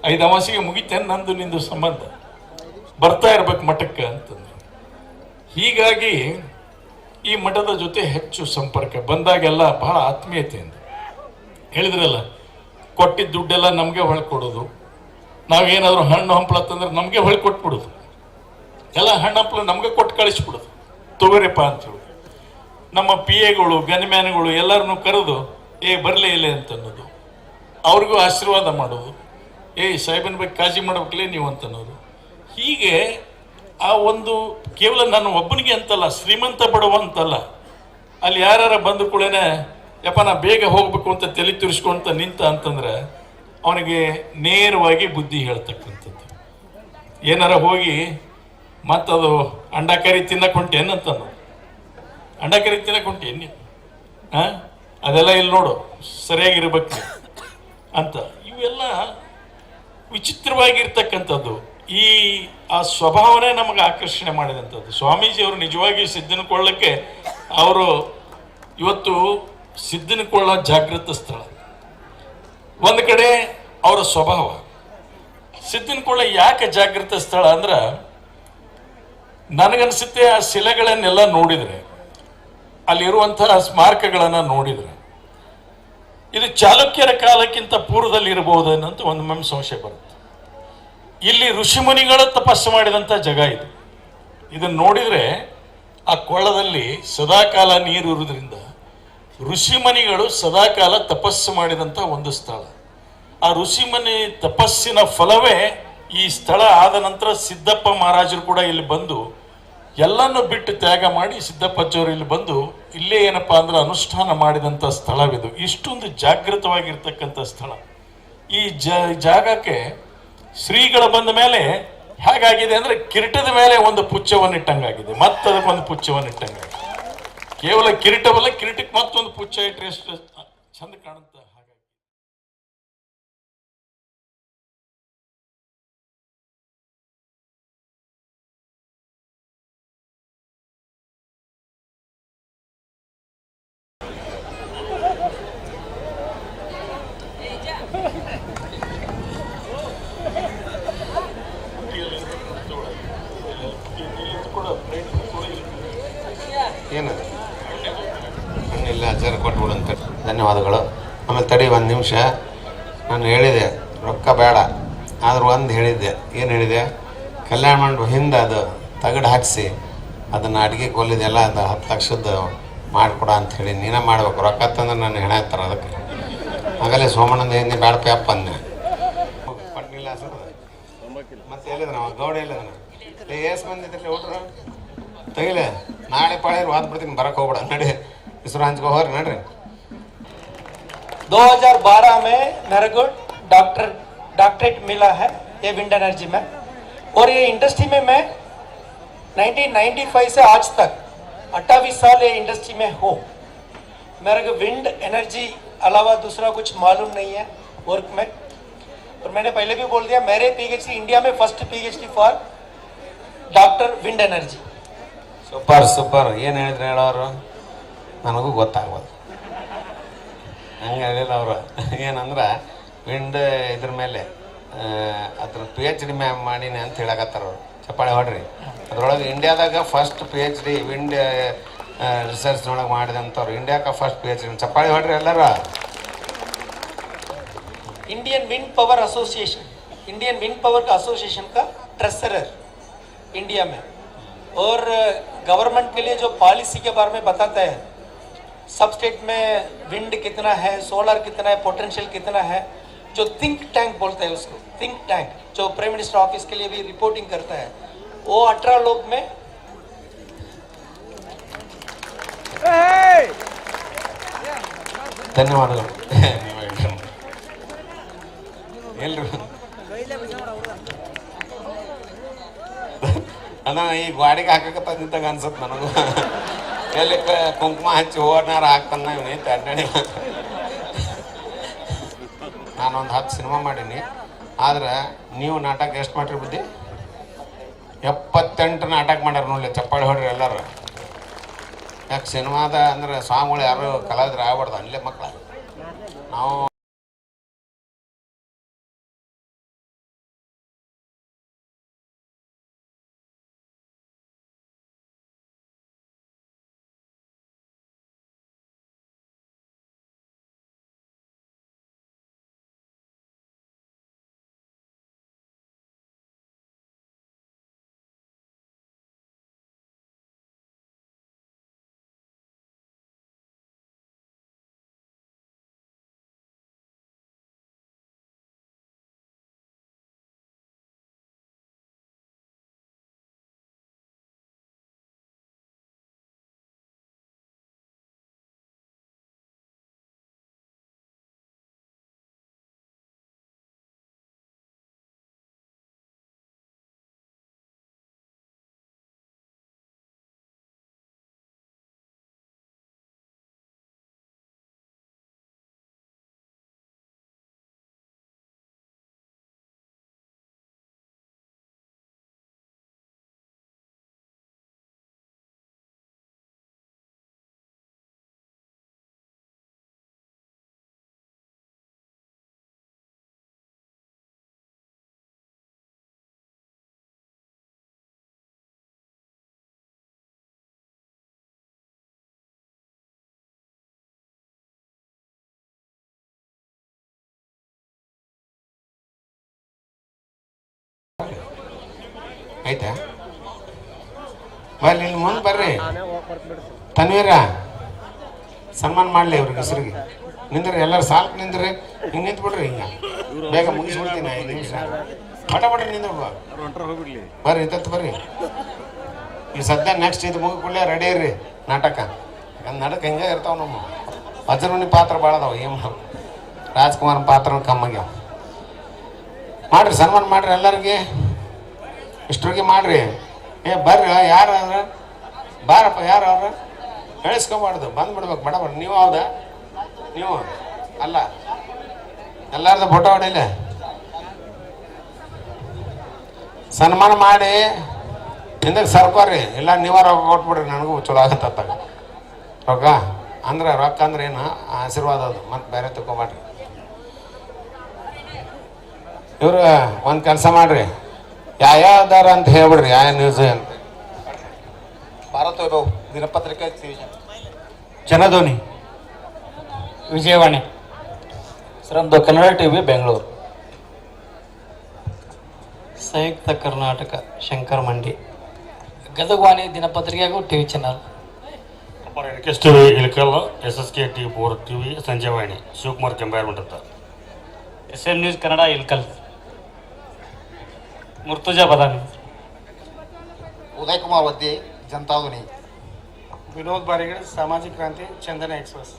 5 ಅಮಾಸಿಗೆ ಮುಗಿತೇನೆ ನಂದು ನಿಂದು ಸಂಬಂಧ, ಬರ್ತಾ ಇರ್ಬೇಕು ಮಠಕ್ಕೆ ಅಂತಂದ್ರು. ಹೀಗಾಗಿ ಈ ಮಠದ ಜೊತೆ ಹೆಚ್ಚು ಸಂಪರ್ಕ ಬಂದಾಗೆಲ್ಲ ಬಹಳ ಆತ್ಮೀಯತೆಯಿಂದ ಹೇಳಿದ್ರಲ್ಲ, ಕೊಟ್ಟಿದ್ದ ದುಡ್ಡೆಲ್ಲ ನಮಗೆ ಹೊಳ್ಕೊಡೋದು, ನಾವೇನಾದರೂ ಹಣ್ಣು ಹಂಪಲ ತಂದ್ರೆ ನಮಗೆ ಹೊಳ್ಕೊಟ್ಬಿಡೋದು, ಎಲ್ಲ ಹಣ್ಣು ಹಂಪಲ ನಮಗೆ ಕೊಟ್ಟು ಕಳಿಸ್ಬಿಡೋದು, ತಗೋರಿಪ್ಪ ಅಂತೇಳಿ. ನಮ್ಮ ಪಿ ಎಗಳು ಗನ್ಮ್ಯಾನ್ಗಳು ಎಲ್ಲರನ್ನೂ ಕರೆದು ಬರಲೇ ಇಲ್ಲ ಅಂತ ಅನ್ನೋದು, ಅವ್ರಿಗೂ ಆಶೀರ್ವಾದ ಮಾಡೋದು, ಸಾಹೇಬನ ಬಗ್ಗೆ ಕಾಳಜಿ ಮಾಡ್ಬೇಕಲೇ ನೀವು ಅಂತ ಅನ್ನೋದು. ಹೀಗೆ ಆ ಒಂದು ಕೇವಲ ನಾನು ಒಬ್ಬನಿಗೆ ಅಂತಲ್ಲ, ಶ್ರೀಮಂತ ಬಡವ ಅಂತಲ್ಲ, ಅಲ್ಲಿ ಯಾರು ಬಂದ ಕೂಡಲೇ ಯಪ್ಪ ನಾ ಬೇಗ ಹೋಗ್ಬೇಕು ಅಂತ ತಲೆ ತುರಿಸ್ಕೊಂತ ನಿಂತ ಅಂತಂದ್ರೆ ಅವನಿಗೆ ನೇರವಾಗಿ ಬುದ್ಧಿ ಹೇಳ್ತಕ್ಕಂಥದ್ದು. ಏನಾರ ಹೋಗಿ ಮತ್ತದು ಅಂಡಾಕರಿ ತಿನ್ನಕ್ಕೆ ಹೊಂಟೇನಂತನು, ಅಂಡಾಕರಿ ತಿನ್ನಕ್ಕೆ ಹೊಂಟೇನು ಅದೆಲ್ಲ ಇಲ್ಲಿ ನೋಡು ಸರಿಯಾಗಿರ್ಬೇಕು ಅಂತ. ಇವೆಲ್ಲ ವಿಚಿತ್ರವಾಗಿರ್ತಕ್ಕಂಥದ್ದು. ಆ ಸ್ವಭಾವನೆ ನಮಗೆ ಆಕರ್ಷಣೆ ಮಾಡಿದಂಥದ್ದು. ಸ್ವಾಮೀಜಿಯವರು ನಿಜವಾಗಿ ಸಿದ್ದನಕೊಳ್ಳಕ್ಕೆ ಅವರು ಇವತ್ತು ಸಿದ್ದನಕೊಳ್ಳ ಜಾಗೃತ ಸ್ಥಳ. ಒಂದು ಕಡೆ ಅವರ ಸ್ವಭಾವ. ಸಿದ್ದನಕೊಳ್ಳ ಯಾಕೆ ಜಾಗೃತ ಸ್ಥಳ ಅಂದ್ರೆ, ನನಗನ್ಸುತ್ತೆ ಆ ಶಿಲೆಗಳನ್ನೆಲ್ಲ ನೋಡಿದರೆ, ಅಲ್ಲಿರುವಂತಹ ಸ್ಮಾರಕಗಳನ್ನು ನೋಡಿದರೆ, ಇದು ಚಾಲುಕ್ಯರ ಕಾಲಕ್ಕಿಂತ ಪೂರ್ವದಲ್ಲಿ ಇರಬಹುದು ಅನ್ನೋಂಥ ಒಂದು ಮೆಮ್ಮೆ ಸಂಶಯ ಬರುತ್ತೆ. ಇಲ್ಲಿ ಋಷಿಮುನಿಗಳು ತಪಸ್ಸು ಮಾಡಿದಂಥ ಜಾಗ ಇದು. ಇದನ್ನು ನೋಡಿದರೆ ಆ ಕೊಳ್ಳದಲ್ಲಿ ಸದಾಕಾಲ ನೀರು ಇರುವುದರಿಂದ ಋಷಿಮುನಿಗಳು ಸದಾಕಾಲ ತಪಸ್ಸು ಮಾಡಿದಂಥ ಒಂದು ಸ್ಥಳ. ಆ ಋಷಿಮುನಿ ತಪಸ್ಸಿನ ಫಲವೇ ಈ ಸ್ಥಳ ಆದ ನಂತರ ಸಿದ್ದಪ್ಪ ಮಹಾರಾಜರು ಕೂಡ ಇಲ್ಲಿ ಬಂದು ಎಲ್ಲನ್ನು ಬಿಟ್ಟು ತ್ಯಾಗ ಮಾಡಿ ಸಿದ್ದಪ್ಪಜ್ಜವರು ಇಲ್ಲಿ ಬಂದು ಇಲ್ಲೇ ಏನಪ್ಪ ಅಂದ್ರೆ ಅನುಷ್ಠಾನ ಮಾಡಿದಂಥ ಸ್ಥಳವಿದು. ಇಷ್ಟೊಂದು ಜಾಗೃತವಾಗಿರ್ತಕ್ಕಂಥ ಸ್ಥಳ. ಈ ಜಾಗಕ್ಕೆ ಶ್ರೀಗಳ ಬಂದ ಮೇಲೆ ಹೇಗಾಗಿದೆ ಅಂದರೆ, ಕಿರೀಟದ ಮೇಲೆ ಒಂದು ಪುಚ್ಚವನ್ನಿಟ್ಟಂಗಾಗಿದೆ, ಮತ್ತದಕ್ಕೊಂದು ಪುಚ್ಚವನ್ನಿಟ್ಟಂಗಾಗಿದೆ. ಕೇವಲ ಕಿರೀಟವಲ್ಲ, ಕಿರೀಟಕ್ಕೆ ಮತ್ತೊಂದು ಪುಚ್ಚ ಇಟ್ಟರೆ ಎಷ್ಟು ಚಂದ ಕಾಣುತ್ತೆ. ಏನದು ಇಲ್ಲ ಆಚಾರ ಕೊಟ್ಬಿಡಂತ. ಧನ್ಯವಾದಗಳು. ಆಮೇಲೆ ತಡಿ ಒಂದು ನಿಮಿಷ, ನಾನು ಹೇಳಿದೆ ರೊಕ್ಕ ಬೇಡ, ಆದರೂ ಒಂದು ಹೇಳಿದ್ದೆ. ಏನು ಹೇಳಿದೆ? ಕಲ್ಯಾಣ ಮಂಟಪ ಹಿಂದೆ ಅದು ತಗಡು ಹಾಕಿಸಿ ಅದನ್ನು ಅಡುಗೆ ಕೊಲ್ಲಿದೆಲ್ಲ ಅದು 10 ಲಕ್ಷದ್ದು ಮಾಡಿಕೊಡ ಅಂಥೇಳಿ ನೀನೇ ಮಾಡ್ಬೇಕು. ರೊಕ್ಕ ತಂದ್ರೆ ನಾನು ಹೆಣ ಹಾಕ್ತಾರೆ ಅದಕ್ಕೆ. ಆಗಲೇ ಸೋಮಣ್ಣಂದ ಹಿಂದೆ ಬೇಡ ಪ್ಯಾಪ್ ಅಂದೆ. ಪಟ್ನಿಲ್ಲ ಮತ್ತೆ ಹೇಳಿದ ನಾವು ಗೌಡ ಹೇಳಿದ ಏಸ್ ಬಂದಿದ್ದಲ್ಲಿ ಊಟ್ರ ತೆಗಿಲೆ ನಾಳೆ ಪಾಳೆ ವಾದ್ಬಿಡ್ತೀನಿ, ಬರಕ್ಕೆ ಹೋಗ್ಬೇಡ ನಡಿ, ಹೆಸರು ಹಂಚ್ಕೊ ಹೋಗ್ರಿ ನಡ್ರಿ. 2012 में मेरे को डॉक्टरेट मिला है ये विंड एनर्जी में, और ये इंडस्ट्री में मैं 1995 से आज तक 28 साल ये इंडस्ट्री में हूँ. मेरे को विंड एनर्जी अलावा दूसरा कुछ मालूम नहीं है वर्क में. और मैंने पहले भी बोल दिया, मेरे पीएचडी इंडिया में first PhD for doctor wind energy. Super super. ಏನು ಹೇಳಿದ್ರು ಹೇಳೋರು ನನಗೂ ಗೊತ್ತಾಗ್ಬೋದು. ಹಂಗೆ ಹೇಳಿಲ್ಲ ಅವರು. ಏನಂದ್ರೆ ವಿಂಡ್ ಇದ್ರ ಮೇಲೆ ಅದ್ರ PhD ಮಾಡೀನಿ ಅಂತ ಹೇಳಕತ್ತಾರ ಅವರು. ಚಪ್ಪಾಳೆ ಹೊಡ್ರಿ. ಅದ್ರೊಳಗೆ ಇಂಡಿಯಾದಾಗ ಫಸ್ಟ್ PhD ವಿಂಡ್ ರಿಸರ್ಚ್ನೊಳಗೆ ಮಾಡಿದಂಥವ್ರು. ಇಂಡಿಯಾಕ್ಕೆ ಫಸ್ಟ್ PhD. ಚಪ್ಪಾಳೆ ಹೊಡ್ರಿ ಎಲ್ಲರೂ. Indian wind power association, Indian wind power का एसोसिएशन का ट्रेजरर इंडिया में, और गवर्नमेंट के लिए जो पॉलिसी के बारे में बताता है, सब स्टेट में विंड कितना है, सोलर कितना है, पोटेंशियल कितना है, जो थिंक टैंक बोलते हैं उसको, थिंक टैंक जो प्राइम मिनिस्टर ऑफिस के लिए भी रिपोर्टिंग करता है, वो 18 लोग में ಧನ್ಯವಾದಗಳು. ಎಲ್ರು ಅದ ಈ ಗಾಡಿಗೆ ಹಾಕಕತ್ತಿದ್ದಾಗ ಅನ್ಸತ್ ನನಗೂ. ಎಲ್ಲಿ ಕುಂಕುಮ ಹಚ್ಚಿ ಹೋರ್ನಾರ ಹಾಕ್ತಾನ ಇವನೇ ತಣ್ಣೆ. ನಾನೊಂದು 10 ಸಿನಿಮಾ ಮಾಡೀನಿ. ಆದ್ರೆ ನೀವು ನಾಟಕ ಎಷ್ಟು ಮಾಡ್ರಿ ಬುದ್ಧಿ? 78 ನಾಟಕ ಮಾಡ್ಯಾರ ನೋಡ್ಲಿ. ಚಪ್ಪಾಳಿ ಹೊಡ್ರಿ ಎಲ್ಲರೂ. ಯಾಕೆ ಸಿನಿಮಾದ ಅಂದ್ರೆ ಸಾಂಗ್ಗಳು ಯಾರು ಕಲಾವಿದ್ರು ಆಗ್ಬಾರ್ದು ಅಲ್ಲೇ ಮಕ್ಕಳ. ನಾವು ಆಯ್ತಾ ಬರ್ರಿ, ಇಲ್ಲಿ ಮುಂದೆ ಬರ್ರಿ. ತನ್ವೀರ ಸನ್ಮಾನ ಮಾಡಲಿ ಅವ್ರಿಗೆ ಹೆಸರಿಗೆ. ನಿಂದ್ರಿ ಎಲ್ಲರೂ ಸಾಲ್ಕ್ ನಿಂದ್ರಿ. ಹಿಂಗೆ ನಿಂತು ಬಿಡ್ರಿ. ಹಿಂಗೆ ಬೇಗ ಮುಗಿಸ್ಬಿಡ್ತೀನಿ. 5 ನಿಮಿಷ ಪಟ ಪಟ್ರಿ ನಿಂದ್ರು. ಬರ್ರಿ ಇಂತತ್ತು ಬರ್ರಿ. ಈ ಸದ್ಯ ನೆಕ್ಸ್ಟ್ ಇದು ಮುಗಿಕೊಳ್ಳೆ ರೆಡಿ ಇರ್ರಿ ನಾಟಕ. ನಾಟಕ ಹಿಂಗೆ ಇರ್ತಾವ. ನಮ್ಮ ವಜ್ರಮುನಿ ಪಾತ್ರ ಭಾಳ ಅದಾವ. ಏನು ರಾಜ್ಕುಮಾರ್ ಪಾತ್ರ ಕಮ್ಮಾಗ್ಯಾವ. ಮಾಡ್ರಿ ಸನ್ಮಾನ ಮಾಡ್ರಿ ಎಲ್ಲರಿಗೆ. ಇಷ್ಟರಿಗೆ ಮಾಡ್ರಿ. ಬರ್ರಿ. ಯಾರು ಅವ್ರ ಬಾರಪ್ಪ. ಯಾರು ಅವ್ರ ಹೇಳಿಸ್ಕೊಬಾರ್ದು. ಬಂದ್ಬಿಡ್ಬೇಕು ಬಡಬಡ. ನೀವು ಹೌದಾ? ನೀವು ಅಲ್ಲ. ಎಲ್ಲಾರ್ದು ಫೋಟೋ ಹೊಡಿಲ್ಲ. ಸನ್ಮಾನ ಮಾಡಿ ಹಿಂದಕ್ಕೆ ಸರ್ಕೋರಿ. ಇಲ್ಲ ನೀವ ರೊಕ್ಕ ಕೊಟ್ಬಿಡ್ರಿ. ನನಗೂ ಚಲೋ ಆಗತ್ತ ರೊಕ್ಕ. ಅಂದ್ರೆ ರೊಕ್ಕ ಅಂದ್ರೆ ಏನು? ಆಶೀರ್ವಾದ ಅದು. ಮತ್ತೆ ಬೇರೆ ತಗೊಂಡ್ರಿ. ಇವ್ರು ಒಂದು ಕೆಲಸ ಮಾಡ್ರಿ. ಯಾವ್ದಾರ ಅಂತ ಹೇಳ್ಬಿಡ್ರಿ. ಯಾವ ನ್ಯೂಸ್ ಅಂತ. ಭಾರತ ವೈಭವ್ ದಿನಪತ್ರಿಕೆ, ಜನಧ್ವನಿ, ವಿಜಯವಾಣಿ, ಸರ್ ಒಂದು ಕನ್ನಡ ಟಿವಿ ಬೆಂಗಳೂರು, ಸಂಯುಕ್ತ ಕರ್ನಾಟಕ ಶಂಕರ್ ಮಂಡಿ, ಗದಗವಾಣಿ ದಿನಪತ್ರಿಕೆಗೂ TV channel, S TV Ilkal, SSK TV4 TV Sanjevani, Shivakumar Kembarmath ಅಂತ, SM ನ್ಯೂಸ್ ಕನ್ನಡ ಇಳಕಲ್, ಮುರ್ತುಜಾ ಬದಾಮಿ, ಉದಯ್ ಕುಮಾರ್ ವದ್ದಿ ಜನತಾಧ್ವನಿ, ವಿನೋದ್ ಬಾರಿಗೇಡ್, ಸಾಮಾಜಿಕ ಕ್ರಾಂತಿ, ಚಂದನ ಎಕ್ಸ್ಪ್ರೆಸ್.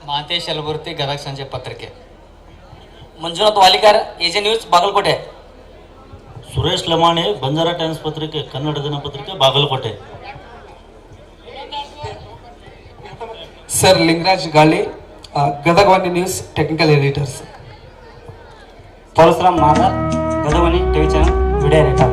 ಮಾತೇಶ್ ಯಲಬುರ್ತಿ, ಗದಗ ಸಂಜೆ ಪತ್ರಿಕೆ. Manjunath Valikar, AJ news, Bagalkote. Suresh Lamani, Banjara Times ಪತ್ರಿಕೆ, ಕನ್ನಡ ದಿನಪತ್ರಿಕೆ, Bagalkote. Sir Lingaraj Gali, Gadagavani news, technical editors. Parashuram Madar, Gadagavani TV channel, video ರೇಖಾ.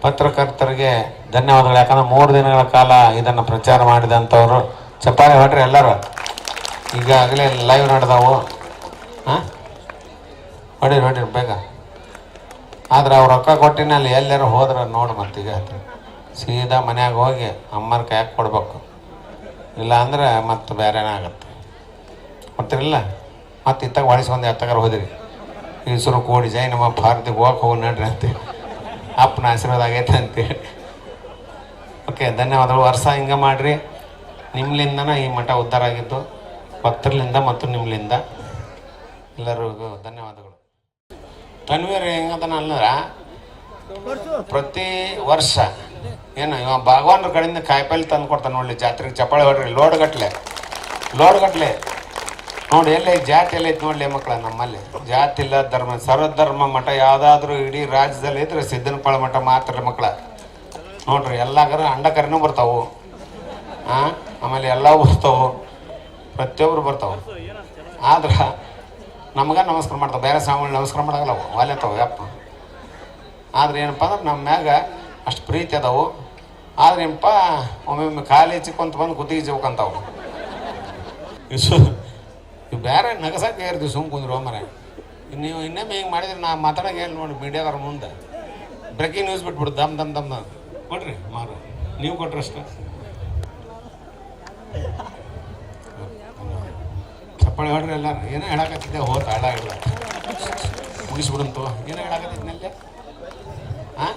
ಪತ್ರಕರ್ತರಿಗೆ ಧನ್ಯವಾದಗಳು. ಯಾಕಂದ್ರೆ 3 ದಿನಗಳ ಕಾಲ ಇದನ್ನು ಪ್ರಚಾರ ಮಾಡಿದಂಥವ್ರು ಚಪ್ಪಾಳೆ ಹೊಡ್ರಿ ಎಲ್ಲರೂ. ಈಗಾಗಲೇ ಲೈವ್ ನಡೆದವು. ಹಾಂ, ಹೊಡೀರಿ ಬೇಗ. ಆದ್ರೆ ಅವ್ರು ರೊಕ್ಕ ಕೊಟ್ಟಿನಲ್ಲಿ ಎಲ್ಲರೂ ಹೋದ್ರೆ ನೋಡಿ ಮತ್ತೀಗ ಸೀದಾ ಮನ್ಯಾಗ ಹೋಗಿ ಅಮ್ಮರ ಕೈಯಾಗ ಕೊಡ್ಬೇಕು. ಇಲ್ಲ ಅಂದ್ರೆ ಮತ್ತೆ ಬೇರೆನೇ ಆಗತ್ತೆ. ಕೊಡ್ತಿರಲಿಲ್ಲ ಮತ್ತೆ ಇತ್ತಾಗ ಹೊಳಿಸ್ಕೊಂಡು ಎತ್ತಗಾರ ಹೋದಿರಿ. ಈಶ್ವರ ಕೋಡಿ ಜೈ ನಮ್ಮ ಭಾರತಿಗೆ ಹೋಗಕ್ಕೆ ಹೋಗಿ ನಡ್ರಿ ಅಂತ ಅಪ್ಪನ ಆಶೀರ್ವಾದ ಆಗೈತೆ ಅಂತೇಳಿ. ಓಕೆ, ಧನ್ಯವಾದಗಳು. ವರ್ಷ ಹಿಂಗೆ ಮಾಡಿರಿ. ನಿಮ್ಮಿಂದನ ಈ ಮಠ ಉದ್ಧಾರ ಆಗಿದ್ದು, ಭಕ್ತರ್ಲಿಂದ ಮತ್ತು ನಿಮ್ಮಿಂದ. ಎಲ್ಲರಿಗೂ ಧನ್ಯವಾದಗಳು. ತನ್ವೀರ್ ಹೆಂಗದನ ಅಂದ್ರೆ ಪ್ರತಿ ವರ್ಷ ಏನು ಇವ ಭಗವಾನ್ರ ಕಡೆಯಿಂದ ಕಾಯಿಪಲ್ಲೆ ತಂದು ಕೊಡ್ತಾನೆ ನೋಡಲಿ. ಜಾತ್ರೆಗೆ ಚಪ್ಪಾಳೆ ಹೊಡ್ರಿ, ಲೋಡ್ ಗಟ್ಲೆ ನೋಡಿ. ಎಲ್ಲೇ ಜಾತಿ ಎಲ್ಲ ಐತೆ ನೋಡಲಿ ಮಕ್ಕಳ. ನಮ್ಮಲ್ಲಿ ಜಾತಿ ಇಲ್ಲ, ಧರ್ಮ, ಸರ್ವಧರ್ಮ ಮಠ ಯಾವುದಾದ್ರೂ ಇಡೀ ರಾಜ್ಯದಲ್ಲಿ ಇದ್ರೆ ಸಿದ್ದನಪಾಳ ಮಠ ಮಾತ್ರ ಮಕ್ಕಳ. ನೋಡ್ರಿ, ಎಲ್ಲಾಗರ ಅಂಡಕರಿನೂ ಬರ್ತಾವು, ಆಮೇಲೆ ಎಲ್ಲವೂ ಬರ್ತಾವು, ಪ್ರತಿಯೊಬ್ಬರು ಬರ್ತಾವೆ. ಆದ್ರೆ ನಮ್ಗೆ ನಮಸ್ಕಾರ ಮಾಡ್ತಾವೆ. ಬೇರೆ ಸ್ವಾಮಿಗಳು ನಮಸ್ಕಾರ ಮಾಡಾಗಲ್ಲ, ವಾಲ್ಯತಾವೆ ಯಪ್ಪ. ಆದ್ರೆ ಏನಪ್ಪ ಅಂದ್ರೆ ನಮ್ಮ ಮ್ಯಾಗ ಅಷ್ಟು ಪ್ರೀತಿ ಅದಾವು. ಆದ್ರೆ ಏನಪ್ಪ ಒಮ್ಮೊಮ್ಮೆ ಖಾಲಿ ಚಿಕ್ಕೊಂತ ಬಂದು ಕುತ್ತಿಗೆ ಜೋಕಂತಾವು. ಇವು ಬೇರೆ ನಗಸಕ್ಕೆ ಇರ್ತೀವಿ, ಸುಮ್ ಕುಂದ್ರು ಮರ. ನೀವು ಇನ್ನೊಮ್ಮೆ ಹಿಂಗೆ ಮಾಡಿದ್ರೆ ನಾ ಮಾತಾಡೋಕೆ ಹೇಳಿ ನೋಡಿ ಮೀಡಿಯಾದವ್ರ ಮುಂದೆ. ಬ್ರೇಕಿಂಗ್ ನ್ಯೂಸ್ ಬಿಟ್ಬಿಡು, ದಮ್ ಕೊಡ್ರಿ ಮಾರು. ನೀವು ಕೊಟ್ರಷ್ಟು ಚಪ್ಪಾಳೆ ಹೊಡ್ರಿ ಎಲ್ಲಾರು. ಏನೋ ಹೇಳಕತ್ತಿದ್ದೆ, ಹೋತ ಹಾಳ ಹಿಡ್ದ ಮುಗಿಸ್ಬಿಡಂತು. ಏನೋ ಹೇಳಕತ್ತಿದ್ನಲ್ಲೇ. ಹಾಂ,